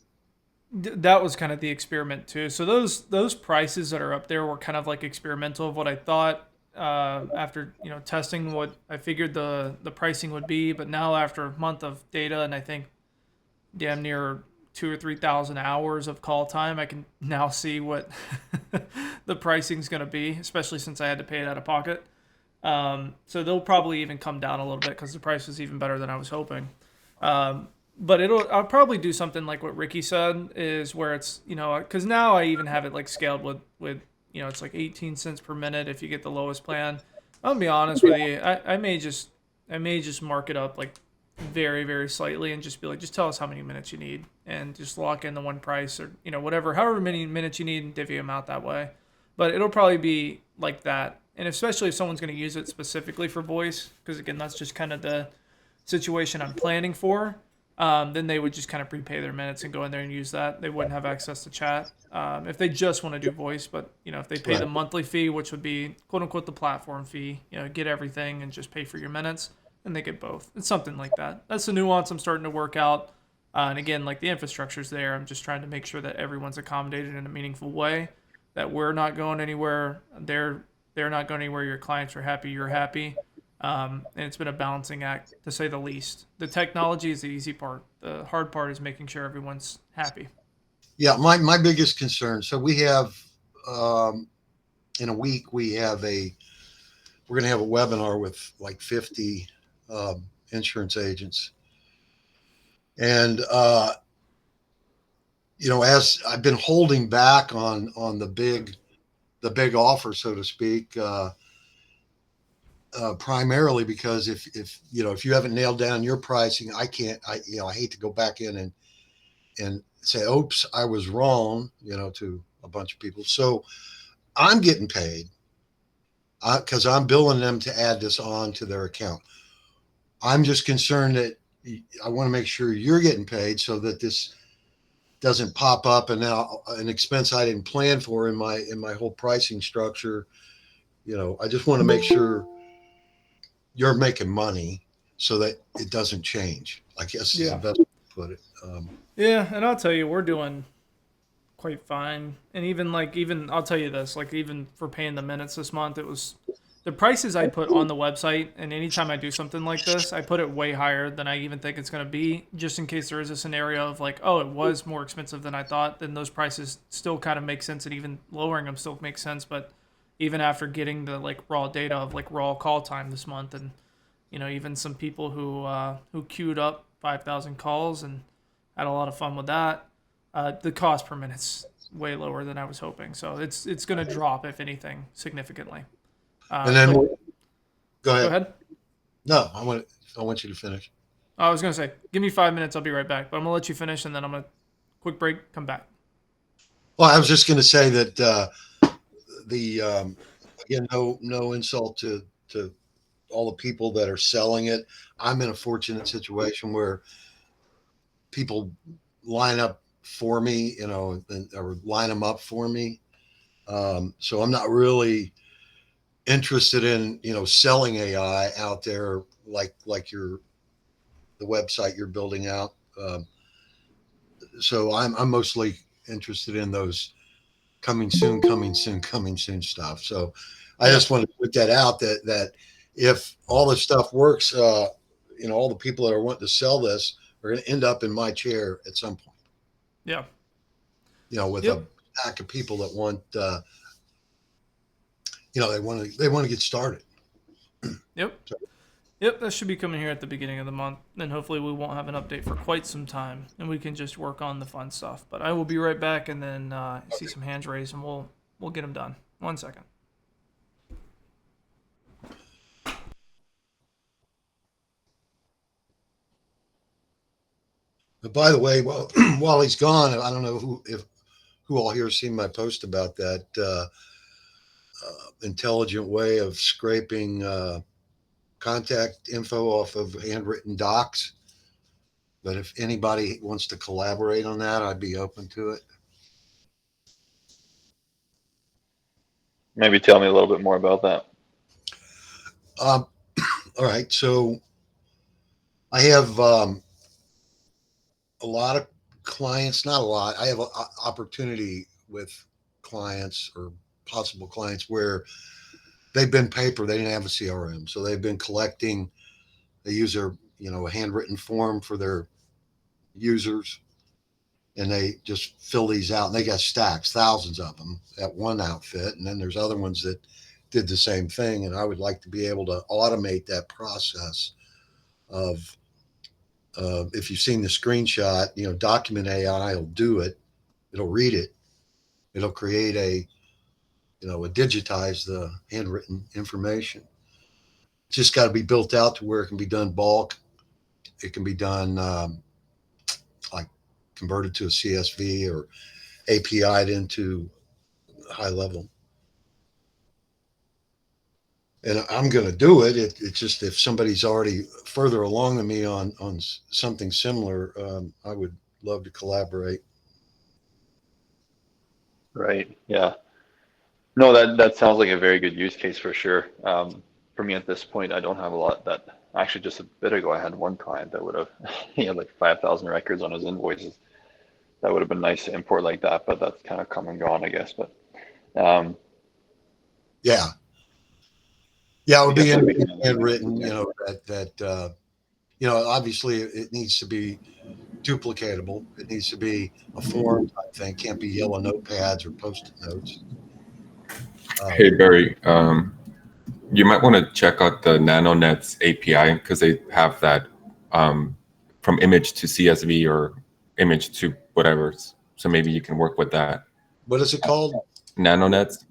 That was kind of the experiment too. So those prices that are up there were kind of like experimental of what I thought after testing what I figured the pricing would be. But now after a month of data, and I think damn near 2,000 or 3,000 hours of call time, I can now see what the pricing's going to be, especially since I had to pay it out of pocket. So they'll probably even come down a little bit because the price was even better than I was hoping. But I'll probably do something like what Ricky said, is where it's, because now I even have it like scaled with it's like 18 cents per minute if you get the lowest plan. I'll be honest with you, I may just mark it up like very, very slightly and just be like, just tell us how many minutes you need and just lock in the one price, or however many minutes you need, and divvy them out that way. But it'll probably be like that. And especially if someone's going to use it specifically for voice, because again, that's just kind of the situation I'm planning for. Then they would just kind of prepay their minutes and go in there and use that. They wouldn't have access to chat if they just want to do voice. But if they pay the monthly fee, which would be quote unquote the platform fee, get everything and just pay for your minutes, and they get both. It's something like that. That's the nuance I'm starting to work out. And again, like the infrastructure's there. I'm just trying to make sure that everyone's accommodated in a meaningful way, that we're not going anywhere. They're not going anywhere. Your clients are happy. You're happy. And it's been a balancing act, to say the least. The technology is the easy part. The hard part is making sure everyone's happy. Yeah, my biggest concern. So we have in a week we're going to have a webinar with like 50 insurance agents, and as I've been holding back on the big offer, so to speak. Primarily because if you haven't nailed down your pricing, I hate to go back in and say, oops, I was wrong, to a bunch of people. So I'm getting paid because I'm billing them to add this on to their account. I'm just concerned that, I want to make sure you're getting paid so that this doesn't pop up and now an expense I didn't plan for in my whole pricing structure. I just want to make sure you're making money so that it doesn't change, I guess is the best way to put it. Yeah, and I'll tell you, we're doing quite fine. And even I'll tell you this, like even for paying the minutes this month, it was the prices I put on the website, and anytime I do something like this, I put it way higher than I even think it's going to be, just in case there is a scenario of like, oh, it was more expensive than I thought, then those prices still kind of make sense, and even lowering them still makes sense. But even after getting the like raw data of like raw call time this month, and even some people who queued up 5,000 calls and had a lot of fun with that, the cost per minute's way lower than I was hoping. So it's going to drop, if anything, significantly. And then go ahead. Go ahead. No, I want you to finish. I was going to say, give me 5 minutes. I'll be right back. But I'm going to let you finish, and then I'm going to quick break, come back. Well, I was just going to say that again, no insult to all the people that are selling it. I'm in a fortunate situation where people line up for me, or line them up for me. So I'm not really interested in, selling AI out there like the website you're building out. So I'm mostly interested in those coming soon stuff. So I just want to put that out that if all this stuff works, all the people that are wanting to sell this are going to end up in my chair at some point. Yeah. With a pack of people that want, they want to get started. Yep. Yep, that should be coming here at the beginning of the month. And hopefully we won't have an update for quite some time, and we can just work on the fun stuff. But I will be right back, and then see some hands raised, and we'll get them done. 1 second. But by the way, while he's gone, I don't know who all here has seen my post about that intelligent way of scraping contact info off of handwritten docs. But if anybody wants to collaborate on that, I'd be open to it. Maybe tell me a little bit more about that. All right. So I have a lot of clients, not a lot. I have an opportunity with clients or possible clients where they've been paper. They didn't have a CRM. So they've been collecting. They use a handwritten form for their users, and they just fill these out, and they got stacks, thousands of them at one outfit. And then there's other ones that did the same thing. And I would like to be able to automate that process of, if you've seen the screenshot, document AI will do it. It'll read it. It'll create digitize the handwritten information. It's just got to be built out to where it can be done bulk. It can be done like converted to a CSV or API'd into high level. And I'm going to do it. It's just if somebody's already further along than me on something similar, I would love to collaborate. Right. Yeah. No, that sounds like a very good use case for sure. For me at this point, I don't have a lot that actually just a bit ago, I had one client that would have, he had like 5,000 records on his invoices. That would have been nice to import like that, but that's kind of come and gone, I guess. But yeah, it would be handwritten, obviously it needs to be duplicatable. It needs to be a form type thing. Can't be yellow notepads or post-it notes. Hey, Barry, you might want to check out the NanoNets API because they have that from image to CSV or image to whatever. So maybe you can work with that. What is it called? NanoNets.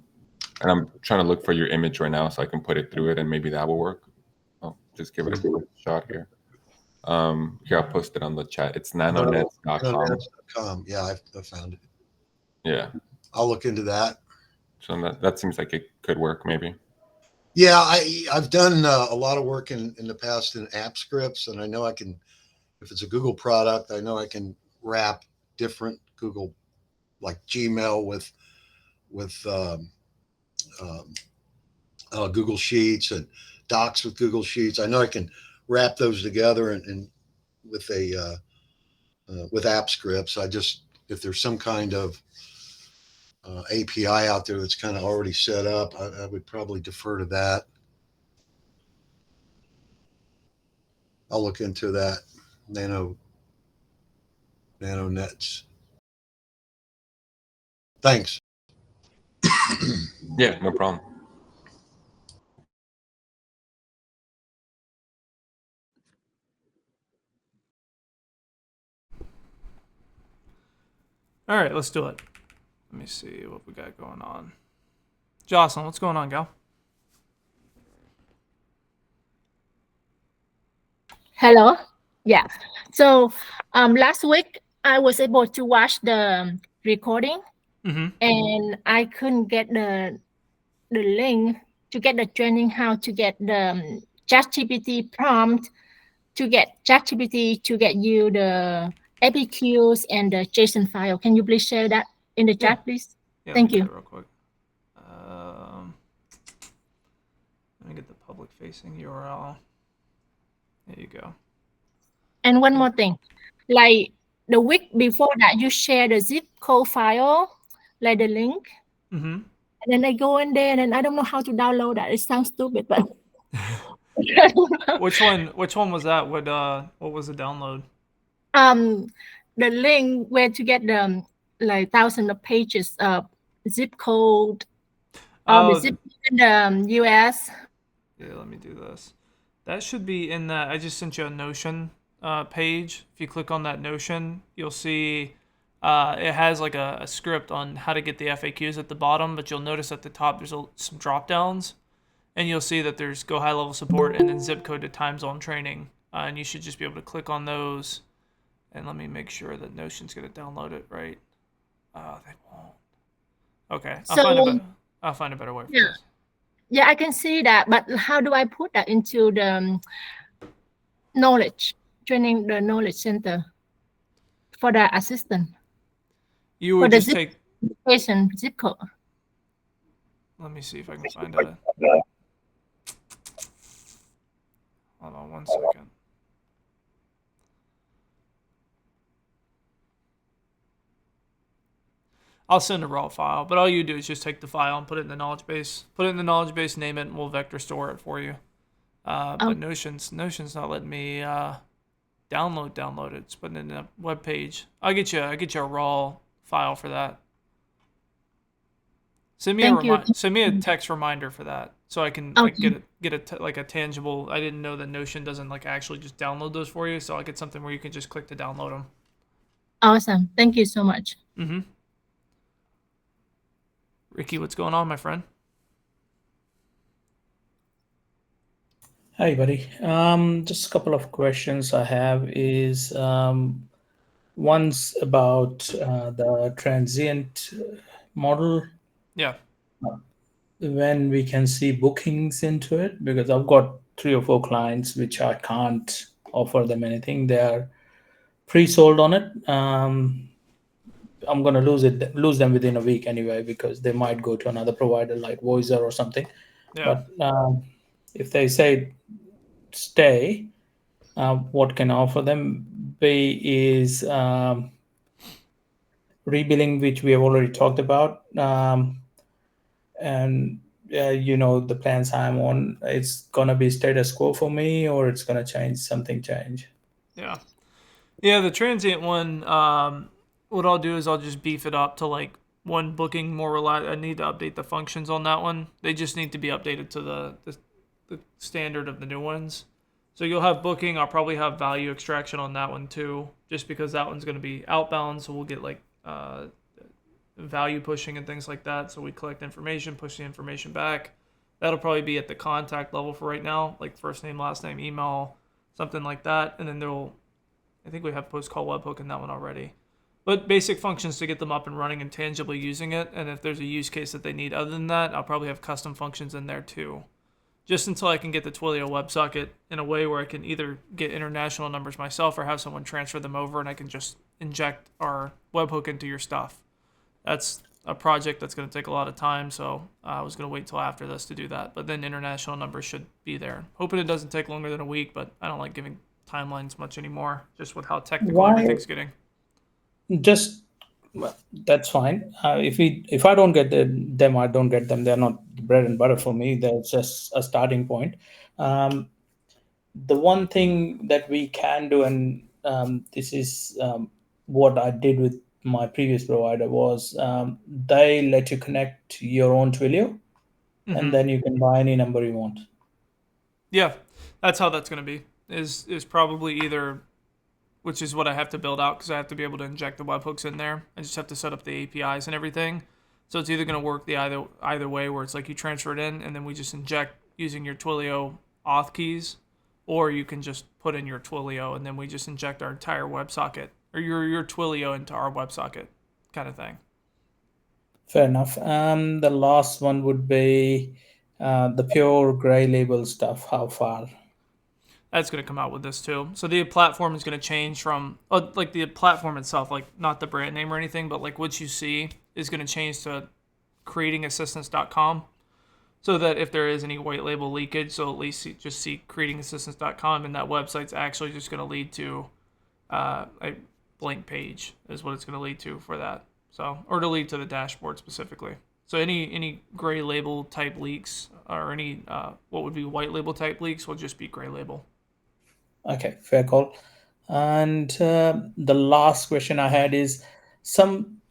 And I'm trying to look for your image right now so I can put it through it and maybe that will work. Oh, just give it a quick shot here. Here, I'll post it on the chat. It's nanonets.com. Nanonets.com. Yeah, I found it. Yeah. I'll look into that. So that seems like it could work maybe. Yeah, I've done a lot of work in the past in app scripts, and I know I can if it's a Google product, I know I can wrap different Google, like Gmail with Google Sheets and Docs with Google Sheets. I know I can wrap those together and with a with app scripts. If there's some kind of API out there that's kind of already set up, I would probably defer to that. I'll look into that. Nano nets. Thanks. Yeah, no problem. All right, let's do it. Let me see what we got going on. Jocelyn, what's going on, gal? Hello. Yeah. So last week I was able to watch the recording, and I couldn't get the link to get the training how to get the ChatGPT prompt to get ChatGPT to get you the FAQs and the JSON file. Can you please share that in the chat, please? Yeah, Thank let me you. get it real quick. Let me get the public-facing URL. There you go. And one more thing, like the week before that, you share the zip code file, like the link. Mm-hmm. And then I go in there and I don't know how to download that. It sounds stupid, but Which one was that? What was the download? The link where to get the like thousands of pages of zip code, the zip in the US. Yeah, let me do this. That should be in that. I just sent you a Notion page. If you click on that Notion, you'll see it has like a script on how to get the FAQs at the bottom, but you'll notice at the top there's some drop downs, and you'll see that there's Go High Level support and then zip code to time zone training, and you should just be able to click on those. And let me make sure that Notion's gonna download it right. They won't. Okay, I'll find a better way for this. Yeah, I can see that, but how do I put that into the knowledge training, the knowledge center for the assistant? You would just take patient zip code. Let me see if I can find a. Hold on 1 second. I'll send a raw file, but all you do is just take the file and put it in the knowledge base. Put it in the knowledge base, name it, and we'll vector store it for you. But Notion's not letting me download it. It's putting it in a web page. I'll get you a raw file for that. Send me a text reminder for that, so I can like, get a tangible. I didn't know that Notion doesn't like actually just download those for you, so I'll get something where you can just click to download them. Awesome. Thank you so much. Ricky, what's going on, my friend? Hi, buddy. Just a couple of questions I have is one's about the transient model. Yeah. When we can see bookings into it, because I've got 3 or 4 clients which I can't offer them anything. They're pre-sold on it. I'm gonna lose them within a week anyway, because they might go to another provider like Voicer or something. Yeah. But if they say stay, what can I offer them? B is rebilling, which we have already talked about, and the plans I'm on, it's gonna be status quo for me, or it's gonna change. Yeah, the transient one, what I'll do is I'll just beef it up to like one booking more reliable. I need to update the functions on that one. They just need to be updated to the standard of the new ones. So you'll have booking. I'll probably have value extraction on that one too, just because that one's going to be outbound. So we'll get like value pushing and things like that. So we collect information, push the information back. That'll probably be at the contact level for right now, like first name, last name, email, something like that. And then I think we have post-call webhook in that one already. But basic functions to get them up and running and tangibly using it. And if there's a use case that they need other than that, I'll probably have custom functions in there too. just until I can get the Twilio WebSocket in a way where I can either get international numbers myself or have someone transfer them over, and I can just inject our webhook into your stuff. That's a project that's going to take a lot of time, so I was going to wait till after this to do that. But then international numbers should be there. Hoping it doesn't take longer than a week, but I don't like giving timelines much anymore, just with how technical Why? everything's getting. Just well, that's fine. If I don't get them, I don't get them. They're not bread and butter for me. They're just a starting point. The one thing that we can do, and this is what I did with my previous provider, was they let you connect your own Twilio, and then you can buy any number you want. Yeah, that's how that's going to be. Is probably either, which is what I have to build out because I have to be able to inject the webhooks in there. I just have to set up the APIs and everything. So it's either going to work the either way, where it's like you transfer it in and then we just inject using your Twilio auth keys, or you can just put in your Twilio and then we just inject our entire WebSocket or your Twilio into our WebSocket, kind of thing. Fair enough. The last one would be the pure gray label stuff. How far? That's going to come out with this too. So the platform is going to change from like the platform itself, like not the brand name or anything, but like what you see is going to change to creatingassistance.com, so that if there is any white label leakage, so at least you just see creatingassistance.com, and that website's actually just going to lead to a blank page is what it's going to lead to for that. So, or to lead to the dashboard specifically. So any gray label type leaks or any what would be white label type leaks will just be gray label. Okay, fair call. And the last question I had is I'm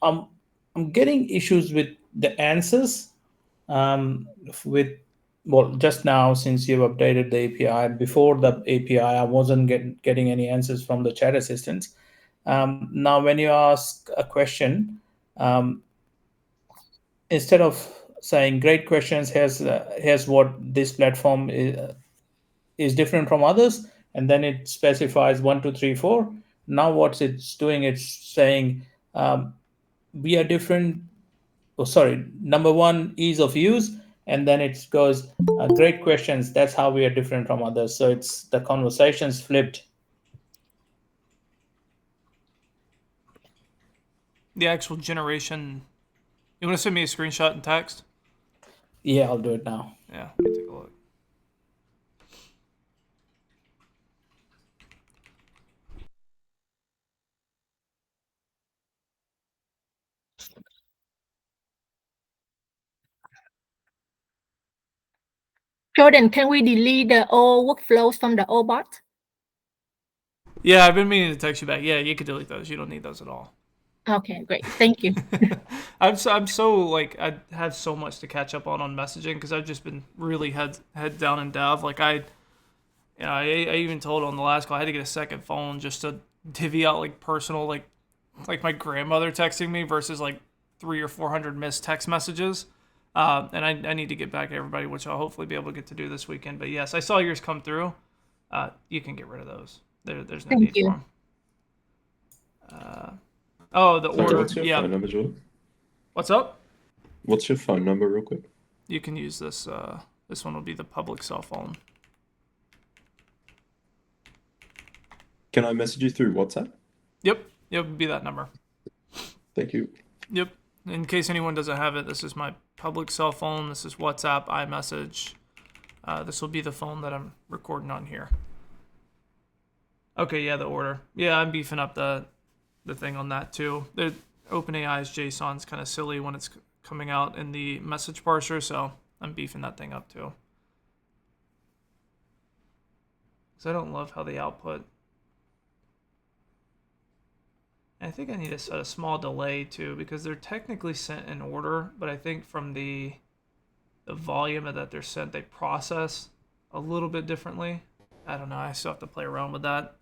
getting issues with the answers. With just now, since you've updated the API. Before the API, I wasn't getting any answers from the chat assistants. Now, when you ask a question, instead of saying "great questions," here's what this platform is different from others, and then it specifies 1, 2, 3, 4. Now what it's doing, it's saying we are different. Oh, sorry, number 1, ease of use, and then it goes great questions. That's how we are different from others. So it's the conversations flipped. The actual generation. You want to send me a screenshot in text? Yeah, I'll do it now. Yeah, let me take a look. Jordan, can we delete the old workflows from the old bot? Yeah, I've been meaning to text you back. Yeah, you could delete those. You don't need those at all. Okay, great. Thank you. I'm so like I have so much to catch up on messaging because I've just been really head down in dev. Like I even told on the last call I had to get a second phone just to divvy out like personal like my grandmother texting me versus like 300 or 400 missed text messages. And I need to get back to everybody, which I'll hopefully be able to get to do this weekend. But yes, I saw yours come through. You can get rid of those. There's no need for them. Oh, the order. What's your phone number, Jordan? What's up? What's your phone number, real quick? You can use this. This one will be the public cell phone. Can I message you through WhatsApp? Yep, it'll be that number. Thank you. Yep. In case anyone doesn't have it, this is my public cell phone. This is WhatsApp, iMessage. This will be the phone that I'm recording on here. Okay, yeah, the order. Yeah, I'm beefing up the thing on that too. The OpenAI's JSON's kind of silly when it's coming out in the message parser, so I'm beefing that thing up too. Because I don't love how the output. I think I need to set a small delay too, because they're technically sent in order, but I think from the volume that they're sent, they process a little bit differently. I don't know. I still have to play around with that.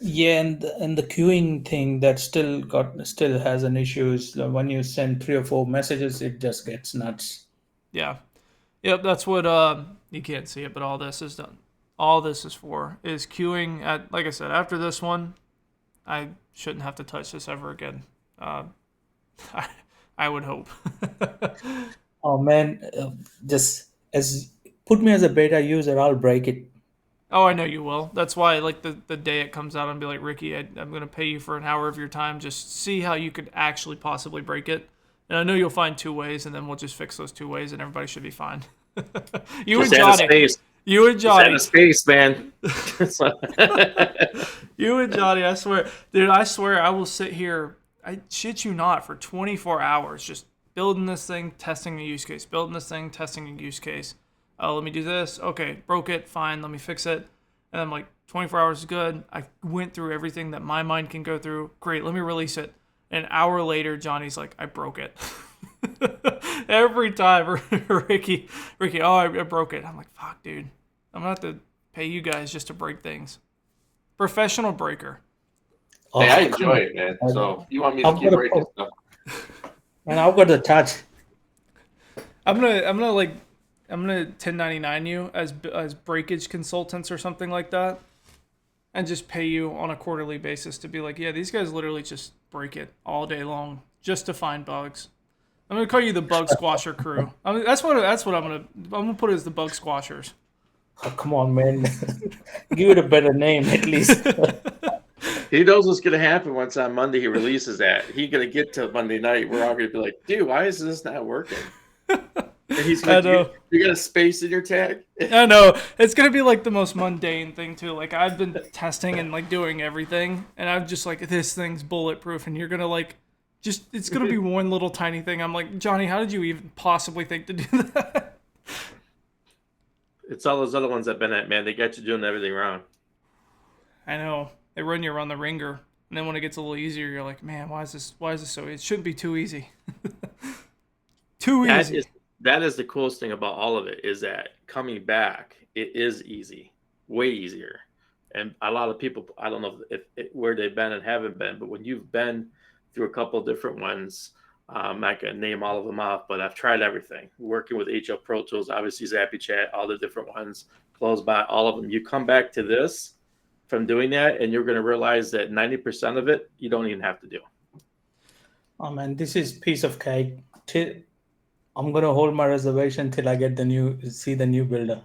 Yeah, and the queuing thing that still has an issue is when you send 3 or 4 messages, it just gets nuts. Yeah. Yep, that's what you can't see it, but all this is done. All this is for is queuing at, like I said, after this one, I shouldn't have to touch this ever again. I would hope. Oh man, just as put me as a beta user, I'll break it. Oh, I know you will. That's why, like, the day it comes out, I'm be like, Ricky, I'm going to pay you for an hour of your time. Just see how you could actually possibly break it. And I know you'll find 2 ways, and then we'll just fix those 2 ways, and everybody should be fine. You Just and add a Johnny. space. You and Just add Johnny. a space, man. You and Johnny, I swear. Dude, I swear I will sit here, I shit you not, for 24 hours just building this thing, testing a use case, building this thing, testing a use case. Oh, let me do this. Okay, broke it. Fine, let me fix it. And I'm like, 24 hours is good. I went through everything that my mind can go through. Great, let me release it. An hour later, Johnny's like, I broke it. Every time, Ricky, oh, I broke it. I'm like, fuck, dude. I'm going to have to pay you guys just to break things. Professional breaker. Hey, I enjoy it, man. So you want me to keep breaking stuff? And I've got the touch. I'm gonna 1099 you as breakage consultants or something like that, and just pay you on a quarterly basis to be like, yeah, these guys literally just break it all day long just to find bugs. I'm gonna call you the bug squasher crew. I mean, that's what I'm gonna put as the bug squashers. Oh, come on, man. Give it a better name at least. He knows what's going to happen once on Monday he releases that. He's going to get to Monday night. We're all going to be like, dude, why is this not working? And he's going to, you got a space in your tag? I know. It's going to be like the most mundane thing too. Like I've been testing and like doing everything, and I'm just like, this thing's bulletproof, and you're going to like, it's going to be one little tiny thing. I'm like, Johnny, how did you even possibly think to do that? It's all those other ones that been at, man. They got you doing everything wrong. I know. They run you around the ringer, and then when it gets a little easier, you're like, man, why is this so easy? It shouldn't be too easy. Too easy. That is the coolest thing about all of it, is that coming back, it is easy, way easier. And a lot of people, I don't know where they've been and haven't been, but when you've been through a couple of different ones, I'm not going to name all of them off, but I've tried everything. Working with HL Pro Tools, obviously Zappy Chat, all the different ones, Closebot, all of them. You come back to this from doing that, and you're going to realize that 90% of it, you don't even have to do. Oh, man, this is piece of cake. I'm going to hold my reservation till I get see the new builder.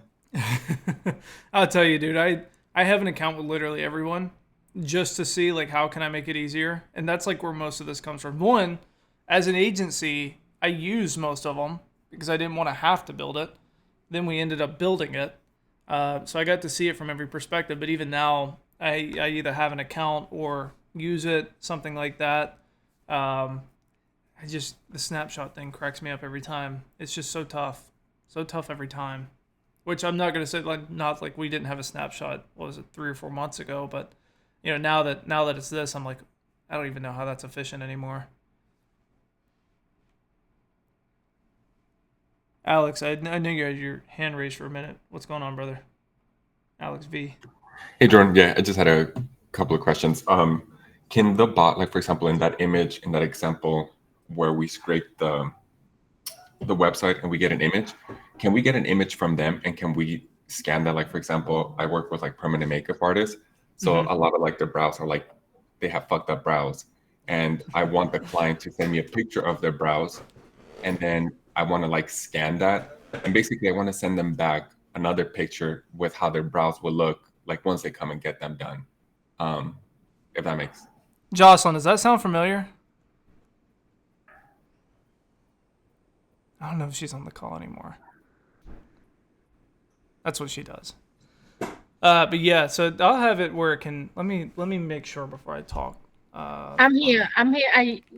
I'll tell you, dude, I have an account with literally everyone just to see, like, how can I make it easier? And that's, like, where most of this comes from. One, as an agency, I use most of them because I didn't want to have to build it. Then we ended up building it. So I got to see it from every perspective. But even now, I either have an account or use it, something like that. The snapshot thing cracks me up every time. It's just so tough every time. Which I'm not gonna say not like we didn't have a snapshot. What was it, 3 or 4 months ago? But you know, now that it's this, I'm like, I don't even know how that's efficient anymore. Alex, I know you had your hand raised for a minute. What's going on, brother? Alex V. Hey, Jordan. Yeah, I just had a couple of questions. Can the bot, like for example, in that image, in that example where we scrape the website and we get an image, can we get an image from them and can we scan that? Like for example, I work with like permanent makeup artists, so a lot of like their brows are like they have fucked up brows, and I want the client to send me a picture of their brows, and then I want to like scan that, and basically I want to send them back another picture with how their brows will look like once they come and get them done. If that makes. Jocelyn, does that sound familiar? I don't know if she's on the call anymore. That's what she does. But yeah, so I'll have it where it can. Let me make sure before I talk. I'm here.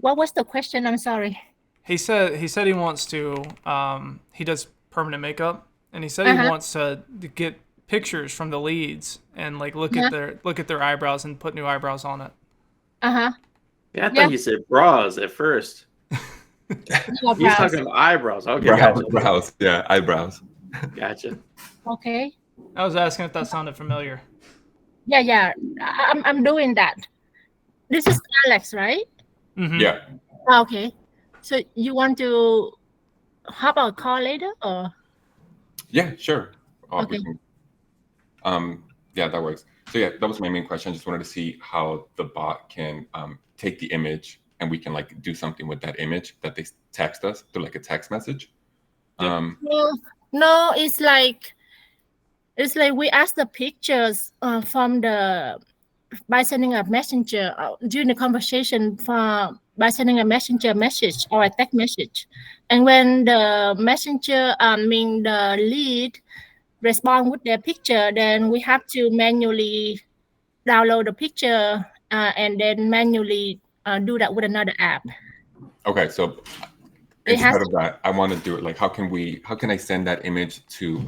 What was the question? I'm sorry. He said he wants to. He does permanent makeup, and he said he wants to get pictures from the leads and like look at their eyebrows and put new eyebrows on it. Yeah, I thought you said bras at first. He's talking about eyebrows. Okay, gotcha. Brows, yeah, eyebrows. Gotcha. Okay. I was asking if that sounded familiar. Yeah. I'm doing that. This is Alex, right? Mm-hmm. Yeah. Okay. So you want to hop on a call later, or? Yeah, sure. Okay. Yeah, that works. So yeah, that was my main question. I just wanted to see how the bot can take the image and we can like do something with that image that they text us through like a text message. Well, No, it's like we ask the pictures from the by sending a messenger during the conversation by sending a messenger message or a text message, and when the messenger, the lead respond with their picture, then we have to manually download the picture and then manually do that with another app. Okay, so instead of that, I want to do it like how can I send that image to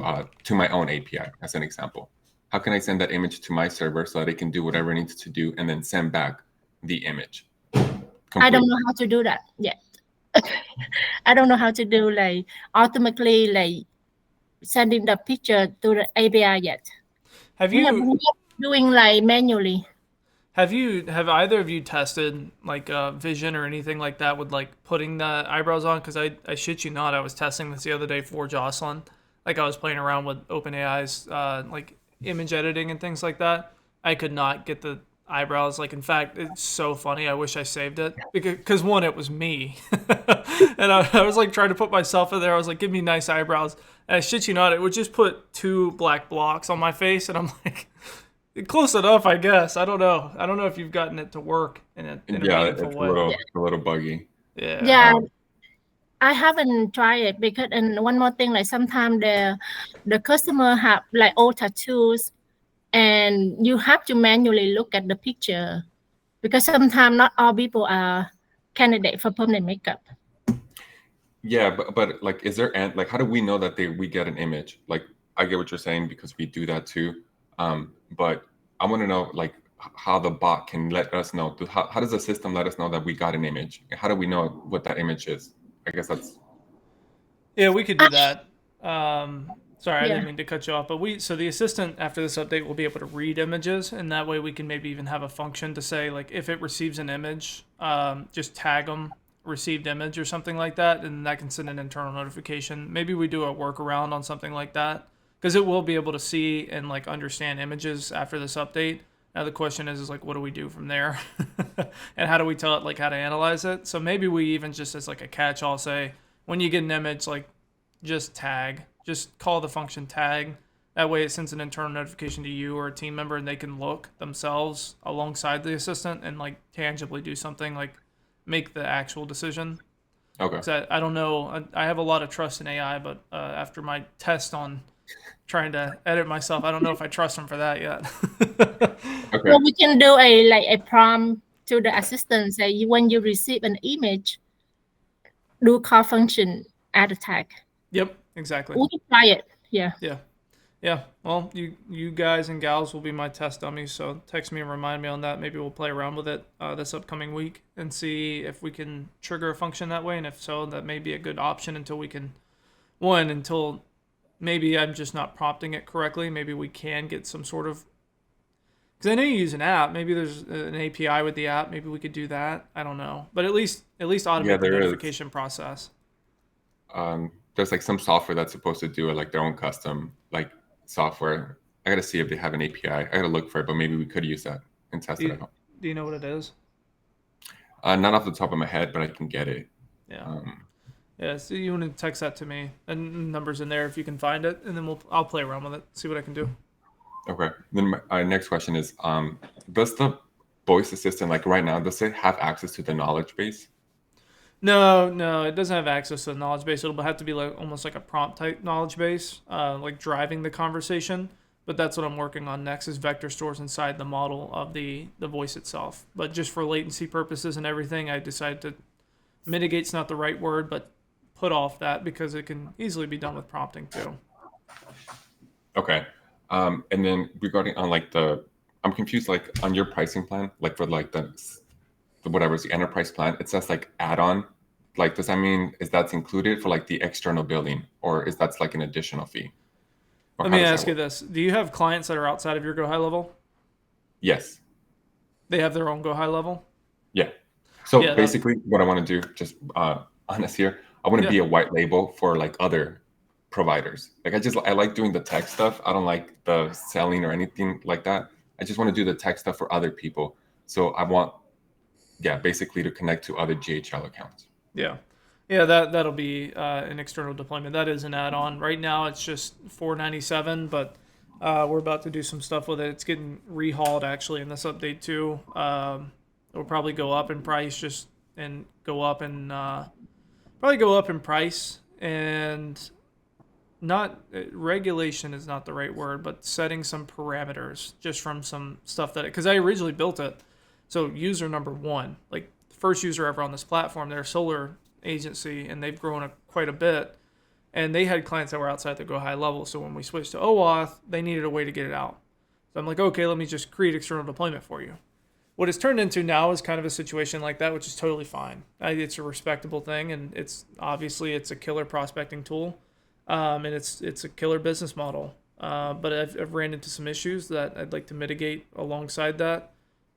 my own API as an example? How can I send that image to my server so that it can do whatever it needs to do and then send back the image? I don't know how to do that yet. I don't know how to do like automatically sending the picture to the API yet. We are doing like manually. Have either of you tested like vision or anything like that with like putting the eyebrows on? Because I shit you not, I was testing this the other day for Jocelyn. Like I was playing around with OpenAI's like image editing and things like that. I could not get the eyebrows. Like in fact, it's so funny. I wish I saved it because one, it was me, and I was like trying to put myself in there. I was like, give me nice eyebrows. And I shit you not, it would just put 2 black blocks on my face, and I'm like. Close enough, I guess. I don't know. I don't know if you've gotten it to work in a meaningful way. It's a little buggy. Yeah. Yeah. I haven't tried it because, and one more thing, like sometimes the customer have like old tattoos, and you have to manually look at the picture because sometimes not all people are candidate for permanent makeup. Yeah, but like, is there like how do we know that we get an image? Like, I get what you're saying because we do that too. But I want to know like how the bot can let us know. How does the system let us know that we got an image? How do we know what that image is? I guess that's. Yeah, we could do that. Sorry, I didn't mean to cut you off, but so the assistant after this update will be able to read images, and that way we can maybe even have a function to say like if it receives an image, just tag them received image or something like that, and that can send an internal notification. Maybe we do a workaround on something like that because it will be able to see and like understand images after this update. Now the question is like, what do we do from there? And how do we tell it like how to analyze it? So maybe we even just as like a catch-all say, when you get an image, like just call the function tag. That way it sends an internal notification to you or a team member and they can look themselves alongside the assistant and like tangibly do something like make the actual decision. Okay. I don't know. I have a lot of trust in AI, but after my test on trying to edit myself, I don't know if I trust them for that yet. Okay. Well, we can do a prompt to the assistant. Say when you receive an image, do call function add a tag. Yep, exactly. We can try it. Yeah. Yeah. Well, you guys and gals will be my test dummies, so text me and remind me on that. Maybe we'll play around with it this upcoming week and see if we can trigger a function that way, and if so, that may be a good option until maybe I'm just not prompting it correctly. Maybe we can get some sort of, because I know you use an app. Maybe there's an API with the app. Maybe we could do that. I don't know, but at least automate the notification process. There's like some software that's supposed to do it, like their own custom like software. I gotta see if they have an API. I gotta look for it, but maybe we could use that and test it at home. Do you know what it is? Not off the top of my head, but I can get it. Yeah. Yeah. So you want to text that to me and numbers in there if you can find it, and then I'll play around with it, see what I can do. Okay. Then my next question is, does the voice assistant, like right now, does it have access to the knowledge base? No, it doesn't have access to the knowledge base. It'll have to be like almost like a prompt type knowledge base, like driving the conversation. But that's what I'm working on next is vector stores inside the model of the voice itself. But just for latency purposes and everything, I decided to mitigate's not the right word, but put off that because it can easily be done with prompting too. Okay. And then regarding on like I'm confused, like on your pricing plan, like for like the whatever's the enterprise plan, it says like add-on. Like, does that mean that's included for like the external billing, or is that like an additional fee? Or Let me ask you this. Do you have clients that are outside of your GoHighLevel? Yes. They have their own GoHighLevel? Yeah. So basically what I want to do, just honest here, I want to be a white label for like other providers. Like I like doing the tech stuff. I don't like the selling or anything like that. I just want to do the tech stuff for other people. So I want, basically to connect to other GHL accounts. Yeah. Yeah, that'll be an external deployment. That is an add-on. Right now, it's just $497, but we're about to do some stuff with it. It's getting rehauled actually in this update too. It'll probably go up in price and not regulation is not the right word, but setting some parameters just from some stuff because I originally built it. So user number one, like the first user ever on this platform, they're a solar agency and they've grown quite a bit. And they had clients that were outside the GoHighLevel. So when we switched to OAuth, they needed a way to get it out. So I'm like, okay, let me just create external deployment for you. What it's turned into now is kind of a situation like that, which is totally fine. It's a respectable thing, and it's a killer prospecting tool, and it's a killer business model. But I've ran into some issues that I'd like to mitigate alongside that.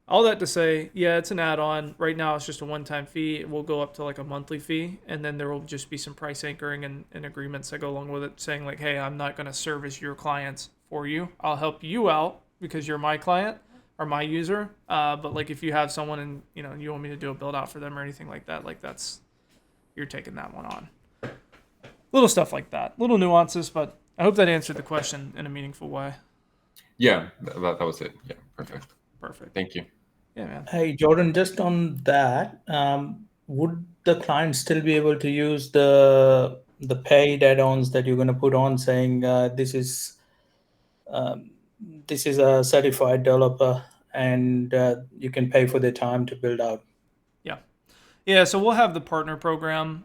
All that to say, yeah, it's an add-on. Right now, it's just a one-time fee. It will go up to like a monthly fee, and then there will just be some price anchoring and agreements that go along with it, saying like, hey, I'm not going to service your clients for you. I'll help you out because you're my client or my user. But like if you have someone and you want me to do a build out for them or anything like that, like you're taking that one on. Little stuff like that, little nuances, but I hope that answered the question in a meaningful way. Yeah, that was it. Yeah, perfect. Thank you. Yeah, man. Hey, Jordan, just on that, would the client still be able to use the paid add-ons that you're going to put on, saying this is a certified developer and you can pay for their time to build out? Yeah, so we'll have the partner program,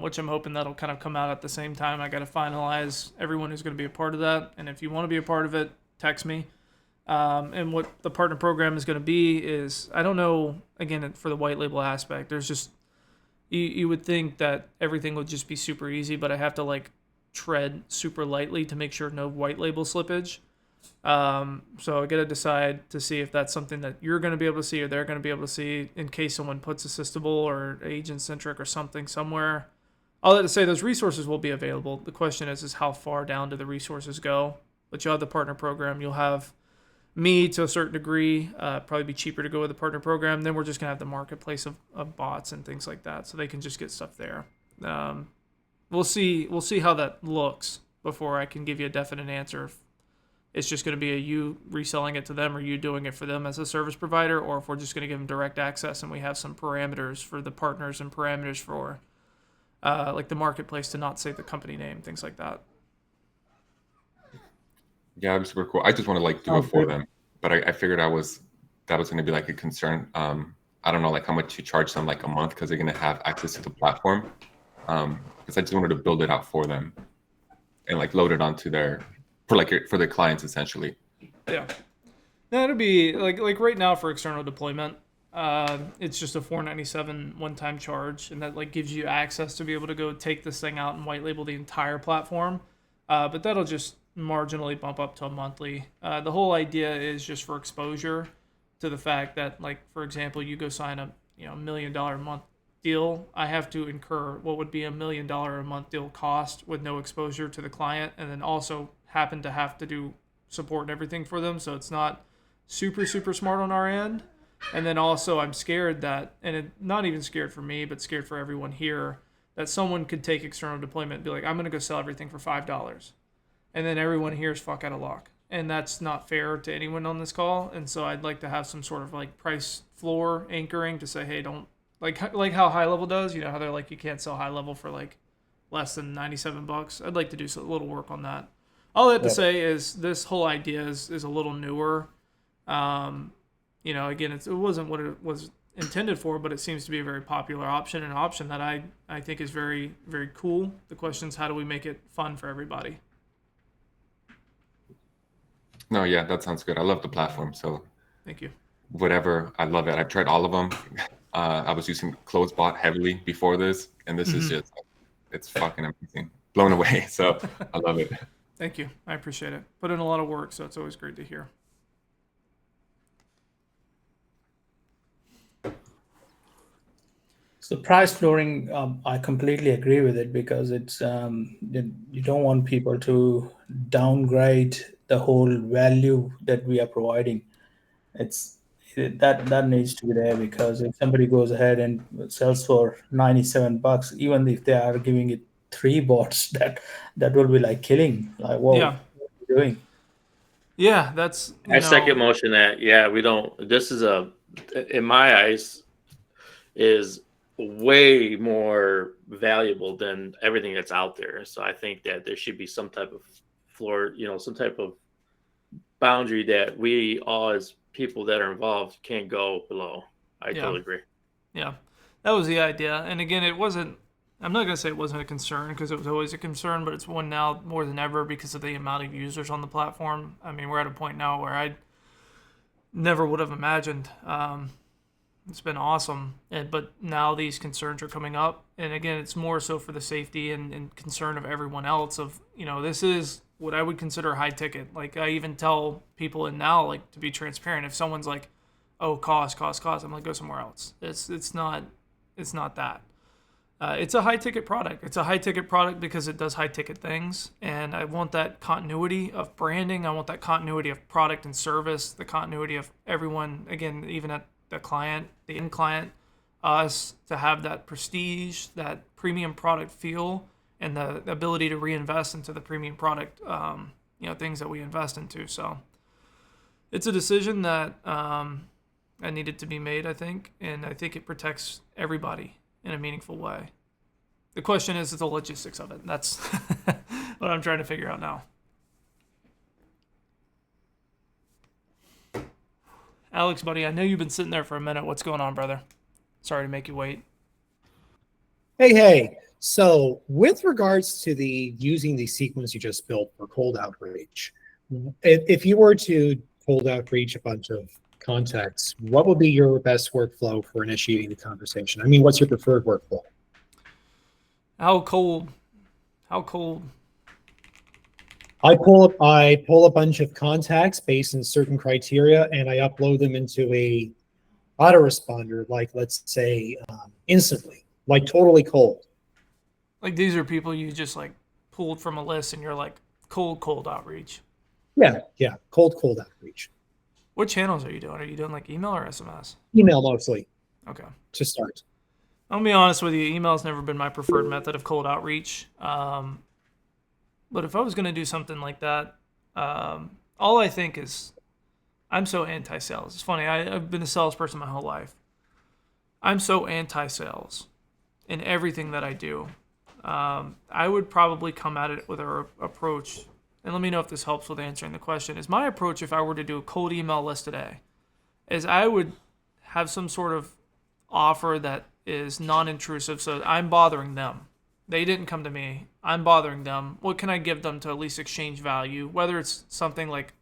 which I'm hoping that'll kind of come out at the same time. I got to finalize everyone who's going to be a part of that, and if you want to be a part of it, text me. And what the partner program is going to be is, I don't know, again, for the white label aspect, there's just, you would think that everything would just be super easy, but I have to like tread super lightly to make sure no white label slippage. So I got to decide to see if that's something that you're going to be able to see or they're going to be able to see in case someone puts Assistable or agent centric or something somewhere. All that to say, those resources will be available. The question is how far down do the resources go? But you'll have the partner program. You'll have me to a certain degree. Probably be cheaper to go with the partner program. Then we're just gonna have the marketplace of bots and things like that, so they can just get stuff there. We'll see how that looks before I can give you a definite answer. If it's just going to be you reselling it to them or you doing it for them as a service provider, or if we're just going to give them direct access and we have some parameters for the partners and parameters for like the marketplace to not say the company name, things like that. Yeah, that'd be super cool. I just want to like do it for them, but I figured that was going to be like a concern. I don't know like how much you charge them like a month because they're going to have access to the platform. Because I just wanted to build it out for them and like load it onto for their clients essentially. Yeah, that'll be like right now for external deployment. It's just a $497 one-time charge, and that like gives you access to be able to go take this thing out and white label the entire platform. But that'll just marginally bump up to a monthly. The whole idea is just for exposure to the fact that, like, for example, you go sign a $1 million a month deal, I have to incur what would be $1 million a month deal cost with no exposure to the client, and then also happen to have to do support and everything for them. So it's not super smart on our end. And then also I'm scared that, not even scared for me, but scared for everyone here, that someone could take external deployment and be like, I'm going to go sell everything for $5. And then everyone here is fuck out of luck. And that's not fair to anyone on this call. And so I'd like to have some sort of like price floor anchoring to say, hey, don't, like how High Level does, how they're like, you can't sell High Level for like less than $97. I'd like to do a little work on that. All that to say is this whole idea is a little newer. Again, it wasn't what it was intended for, but it seems to be a very popular option, and an option that I think is very, very cool. The question is, how do we make it fun for everybody? No, yeah, that sounds good. I love the platform, so thank you. Whatever, I love it. I've tried all of them. I was using CloseBot heavily before this, and this is just, it's fucking amazing. Blown away, so I love it. Thank you. I appreciate it. Put in a lot of work, so it's always great to hear. So price flooring, I completely agree with it, because it's you don't want people to downgrade the whole value that we are providing. It's that needs to be there, because if somebody goes ahead and sells for $97, even if they are giving it 3 bots, that will be like killing. Like, whoa, Yeah. what are you doing? Yeah, that's I second motion that. Yeah, we don't. This is in my eyes, is way more valuable than everything that's out there. So I think that there should be some type of floor, some type of boundary that we all as people that are involved can't go below. I Yeah. totally agree. Yeah, that was the idea. And again, it wasn't, I'm not going to say it wasn't a concern, because it was always a concern, but it's one now more than ever because of the amount of users on the platform. I mean, we're at a point now where I never would have imagined. It's been awesome. But now these concerns are coming up. And again, it's more so for the safety and concern of everyone else of, this is what I would consider high ticket. Like, I even tell people in now, like, to be transparent, if someone's like, oh, cost, I'm like, go somewhere else. It's not that. It's a high ticket product. It's a high ticket product because it does high ticket things, and I want that continuity of branding. I want that continuity of product and service, the continuity of everyone. Again, even at the client, the end client, us, to have that prestige, that premium product feel, and the ability to reinvest into the premium product. Things that we invest into. So it's a decision that I needed to be made, I think, and I think it protects everybody in a meaningful way. The question is the logistics of it. That's what I'm trying to figure out now. Alex, buddy, I know you've been sitting there for a minute. What's going on, brother? Sorry to make you wait. Hey. So with regards to using the sequence you just built for cold outreach, if you were to cold outreach a bunch of contacts, what would be your best workflow for initiating the conversation? I mean, what's your preferred workflow? How cold? I pull a bunch of contacts based on certain criteria, and I upload them into a autoresponder, like, let's say, instantly, like totally cold. Like, these are people you just like pulled from a list, and you're like cold outreach. Yeah, cold outreach. What channels are you doing? Are you doing like email or SMS? Email mostly. Okay. To start. I'll be honest with you, email's never been my preferred method of cold outreach. But if I was going to do something like that, all I think is, I'm so anti-sales. It's funny, I've been a salesperson my whole life. I'm so anti-sales in everything that I do. I would probably come at it with an approach, and let me know if this helps with answering the question, is my approach if I were to do a cold email list today, is I would have some sort of offer that is non-intrusive, so I'm bothering them. They didn't come to me. I'm bothering them. What can I give them to at least exchange value? Whether it's something like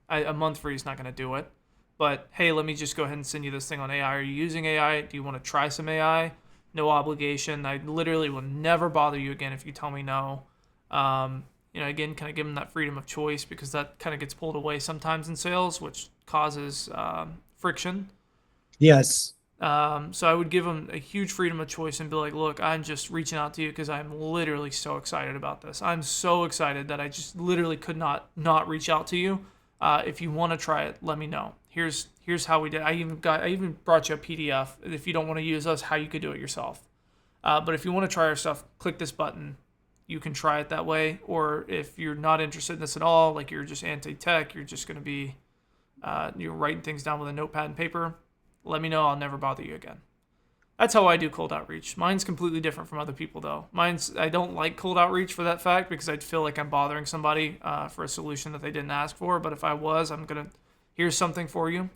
a month free is not going to do it, but hey, let me just go ahead and send you this thing on AI. Are you using AI? Do you want to try some AI? No obligation. I literally will never bother you again if you tell me no. Again, kind of give them that freedom of choice, because that kind of gets pulled away sometimes in sales, which causes friction. Yes. So I would give them a huge freedom of choice and be like, look, I'm just reaching out to you because I'm literally so excited about this. I'm so excited that I just literally could not reach out to you. If you want to try it, let me know. Here's how we did. I even brought you a PDF. If you don't want to use us, how you could do it yourself. But if you want to try our stuff, click this button. You can try it that way. Or if you're not interested in this at all, like you're just anti-tech, you're just going to be you're writing things down with a notepad and paper, let me know. I'll never bother you again. That's how I do cold outreach. Mine's completely different from other people, though. I don't like cold outreach for that fact, because I'd feel like I'm bothering somebody for a solution that they didn't ask for. But if I was, here's something for you.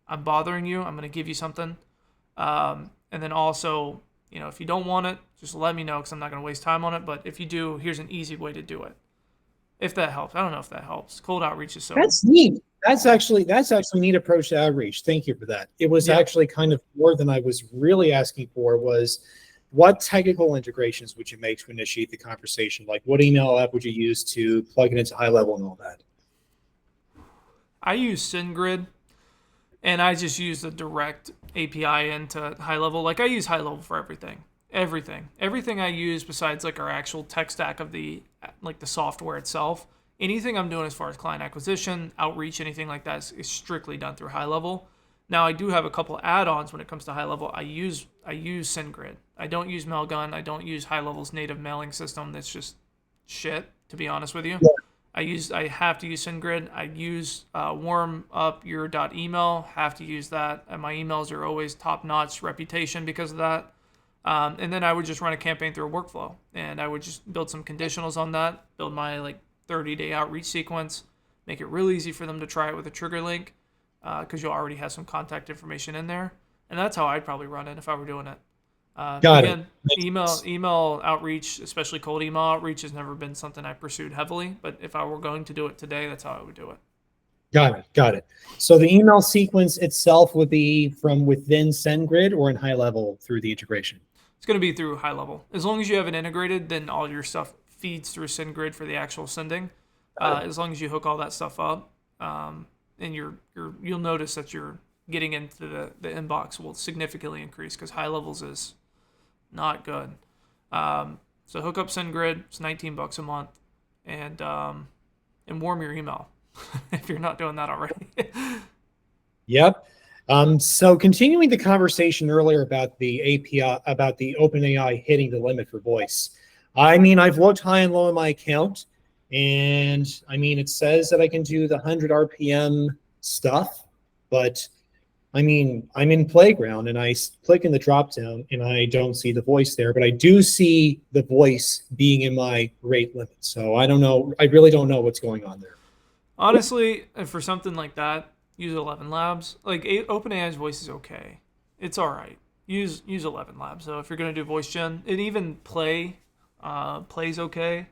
I'm bothering you. I'm going to give you something. And then also, if you don't want it, just let me know, because I'm not going to waste time on it. But if you do, here's an easy way to do it. If that helps. I don't know if that helps. Cold outreach is so... That's neat. That's actually a neat approach to outreach. Thank you for that. It was actually kind of more than I was really asking for, was what technical integrations would you make to initiate the conversation? Like, what email app would you use to plug it into GoHighLevel and all that? I use SendGrid, and I just use the direct API into GoHighLevel. Like, I use GoHighLevel for everything. Everything I use besides like our actual tech stack of the software itself. Anything I'm doing as far as client acquisition, outreach, anything like that is strictly done through GoHighLevel. Now I do have a couple add-ons when it comes to high level. I use SendGrid. I don't use Mailgun. I don't use High Level's native mailing system. That's just shit, to be honest with you. Yeah. I have to use SendGrid. I use warm up your .email. Have to use that. And my emails are always top-notch reputation because of that. And then I would just run a campaign through a workflow, and I would just build some conditionals on that, build my 30-day outreach sequence, make it real easy for them to try it with a trigger link, because you'll already have some contact information in there. And that's how I'd probably run it if I were doing it. Got Again, it. email outreach, especially cold email outreach, has never been something I pursued heavily. But if I were going to do it today, that's how I would do it. Got it. So the email sequence itself would be from within SendGrid or in high level through the integration? It's going to be through high level. As long as you have it integrated, then all your stuff feeds through SendGrid for the actual sending. As long as you hook all that stuff up, and you'll notice that you're getting into the inbox will significantly increase because high levels is not good. So hook up SendGrid. It's $19 a month, and warm your email if you're not doing that already. Yep. So continuing the conversation earlier about the API, about the OpenAI hitting the limit for voice. I mean, I've looked high and low in my account, and I mean, it says that I can do the 100 RPM stuff, but I mean, I'm in Playground and I click in the drop down and I don't see the voice there, but I do see the voice being in my rate limit. So I don't know. I really don't know what's going on there. Honestly, for something like that, use 11 Labs. OpenAI's voice is okay. It's all right. Use 11 Labs. So if you're gonna do voice gen, and even plays okay.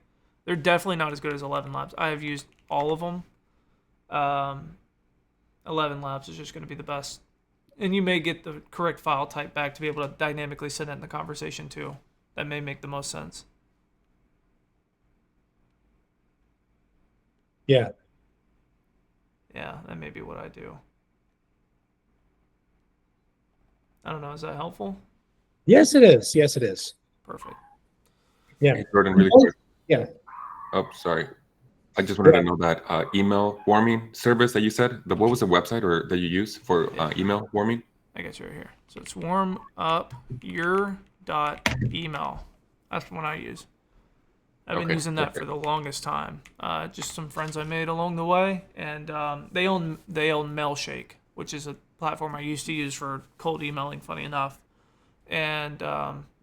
They're definitely not as good as 11 Labs. I have used all of them. 11 Labs is just gonna be the best, and you may get the correct file type back to be able to dynamically send it in the conversation too. That may make the most sense. Yeah. Yeah, that may be what I do. I don't know. Is that helpful? Yes, it is. Yes, it is. Perfect. Yeah. Hey, Jordan, really quick. Yeah. Oh, sorry. I just wanted to know that email warming service that you said. What was the website or that you use for email warming? I got you right here. So it's warm up your .email. That's the one I use. I've been using that for the longest time. Just some friends I made along the way, and they own Mailshake, which is a platform I used to use for cold emailing. Funny enough, and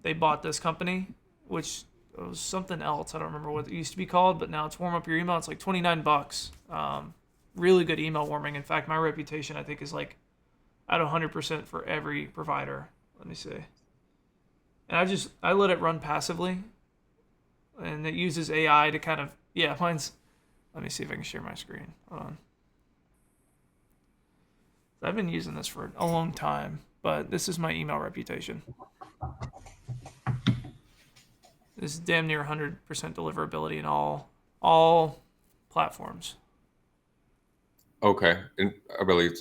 they bought this company, which was something else. I don't remember what it used to be called, but now it's warm up your email. It's like $29. Really good email warming. In fact, my reputation I think is at 100% for every provider. Let me see. And I let it run passively. And it uses AI to kind of, mine's, let me see if I can share my screen. Hold on. I've been using this for a long time, but this is my email reputation. This is damn near 100% deliverability in all platforms. Okay. And I believe,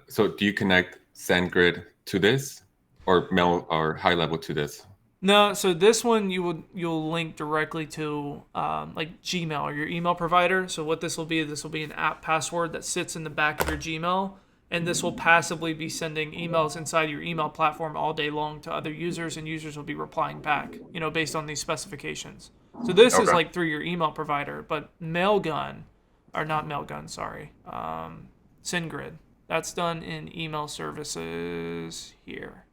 so do you connect SendGrid to this or Mail or High Level to this? No, so this one you'll link directly to Gmail or your email provider. So what this will be an app password that sits in the back of your Gmail, and this will passively be sending emails inside your email platform all day long to other users, and users will be replying back, based on these specifications. So this is through your email provider, but SendGrid, that's done in email services here.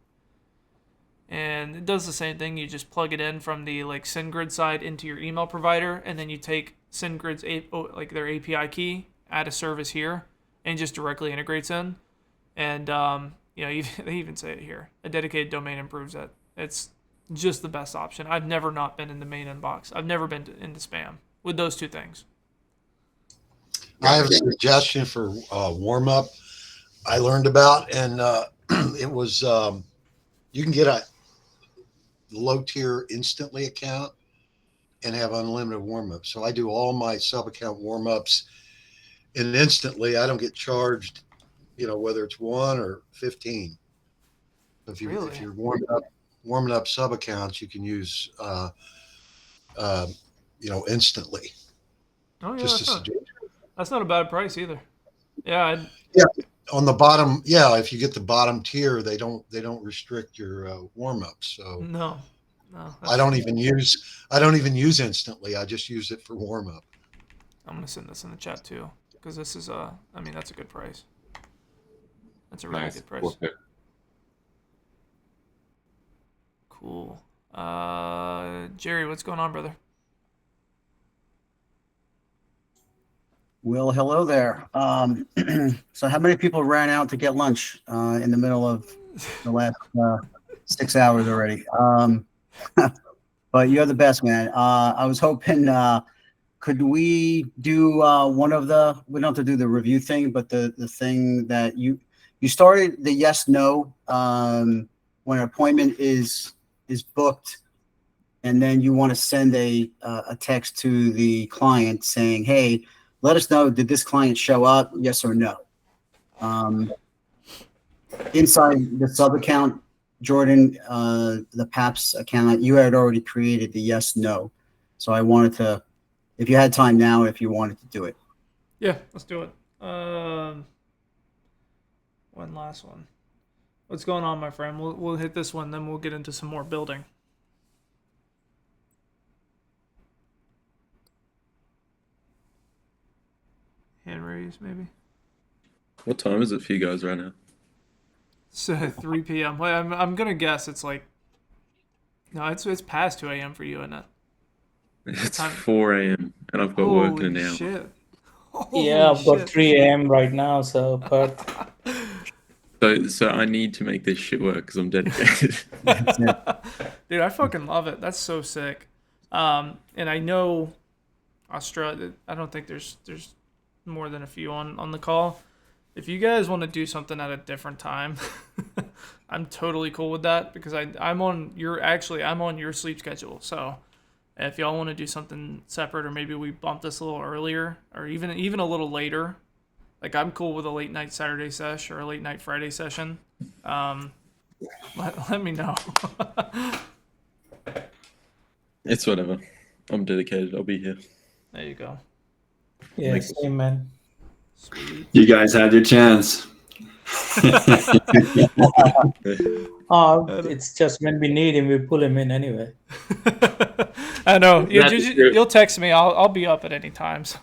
And it does the same thing. You just plug it in from the SendGrid side into your email provider, and then you take SendGrid's their API key, add a service here, and just directly integrates in. And they even say it here: a dedicated domain improves it. It's just the best option. I've never not been in the main inbox. I've never been into spam with those two things. I have a suggestion for warm up. I learned about, and it was you can get a low tier instantly account and have unlimited warm ups. So I do all my sub account warm ups, and instantly I don't get charged, whether it's 1 or 15. If you're warming up sub accounts, you can use instantly. Oh yeah, that's not a bad price either. Yeah. on the bottom, yeah, if you get the bottom tier, they don't restrict your warm-ups. So No, I don't even use instantly. I just use it for warm-up. I'm gonna send this in the chat too, because this is I mean, that's a good price. That's a really Nice. good price. Worth it. Cool. Jerry, what's going on, brother? Well, hello there. So how many people ran out to get lunch in the middle of the last 6 hours already? But you're the best, man. I was hoping, could we do one of the, we don't have to do the review thing, but the thing that you started the yes, no, when an appointment is booked, and then you want to send a text to the client saying, hey, let us know, did this client show up, yes or no? Inside the sub account, Jordan, the PAPS account, you had already created the yes, no. So I wanted to, if you had time now, if you wanted to do it. Yeah, let's do it. One last one. What's going on, my friend? We'll hit this one, then we'll get into some more building. Hand raise, maybe. What time is it for you guys right now? It's 3 p.m. Well, I'm gonna guess it's like, no, it's past 2 a.m. for you, isn't it? It's 4 a.m. and I've got work in an hour. Shit. Yeah, I've got 3 a.m. right now, so but So I need to make this shit work because I'm dedicated. Dude, I fucking love it. That's so sick. And I know Australia. I don't think there's more than a few on the call. If you guys want to do something at a different time, I'm totally cool with that, because I'm on your sleep schedule. So if y'all want to do something separate, or maybe we bump this a little earlier, or even a little later, like I'm cool with a late night Saturday sesh or a late night Friday session. Let me know. It's whatever. I'm dedicated. I'll be here. There you go. yeah, same, man. Sweet. You guys had your chance. It's just when we need him, we pull him in anyway. I know. You'll text me. I'll be up at any time. So.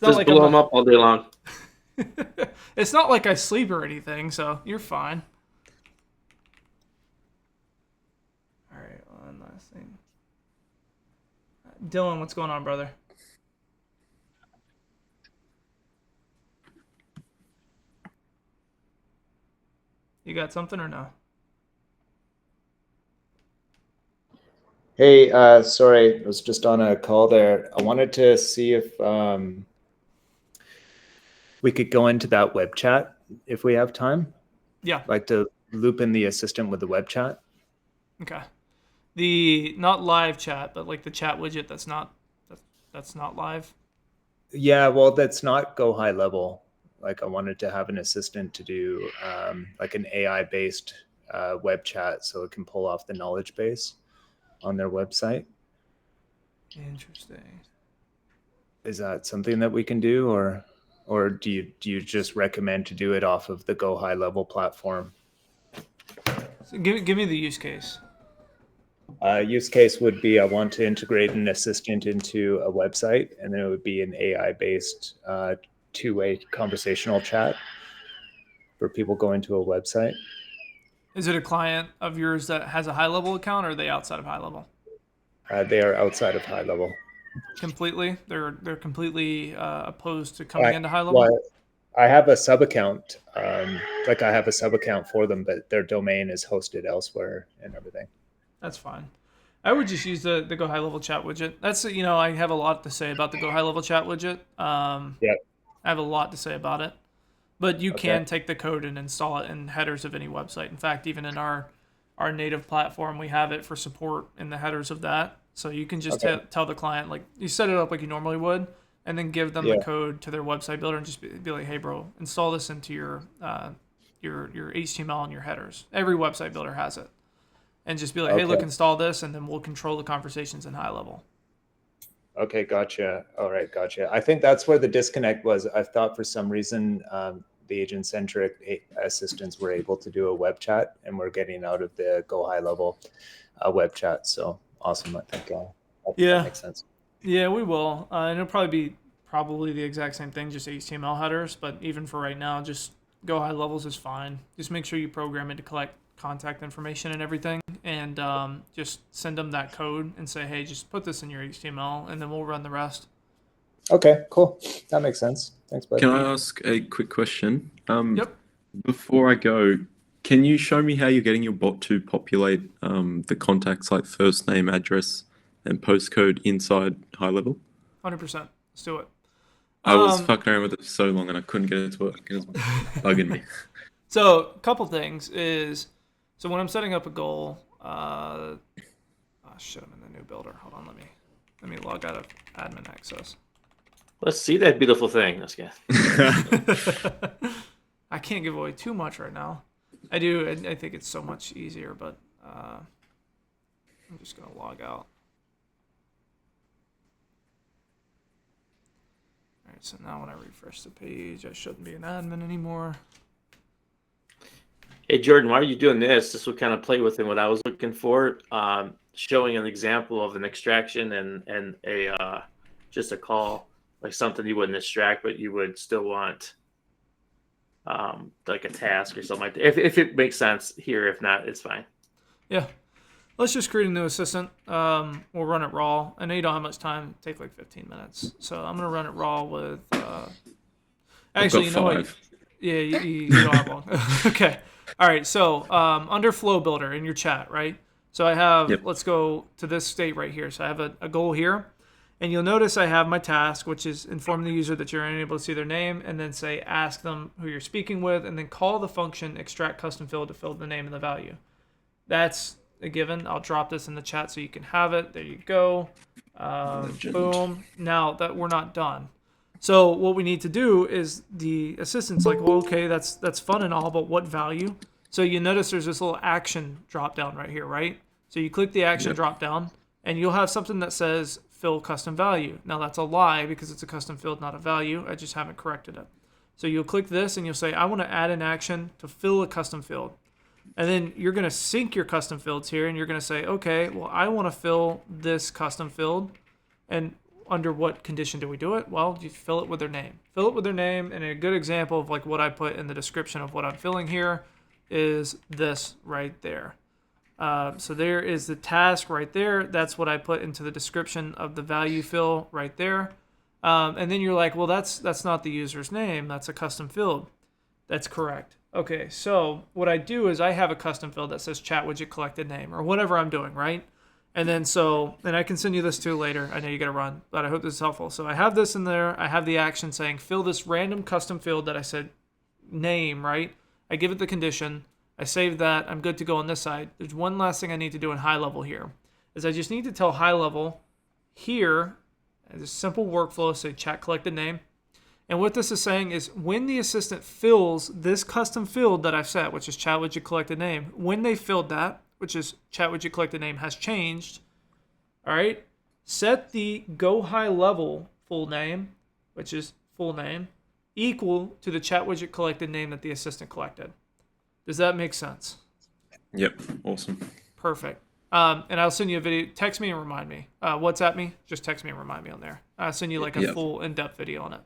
Just blow him up all day long. It's not like I sleep or anything, so you're fine. All right, one last thing. Dylan, what's going on, brother? You got something or no? Hey, sorry, I was just on a call there. I wanted to see if we could go into that web chat if we have time. Yeah. Like to loop in the assistant with the web chat. Okay. The not live chat, but like the chat widget that's not live. Yeah, well, that's not GoHighLevel. Like I wanted to have an assistant to do like an AI-based web chat, so it can pull off the knowledge base on their website. Interesting. Is that something that we can do, or do you just recommend to do it off of the GoHighLevel platform? So give me the use case. Use case would be I want to integrate an assistant into a website, and then it would be an AI-based two-way conversational chat for people going to a website. Is it a client of yours that has a high-level account, or are they outside of high-level? They are outside of high-level. Completely? They're completely opposed to coming into high-level? Well, I have a sub-account. Like I have a sub-account for them, but their domain is hosted elsewhere and everything. That's fine. I would just use the GoHighLevel chat widget. That's, I have a lot to say about the GoHighLevel chat widget. Yeah. I have a lot to say about it. But you can take the code and install it in headers of any website. In fact, even in our native platform, we have it for support in the headers of that. So you can just tell the client, like, you set it up like you normally would, and then give them the code to their website builder and just be like, hey, bro, install this into your HTML and your headers. Every website builder has it. And just be like, hey, look, install this, and then we'll control the conversations in high-level. Okay, gotcha. All right, gotcha. I think that's where the disconnect was. I thought for some reason the agent-centric assistants were able to do a web chat, and we're getting out of the GoHighLevel web chat. So awesome. I think that makes sense. Yeah, we will. And it'll probably be the exact same thing, just HTML headers. But even for right now, just GoHighLevels is fine. Just make sure you program it to collect contact information and everything, and just send them that code and say, hey, just put this in your HTML, and then we'll run the rest. Okay, cool. That makes sense. Thanks, bud. Can I ask a quick question? Yep. Before I go, can you show me how you're getting your bot to populate the contacts like first name, address, and postcode inside HighLevel? 100%. Let's do it. I was fucking around with it for so long and I couldn't get it to work. It was bugging me. So a couple things is, so when I'm setting up a goal, oh shit, I'm in the new builder. Hold on, let me log out of admin access. Let's see that beautiful thing. Let's get. I can't give away too much right now. I do. I think it's so much easier, but I'm just gonna log out. All right. So now when I refresh the page, I shouldn't be an admin anymore. Hey Jordan, why are you doing this? This would kind of play within what I was looking for, showing an example of an extraction and a just a call, like something you wouldn't extract, but you would still want like a task or something like that. If it makes sense here, if not, it's fine. Yeah. Let's just create a new assistant. We'll run it raw. I know you don't have much time. It'll take like 15 minutes. So I'm going to run it raw with... actually, you know what? Yeah, you don't have long. Okay. All right. So under Flow Builder in your chat, right? So I have, let's go to this state right here. So I have a goal here. And you'll notice I have my task, which is inform the user that you're unable to see their name, and then say ask them who you're speaking with, and then call the function extract custom field to fill the name and the value. That's a given. I'll drop this in the chat so you can have it. There you go. Boom. Now that we're not done. So what we need to do is the assistant's like, well, okay, that's fun and all, but what value? So you notice there's this little action drop down right here, right? So you click the action drop down, and you'll have something that says fill custom value. Now that's a lie because it's a custom field, not a value. I just haven't corrected it. So you'll click this and you'll say, I want to add an action to fill a custom field. And then you're going to sync your custom fields here and you're going to say, okay, well, I want to fill this custom field. And under what condition do we do it? Well, you fill it with their name. Fill it with their name, and a good example of like what I put in the description of what I'm filling here is this right there. So there is the task right there. That's what I put into the description of the value fill right there. And then you're like, well, that's not the user's name. That's a custom field. That's correct. Okay, so what I do is I have a custom field that says chat widget collected name or whatever I'm doing, right? And then and I can send you this too later. I know you got to run, but I hope this is helpful. So I have this in there. I have the action saying fill this random custom field that I said name, right? I give it the condition. I save that. I'm good to go on this side. There's one last thing I need to do in HighLevel here, is I just need to tell HighLevel here, as a simple workflow, say chat collected name. And what this is saying is when the assistant fills this custom field that I've set, which is chat widget collected name, when they filled that, which is chat widget collected name has changed, all right, set the GoHighLevel full name, which is full name, equal to the chat widget collected name that the assistant collected. Does that make sense? Yep. Awesome. Perfect. And I'll send you a video. Text me and remind me. WhatsApp me. Just text me and remind me on there. I'll send you like a full in-depth video on it.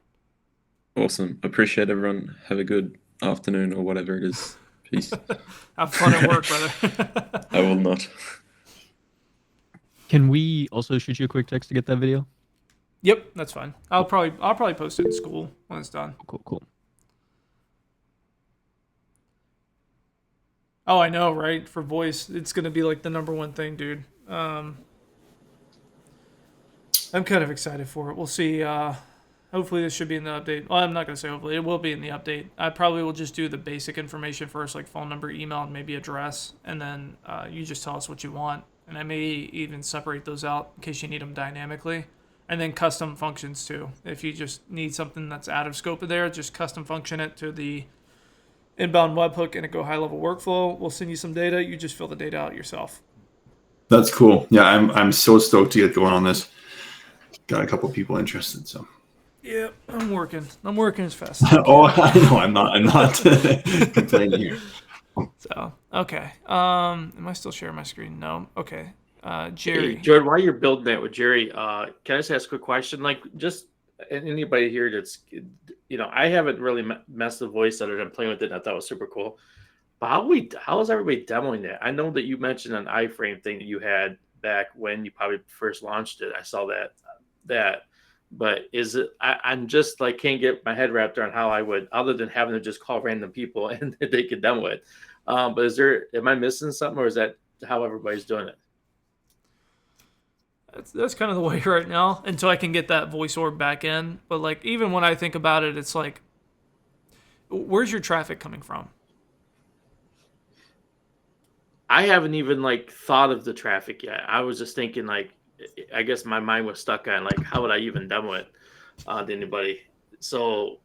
Awesome. Appreciate everyone. Have a good afternoon or whatever it is. Peace. Have fun at work, brother. I will not. Can we also shoot you a quick text to get that video? Yep, that's fine. I'll probably post it in school when it's done. Cool. Oh, I know, right? For voice, it's going to be like the #1 thing, dude. I'm kind of excited for it. We'll see. Hopefully this should be in the update. Well, I'm not going to say hopefully. It will be in the update. I probably will just do the basic information first, like phone number, email, and maybe address. And then you just tell us what you want. And I may even separate those out in case you need them dynamically. And then custom functions too. If you just need something that's out of scope of there, just custom function it to the inbound webhook and a GoHighLevel workflow. We'll send you some data. You just fill the data out yourself. That's cool. Yeah, I'm so stoked to get going on this. Got a couple people interested, so. Yeah, I'm working as fast as I can. Oh, I know. I'm not complaining here. So, okay. Am I still sharing my screen? No. Okay. Jerry. Hey, Jordan, while you're building that with Jerry, can I just ask a quick question? Like, just anybody here that's, I haven't really messed with voice other than playing with it. And I thought it was super cool. But how is everybody demoing that? I know that you mentioned an iframe thing that you had back when you probably first launched it. I saw that. But is it? I'm just like can't get my head wrapped around how I would, other than having to just call random people and they could demo it. But am I missing something, or is that how everybody's doing it? That's kind of the way right now until I can get that voice orb back in. But like even when I think about it, it's like, where's your traffic coming from? I haven't even like thought of the traffic yet. I was just thinking like, I guess my mind was stuck on like, how would I even demo it to anybody? So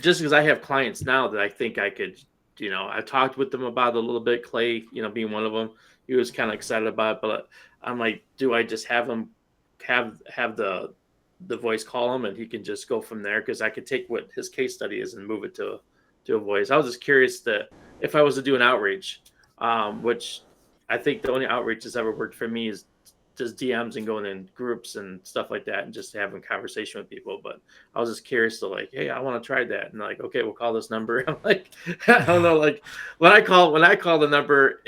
just because I have clients now that I think I could, I talked with them about it a little bit. Clay, being one of them, he was kind of excited about it, but I'm like, do I just have him have the voice call him and he can just go from there? Because I could take what his case study is and move it to a voice. I was just curious that if I was to do an outreach, which I think the only outreach that's ever worked for me is just DMs and going in groups and stuff like that and just having conversation with people. But I was just curious to like, hey, I want to try that. And like, okay, we'll call this number. I'm like, I don't know. Like when I call the number,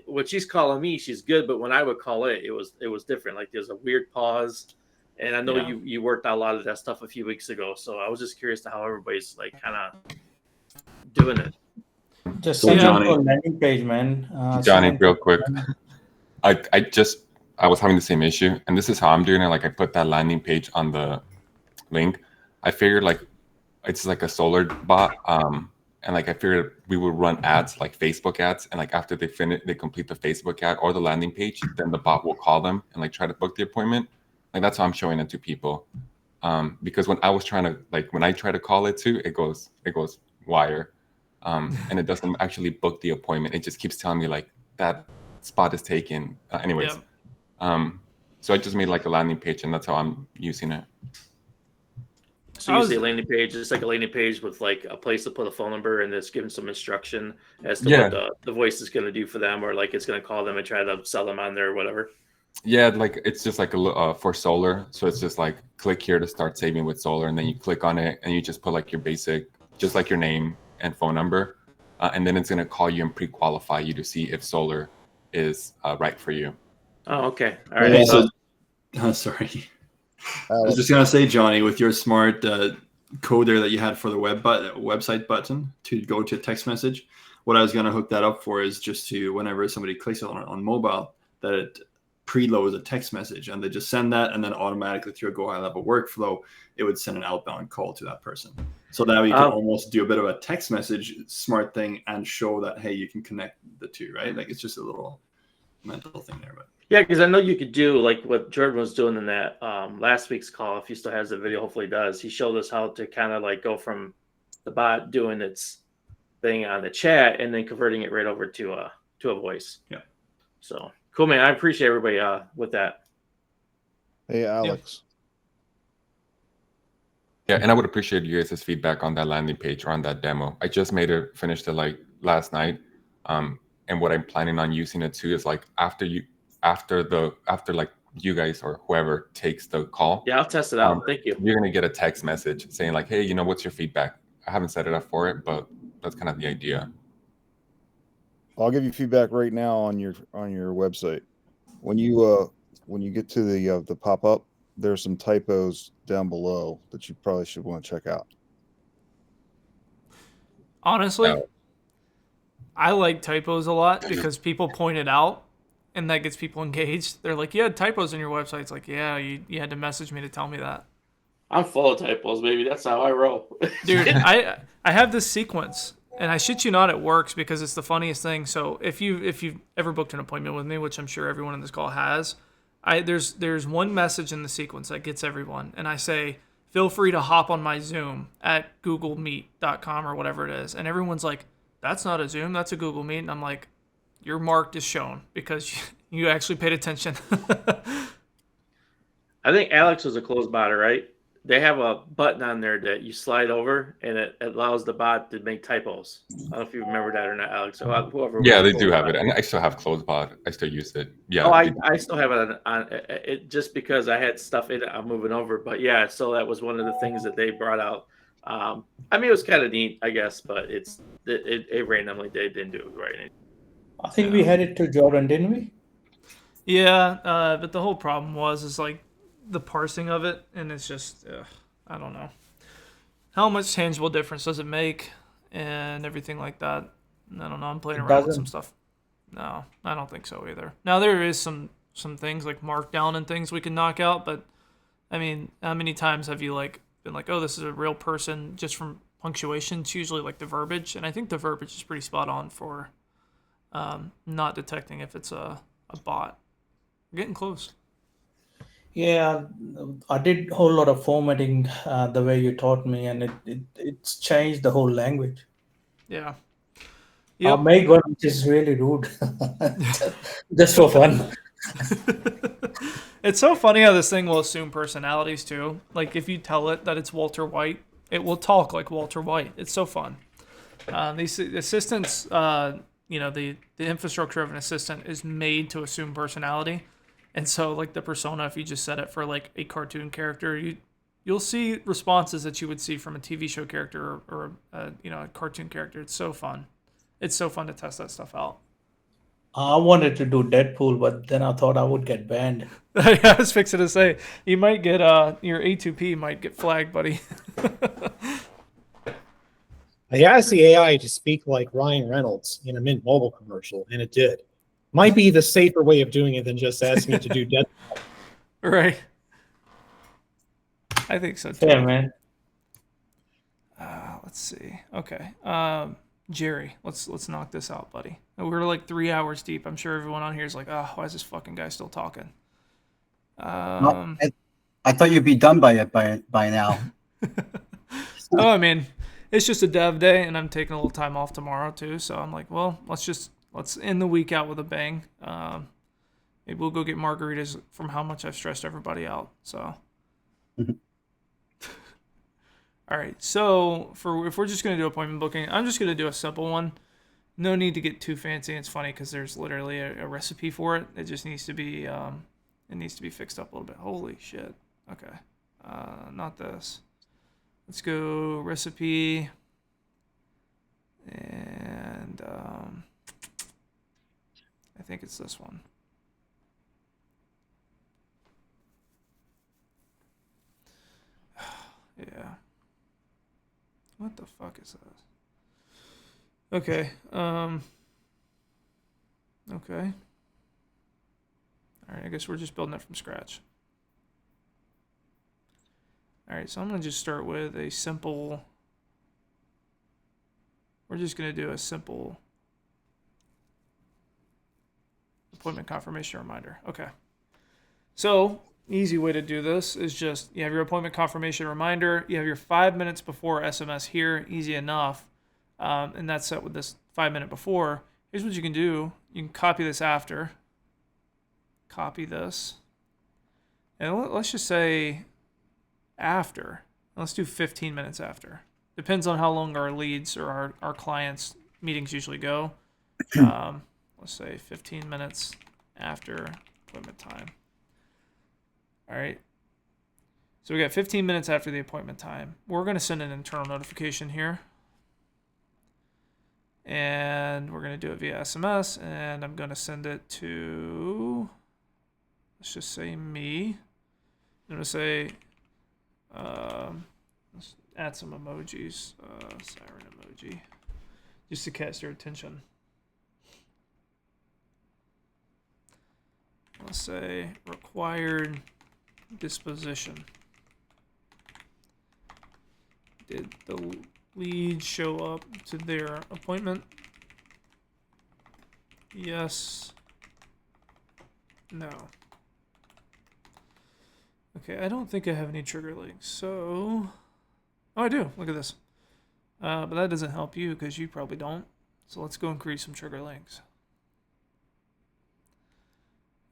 what she's calling me, she's good. But when I would call it was different. Like there's a weird pause. And I know you worked out a lot of that stuff a few weeks ago. So I was just curious to how everybody's like kind of doing it. Just So send them Johnny- to a landing page, man. Johnny, Someone- real quick. I was having the same issue, and this is how I'm doing it. Like I put that landing page on the link. I figured like it's like a solar bot, and like I figured we would run ads like Facebook ads, and like after they complete the Facebook ad or the landing page, then the bot will call them and like try to book the appointment. Like that's how I'm showing it to people, because when I try to call it too, it goes wire, and it doesn't actually book the appointment. It just keeps telling me like that spot is taken. Anyways. So I just made like a landing page, and that's how I'm using it. So you say landing page, it's like a landing page with like a place to put a phone number and it's giving some instruction as to what the voice is going to do for them, or like it's going to call them and try to sell them on there or whatever. Yeah, like it's just like for solar. So it's just like click here to start saving with solar, and then you click on it and you just put like your basic, just like your name and phone number, and then it's going to call you and pre-qualify you to see if solar is right for you. Oh, okay. All right. Yeah, sorry. I was just gonna say, Johnny, with your smart code there that you had for the website button to go to text message, what I was gonna hook that up for is just to whenever somebody clicks on mobile, that it preloads a text message, and they just send that, and then automatically through a GoHighLevel workflow, it would send an outbound call to that person. So that way you can almost do a bit of a text message smart thing and show that hey, you can connect the two, right? Like it's just a little mental thing there, but. Yeah, because I know you could do like what Jordan was doing in that last week's call. If he still has the video, hopefully he does. He showed us how to kind of like go from the bot doing its thing on the chat and then converting it right over to a voice. Yeah. So cool, man. I appreciate everybody with that. Hey, Alex. Yeah, and I would appreciate you guys' feedback on that landing page or on that demo. I just finished it like last night, and what I'm planning on using it too is like after like you guys or whoever takes the call. Yeah, I'll test it out. Thank you. You're gonna get a text message saying like, hey, what's your feedback? I haven't set it up for it, but that's kind of the idea. I'll give you feedback right now on your website. When you get to the pop-up, there's some typos down below that you probably should want to check out. Honestly, I like typos a lot because people point it out. And that gets people engaged. They're like, you had typos in your website. It's like, yeah, you had to message me to tell me that. I'm full of typos, baby. That's how I roll. Dude, I have this sequence, and I shit you not, it works because it's the funniest thing. So if you've ever booked an appointment with me, which I'm sure everyone in this call has, there's one message in the sequence that gets everyone, and I say, feel free to hop on my Zoom at googlemeet.com or whatever it is. And everyone's like, that's not a Zoom, that's a Google Meet. And I'm like, you're marked as shown because you actually paid attention. I think Alex was a closed botter, right? they have a button on there that you slide over, and it allows the bot to make typos. I don't know if you remember that or not, Alex. So whoever Yeah, was they do cool have about it, and I still have CloseBot. I still use it. Yeah. Oh, I still have it on it just because I had stuff in it. I'm moving over, but yeah, so that was one of the things that they brought out. I mean, it was kind of neat, I guess, but it randomly they didn't do it right. I think we had it to Jordan, didn't we? Yeah, but the whole problem is like the parsing of it, and it's just I don't know how much tangible difference does it make, and everything like that. I don't know. I'm playing It around with some doesn't. stuff. No, I don't think so either. Now there is some things like markdown and things we can knock out, but I mean, how many times have you like been like, oh, this is a real person just from punctuation? It's usually like the verbiage, and I think the verbiage is pretty spot on for not detecting if it's a bot. We're getting close. Yeah, I did a whole lot of formatting the way you taught me, and it's changed the whole language. Yeah. I Yep. made one which is really rude, just for fun. It's so funny how this thing will assume personalities too. Like if you tell it that it's Walter White, it will talk like Walter White. It's so fun. These assistants, the infrastructure of an assistant is made to assume personality, and so like the persona, if you just set it for like a cartoon character, you'll see responses that you would see from a TV show character or a cartoon character. It's so fun. It's so fun to test that stuff out. I wanted to do Deadpool, but then I thought I would get banned. I was fixing to say you might get your A2P might get flagged, buddy. I asked the AI to speak like Ryan Reynolds in a Mint Mobile commercial, and it did. Might be the safer way of doing it than just asking it to do Deadpool. Right. I think so too. Fair, man. Let's see. Okay. Jerry, let's knock this out, buddy. We're like 3 hours deep. I'm sure everyone on here is like, oh, why is this fucking guy still talking? Well, I thought you'd be done by now. Oh, I mean, it's just a dev day, and I'm taking a little time off tomorrow too. So I'm like, well, let's end the week out with a bang. Maybe we'll go get margaritas from how much I've stressed everybody out. So. All right, so if we're just going to do appointment booking, I'm just going to do a simple one. No need to get too fancy. It's funny because there's literally a recipe for it. It just needs to be fixed up a little bit. Holy shit. Okay, not this. Let's go recipe, and I think it's this one. Yeah. What the fuck is that? Okay. Okay. All right, I guess we're just building it from scratch. All right, so I'm going to just start with a simple... We're just going to do a simple appointment confirmation reminder. Okay. So, easy way to do this is just, you have your appointment confirmation reminder, you have your 5 minutes before SMS here, easy enough, and that's set with this 5 minute before. Here's what you can do. You can copy this after. Copy this. And let's just say after. Let's do 15 minutes after. Depends on how long our leads or our clients' meetings usually go. Let's say 15 minutes after appointment time. All right. So we got 15 minutes after the appointment time. We're going to send an internal notification here. And we're going to do it via SMS. And I'm going to send it to, let's just say me. I'm going to say, let's add some emojis, siren emoji, just to catch their attention. Let's say required disposition. Did the lead show up to their appointment? Yes. No. Okay, I don't think I have any trigger links, so... Oh, I do. Look at this. But that doesn't help you because you probably don't. So let's go and create some trigger links.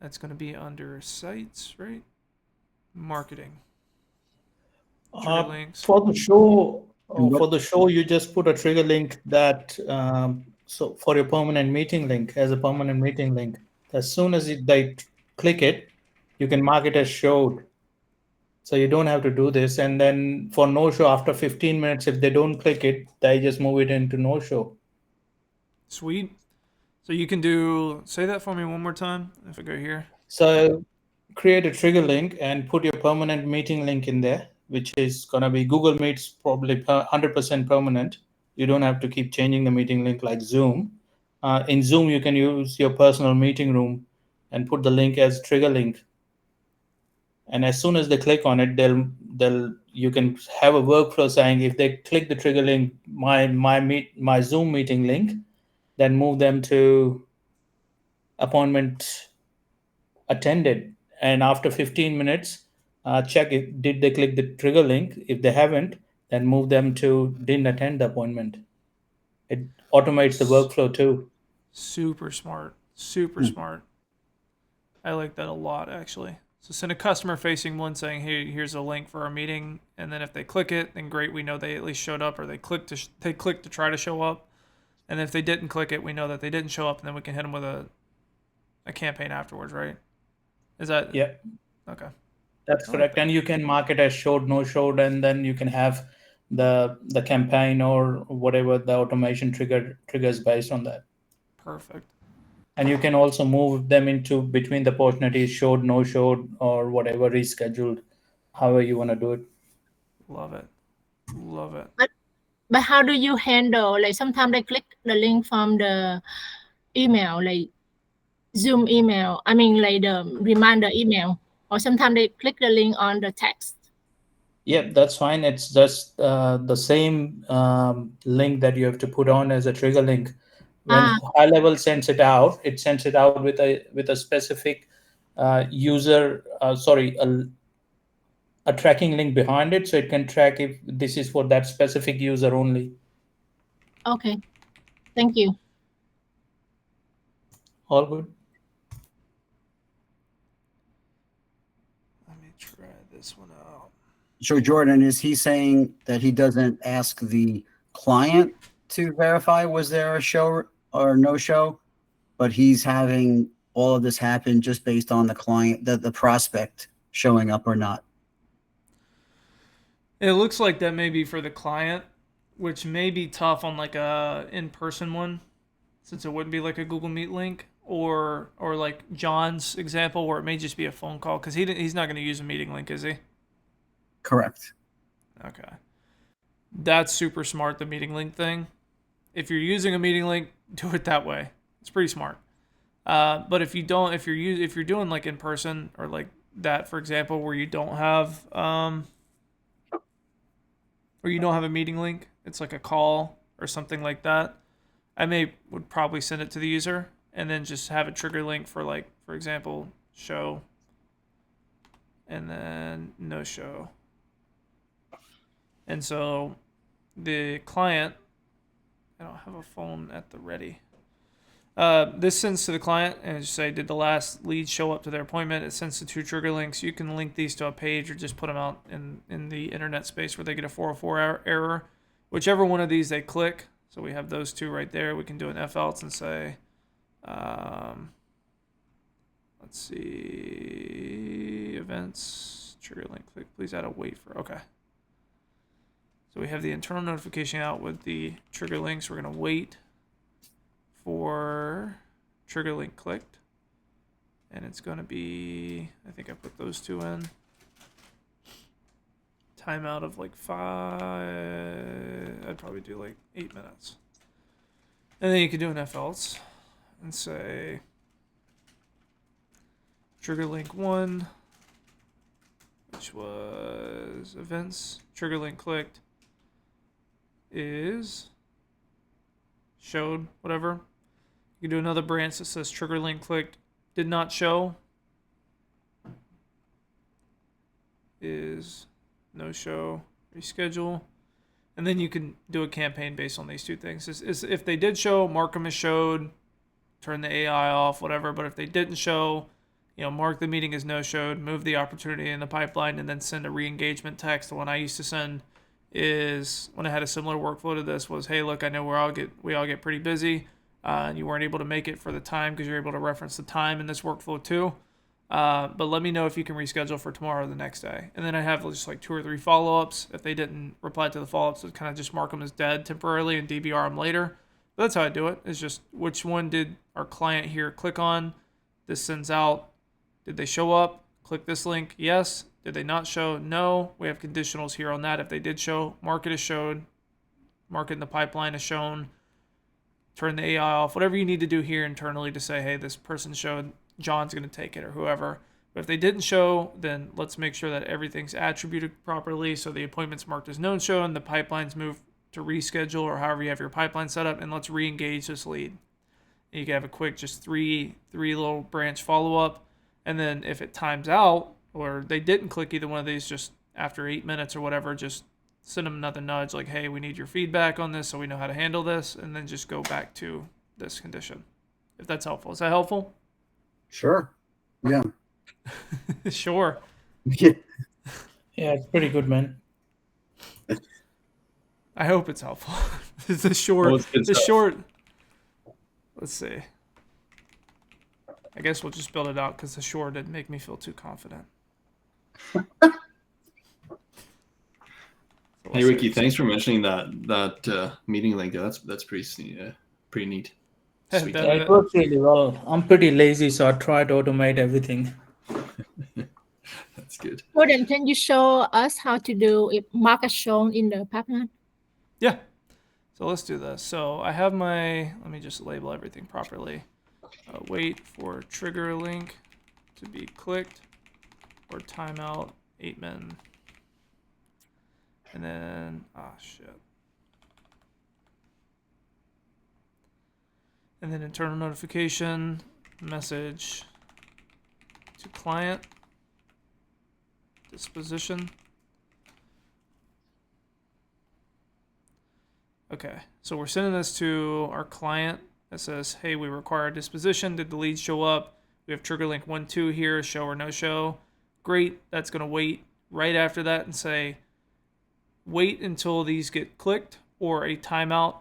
That's going to be under sites, right? Marketing. Trigger links. For the show, And what- for the show, you just put a trigger link that so for your permanent meeting link as a permanent meeting link. As soon as they click it, you can mark it as showed. So you don't have to do this. And then for no show, after 15 minutes, if they don't click it, they just move it into no show. Sweet. So you can say that for me one more time if I go here. So create a trigger link and put your permanent meeting link in there, which is going to be Google Meet's probably 100% permanent. You don't have to keep changing the meeting link like Zoom. In Zoom, you can use your personal meeting room and put the link as trigger link. And as soon as they click on it, you can have a workflow saying if they click the trigger link, my Zoom meeting link, then move them to appointment attended. And after 15 minutes, check if did they click the trigger link. If they haven't, then move them to didn't attend the appointment. It automates the workflow too. Super smart. Super smart. I like that a lot, actually. So send a customer-facing one saying, "Hey, here's a link for our meeting," and then if they click it, then great, we know they at least showed up, or they clicked to try to show up, and if they didn't click it, we know that they didn't show up, and then we can hit them with a campaign afterwards, right? Is that? Yeah. Okay. That's correct. And you can mark it as showed, no showed, and then you can have the campaign or whatever the automation triggers based on that. Perfect. And you can also move them into between the opportunities, showed, no showed, or whatever, rescheduled, however you want to do it. Love it. Love it. But how do you handle, like sometimes they click the link from the email, like Zoom email, I mean like the reminder email, or sometimes they click the link on the text? Yeah, that's fine. It's just the same link that you have to put on as a trigger link. When GoHighLevel sends it out, it sends it out with a specific user, a tracking link behind it, so it can track if this is for that specific user only. Okay, thank you. All good. Let me try this one out. So Jordan, is he saying that he doesn't ask the client to verify was there a show or no show, but he's having all of this happen just based on the client, the prospect showing up or not? It looks like that may be for the client, which may be tough on like a in-person one, since it wouldn't be like a Google Meet link, or like John's example where it may just be a phone call, because he's not going to use a meeting link, is he? Correct. Okay. That's super smart, the meeting link thing. If you're using a meeting link, do it that way. It's pretty smart. But if you don't, if you're doing like in person or like that, for example, where you don't have a meeting link, it's like a call or something like that, I would probably send it to the user and then just have a trigger link for, like, for example, show and then no show. And so the client, I don't have a phone at the ready. This sends to the client and just say, did the last lead show up to their appointment? It sends the 2 trigger links. You can link these to a page or just put them out in the internet space where they get a 404 error. Whichever one of these they click. So we have those 2 right there. We can do an if else and say, let's see, events, trigger link, click, please add a wait for, okay. So we have the internal notification out with the trigger links. We're going to wait for trigger link clicked. And it's going to be, I think I put those 2 in. Timeout of like 5, I'd probably do like 8 minutes. And then you can do an if else and say trigger link 1, which was events, trigger link clicked, is showed, whatever. You can do another branch that says trigger link clicked, did not show, is no show, reschedule. And then you can do a campaign based on these 2 things. Is if they did show, mark them as showed, turn the AI off, whatever. But if they didn't show, mark the meeting as no-showed, move the opportunity in the pipeline, and then send a re-engagement text. The one I used to send is, when I had a similar workflow to this, was, hey, look, I know we all get pretty busy, and you weren't able to make it for the time because you're able to reference the time in this workflow too. But let me know if you can reschedule for tomorrow or the next day. And then I have just like 2 or 3 follow-ups. If they didn't reply to the follow-ups, I'd kind of just mark them as dead temporarily and DBR them later. But that's how I do it. It's just, which one did our client here click on? This sends out. Did they show up? Click this link. Yes. Did they not show? No. We have conditionals here on that. If they did show, mark it as showed. Mark it in the pipeline as shown. Turn the AI off. Whatever you need to do here internally to say, hey, this person showed, John's going to take it, or whoever. But if they didn't show, then let's make sure that everything's attributed properly. So the appointment's marked as known show and the pipeline's moved to reschedule, or however you have your pipeline set up, and let's re-engage this lead. And you can have a quick, just three little branch follow-up. And then if it times out, or they didn't click either one of these, just after 8 minutes or whatever, just send them another nudge like, hey, we need your feedback on this so we know how to handle this, and then just go back to this condition. If that's helpful. Is that helpful? Sure. Yeah. Sure. Yeah, it's pretty good, man. I hope it's helpful. The short. Let's see. I guess we'll just build it out because the short didn't make me feel too confident. Hey Ricky, thanks for mentioning that meeting link. That's pretty neat. Sweet. Yeah, it works really well. I'm pretty lazy, so I try to automate everything. That's good. Jordan, can you show us how to do it, mark as shown in the pipeline? Yeah. So let's do this. So I have let me just label everything properly. Wait for trigger link to be clicked, or timeout 8 min. And then, shit. And then internal notification, message to client, disposition. Okay, so we're sending this to our client that says, hey, we require a disposition. Did the lead show up? We have trigger link 1, 2 here, show or no show. Great, that's gonna wait right after that and say, wait until these get clicked, or a timeout.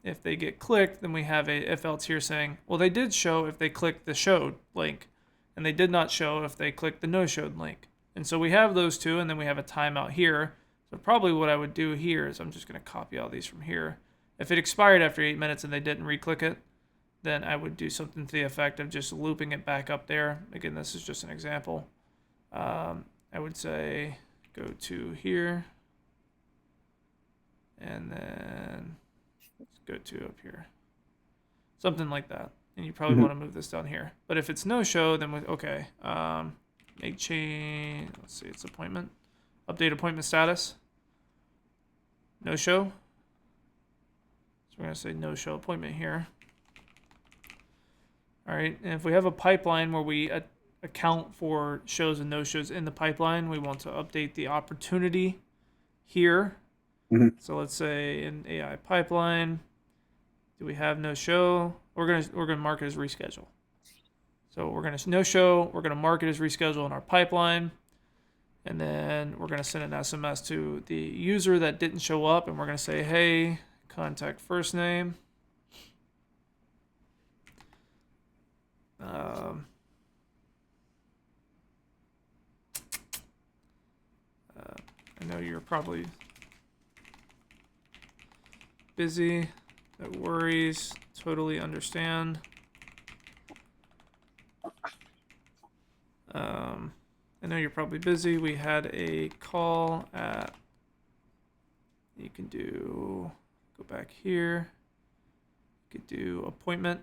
If they get clicked, then we have a if else here saying, well, they did show if they clicked the showed link, and they did not show if they clicked the no showed link. And so we have those two, and then we have a timeout here. So probably what I would do here is I'm just going to copy all these from here. If it expired after 8 minutes and they didn't re-click it, then I would do something to the effect of just looping it back up there. Again, this is just an example. I would say go to here, and then let's go to up here. Something like that. And you probably want to move this down here. But if it's no show, then okay. Make change. Let's see, it's appointment. Update appointment status. No show. So we're going to say no show appointment here. All right. And if we have a pipeline where we account for shows and no shows in the pipeline, we want to update the opportunity here. So let's say in AI pipeline, do we have no show? We're gonna mark it as reschedule. So we're gonna no show. We're gonna mark it as reschedule in our pipeline, and then we're gonna send an SMS to the user that didn't show up, and we're gonna say, hey, contact first name. I know you're probably busy. No worries. Totally understand. I know you're probably busy. We had a call at, you can go back here. You could do appointment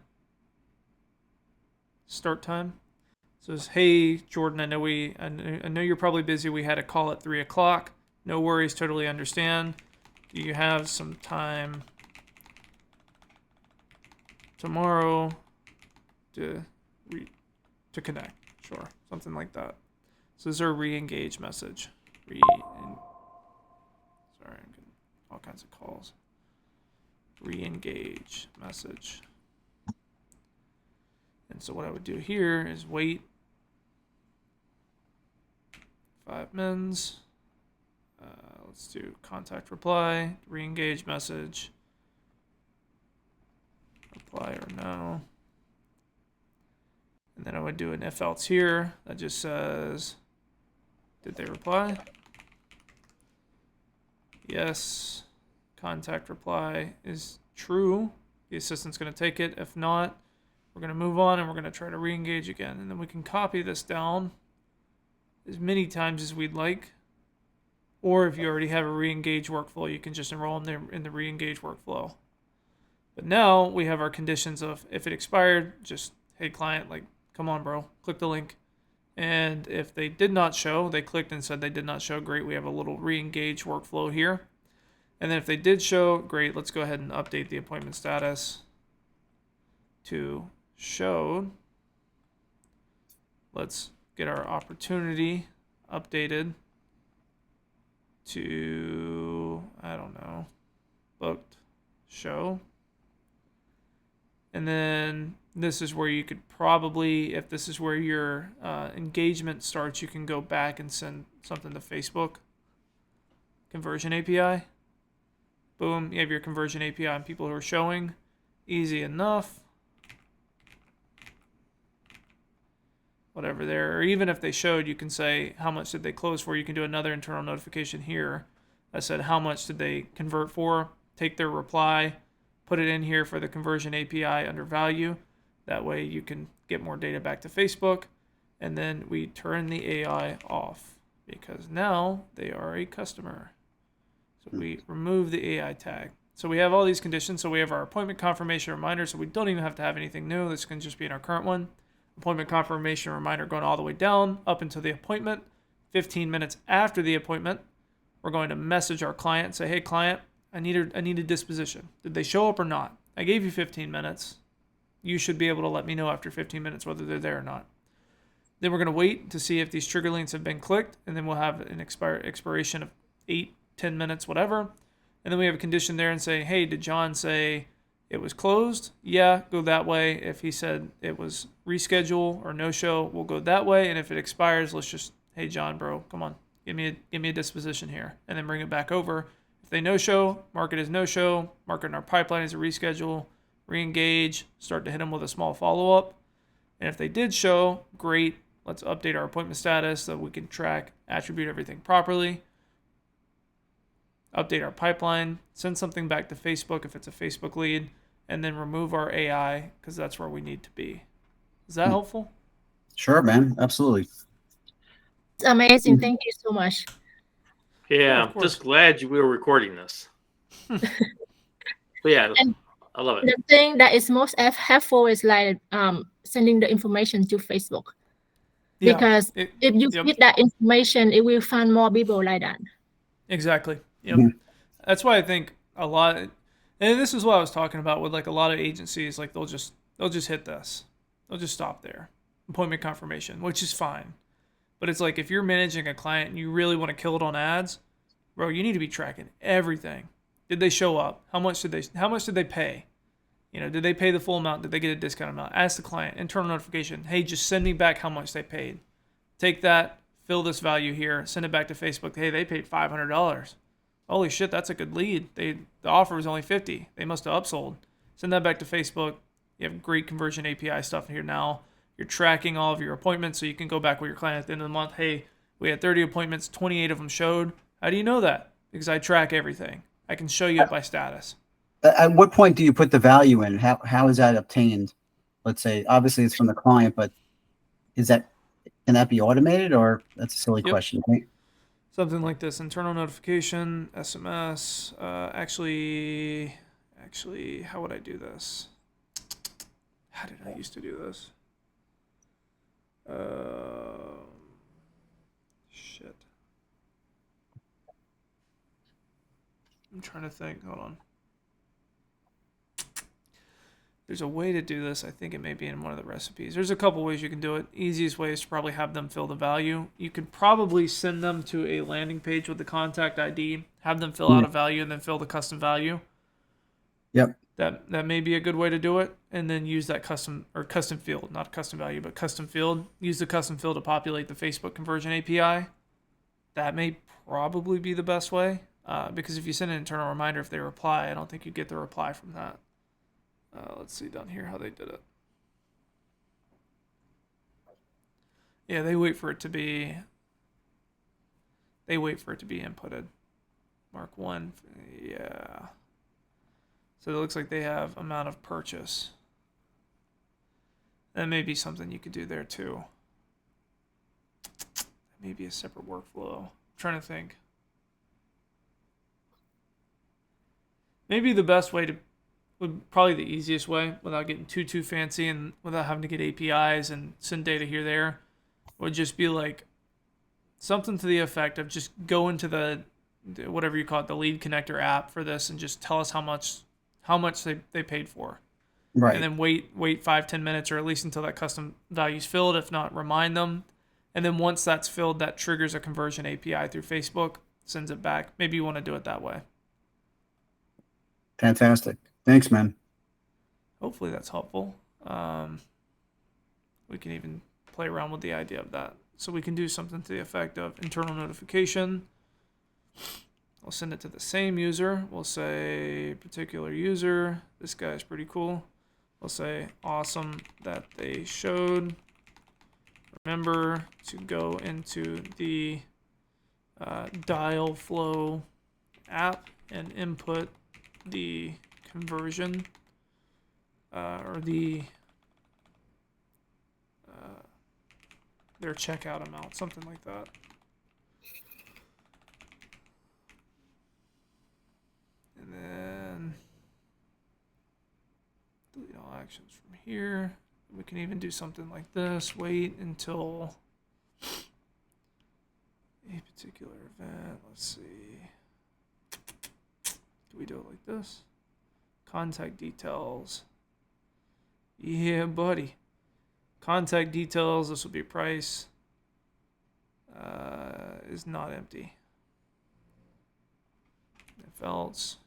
start time. So it's, hey, Jordan, I know you're probably busy. We had a call at 3 o'clock. No worries. Totally understand. Do you have some time tomorrow to connect? Sure, something like that. So this is our re-engage message. Sorry, I'm getting all kinds of calls. Re-engage message. And so what I would do here is wait 5 mins. Let's do contact reply, re-engage message, reply or no. And then I would do an if else here that just says, did they reply? Yes. Contact reply is true. The assistant's going to take it. If not, we're going to move on and we're going to try to re-engage again. And then we can copy this down as many times as we'd like. Or if you already have a re-engage workflow, you can just enroll them there in the re-engage workflow. But now we have our conditions of if it expired, just, hey client, like, come on, bro, click the link. And if they did not show, they clicked and said they did not show, great, we have a little re-engage workflow here. And then if they did show, great, let's go ahead and update the appointment status to showed. Let's get our opportunity updated to, I don't know, booked, show. And then this is where you could probably, if this is where your engagement starts, you can go back and send something to Facebook. Conversion API. Boom, you have your conversion API and people who are showing. Easy enough. Whatever there, or even if they showed, you can say how much did they close for. You can do another internal notification here that said how much did they convert for. Take their reply, put it in here for the conversion API under value. That way you can get more data back to Facebook. And then we turn the AI off because now they are a customer. So we remove the AI tag. So we have all these conditions. So we have our appointment confirmation reminder. So we don't even have to have anything new. This can just be in our current one. Appointment confirmation reminder going all the way down up until the appointment. 15 minutes after the appointment, we're going to message our client and say, hey client, I need a disposition. Did they show up or not? I gave you 15 minutes. You should be able to let me know after 15 minutes whether they're there or not. Then we're going to wait to see if these trigger links have been clicked, and then we'll have an expiration of 8, 10 minutes, whatever. And then we have a condition there and say, hey, did John say it was closed? Yeah, go that way. If he said it was reschedule or no show, we'll go that way. And if it expires, let's just, hey John, bro, come on, give me a disposition here, and then bring it back over. If they no show, mark it as no show, mark it in our pipeline as a reschedule, re-engage, start to hit them with a small follow-up. And if they did show, great, let's update our appointment status so we can track, attribute everything properly. Update our pipeline, send something back to Facebook if it's a Facebook lead, and then remove our AI because that's where we need to be. Is that helpful? Sure, man. Absolutely. It's amazing. Thank you so much. Yeah, I'm just glad we were recording this. But yeah, And I love it. the thing that is most helpful is like sending the information to Facebook. Yeah, Because if you give that information, it will find more people like that. Exactly. Yep. That's why I think a lot, and this is what I was talking about with like a lot of agencies, like they'll just hit this. They'll just stop there. Appointment confirmation, which is fine. But it's like if you're managing a client and you really want to kill it on ads, bro, you need to be tracking everything. Did they show up? How much did they pay? Did they pay the full amount? Did they get a discount amount? Ask the client, internal notification, hey, just send me back how much they paid. Take that, fill this value here, send it back to Facebook. Hey, they paid $500. Holy shit, that's a good lead. The offer was only $50. They must have upsold. Send that back to Facebook. You have great conversion API stuff here now. You're tracking all of your appointments so you can go back with your client at the end of the month. Hey, we had 30 appointments, 28 of them showed. How do you know that? Because I track everything. I can show you it by status. At what point do you put the value in? How is that obtained? Let's say, obviously it's from the client, but can that be automated, or that's a silly question, right? Something like this, internal notification, SMS. Actually, how would I do this? How did I used to do this? Shit. I'm trying to think. Hold on. There's a way to do this. I think it may be in one of the recipes. There's a couple ways you can do it. Easiest way is to probably have them fill the value. You could probably send them to a landing page with the contact ID, have them fill out a value, and then fill the custom value. Yep. That may be a good way to do it, and then use that custom field, not custom value, but custom field. Use the custom field to populate the Facebook conversion API, that may probably be the best way. Because if you send an internal reminder, if they reply, I don't think you get the reply from that. Let's see down here how they did it. Yeah, they wait for it to be inputted. Mark 1, yeah. So it looks like they have amount of purchase. That may be something you could do there too. Maybe a separate workflow. I'm trying to think. Maybe the best way probably the easiest way, without getting too fancy and without having to get APIs and send data here there, would just be like something to the effect of just go into the whatever you call it, the lead connector app for this, and just tell us how much they paid for. Right. And then wait 5-10 minutes, or at least until that custom value is filled. If not, remind them. And then once that's filled, that triggers a conversion API through Facebook, sends it back. Maybe you want to do it that way. Fantastic. Thanks, man. Hopefully that's helpful. We can even play around with the idea of that. So we can do something to the effect of internal notification. We'll send it to the same user. We'll say particular user. This guy's pretty cool. We'll say awesome that they showed. Remember to go into the dial flow app and input the conversion or their checkout amount, something like that. And then delete all actions from here. We can even do something like this. Wait until a particular event. Let's see. Do we do it like this? Contact details. Yeah, buddy. Contact details. This will be price. Is not empty. If else.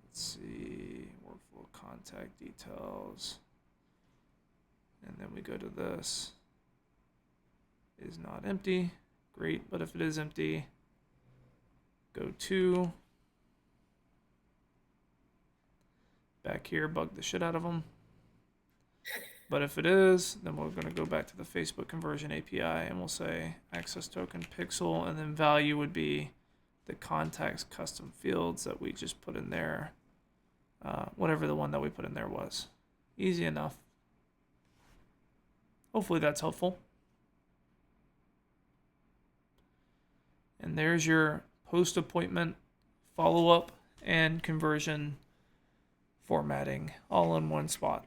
Let's see. Workflow contact details. And then we go to this. Is not empty. Great, but if it is empty, go to back here, bug the shit out of them. But if it is, then we're going to go back to the Facebook conversion API and we'll say access token pixel, and then value would be the contacts custom fields that we just put in there. Whatever the one that we put in there was. Easy enough. Hopefully that's helpful. And there's your post-appointment follow-up and conversion formatting all in one spot.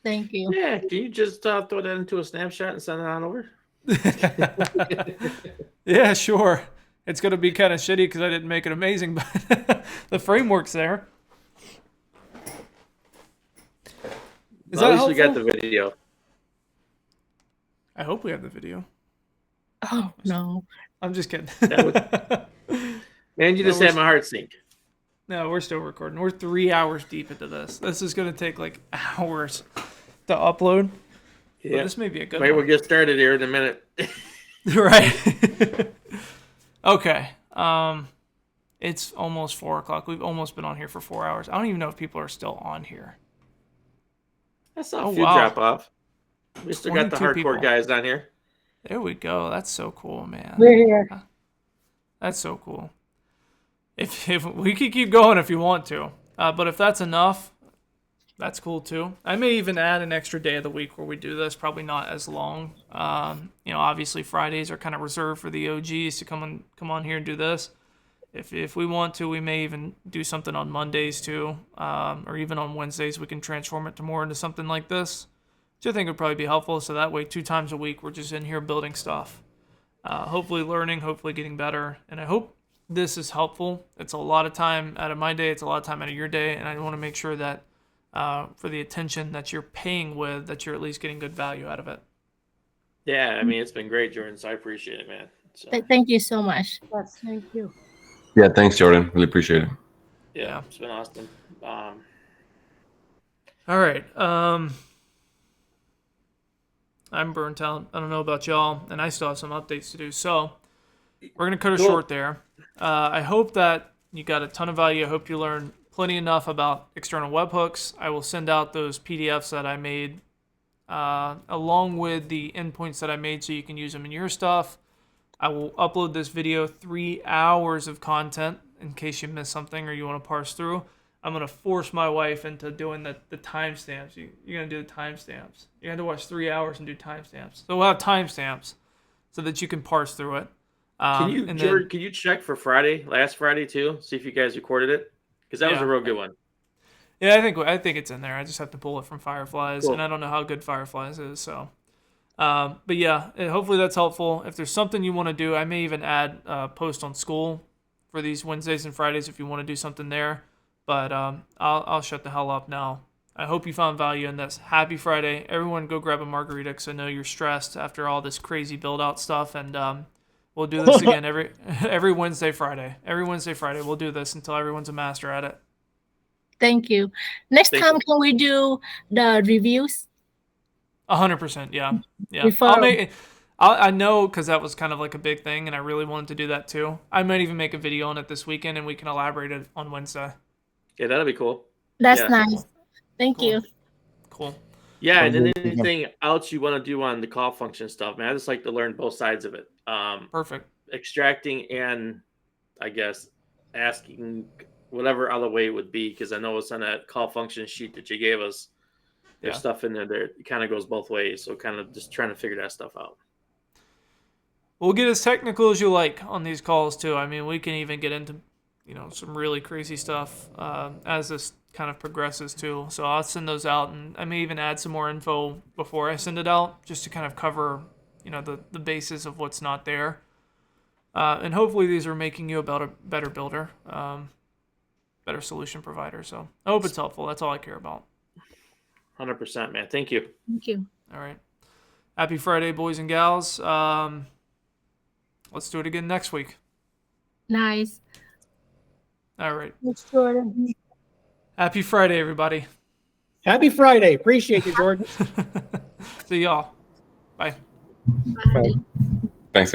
Thank you. Yeah, can you just throw that into a snapshot and send it on over? Yeah, sure. It's going to be kind of shitty because I didn't make it amazing, but the framework's there. Is that at least helpful? we got the video. I hope we have the video. Oh, no. I'm just kidding. Man, you just had my heart sink. No, we're still recording. We're 3 hours deep into this. This is going to take like hours to upload. Yeah. But this may be a good one. We'll get started here in a minute. Right. Okay. It's almost 4 o'clock. We've almost been on here for 4 hours. I don't even know if people are still on here. I saw a few drop off. We still got the hardcore guys on here. There we go. That's so cool, man. We're here. That's so cool. If we could keep going if you want to, but if that's enough, that's cool too. I may even add an extra day of the week where we do this. Probably not as long. Obviously Fridays are kind of reserved for the OGs to come on here and do this. If we want to, we may even do something on Mondays too, or even on Wednesdays. We can transform it to more into something like this, which I think would probably be helpful. So that way, 2 times a week, we're just in here building stuff, hopefully learning, hopefully getting better, and I hope this is helpful. It's a lot of time out of my day. It's a lot of time out of your day, and I want to make sure that for the attention that you're paying with, that you're at least getting good value out of it. Yeah, I mean, it's been great, Jordan, so I appreciate it, man. So. Thank you so much. Yes, thank you. Yeah, thanks, Jordan. Really appreciate it. Yeah, it's been awesome. All right. I'm burnt out. I don't know about y'all, and I still have some updates to do. So we're going to cut it Cool. short there. I hope that you got a ton of value. I hope you learned plenty enough about external webhooks. I will send out those PDFs that I made along with the endpoints that I made so you can use them in your stuff. I will upload this video, 3 hours of content, in case you missed something or you want to parse through. I'm going to force my wife into doing the timestamps. You're going to do the timestamps. You're going to watch 3 hours and do timestamps. So we'll have timestamps so that you can parse through it. Can you, and George, can you check for Friday, last Friday too? See if you guys recorded it? Because that was a real good one. Yeah, I think it's in there. I just have to pull it from Fireflies, Cool. and I don't know how good Fireflies is. So, but yeah, hopefully that's helpful. If there's something you want to do, I may even add a post on school for these Wednesdays and Fridays if you want to do something there. But I'll shut the hell up now. I hope you found value in this. Happy Friday. Everyone go grab a margarita because I know you're stressed after all this crazy build-out stuff. And we'll do this again every Wednesday, Friday. Every Wednesday, Friday. We'll do this until everyone's a master at it. Thank you. Next time, can we do the reviews? 100%. Yeah. Referral. I know because that was kind of like a big thing, and I really wanted to do that too. I might even make a video on it this weekend, and we can elaborate it on Wednesday. Yeah, that'll be cool. That's nice. Thank you. Cool. Yeah, and then anything else you want to do on the call function stuff, man. I just like to learn both sides of it. Perfect. Extracting and I guess asking whatever other way it would be, because I know it's on that call function sheet that you gave us. There's stuff in there that it kind of goes both ways. So kind of just trying to figure that stuff out. We'll get as technical as you like on these calls too. I mean, we can even get into, some really crazy stuff as this kind of progresses too. So I'll send those out, and I may even add some more info before I send it out, just to kind of cover, the basis of what's not there. And hopefully these are making you a better builder, better solution provider. So I hope it's helpful. That's all I care about. 100%, man. Thank you. Thank you. All right. Happy Friday, boys and gals. Let's do it again next week. Nice. All right. Thanks, Jordan. Happy Friday, everybody. Happy Friday. Appreciate you, Jordan. See y'all. Bye. Bye. Thanks,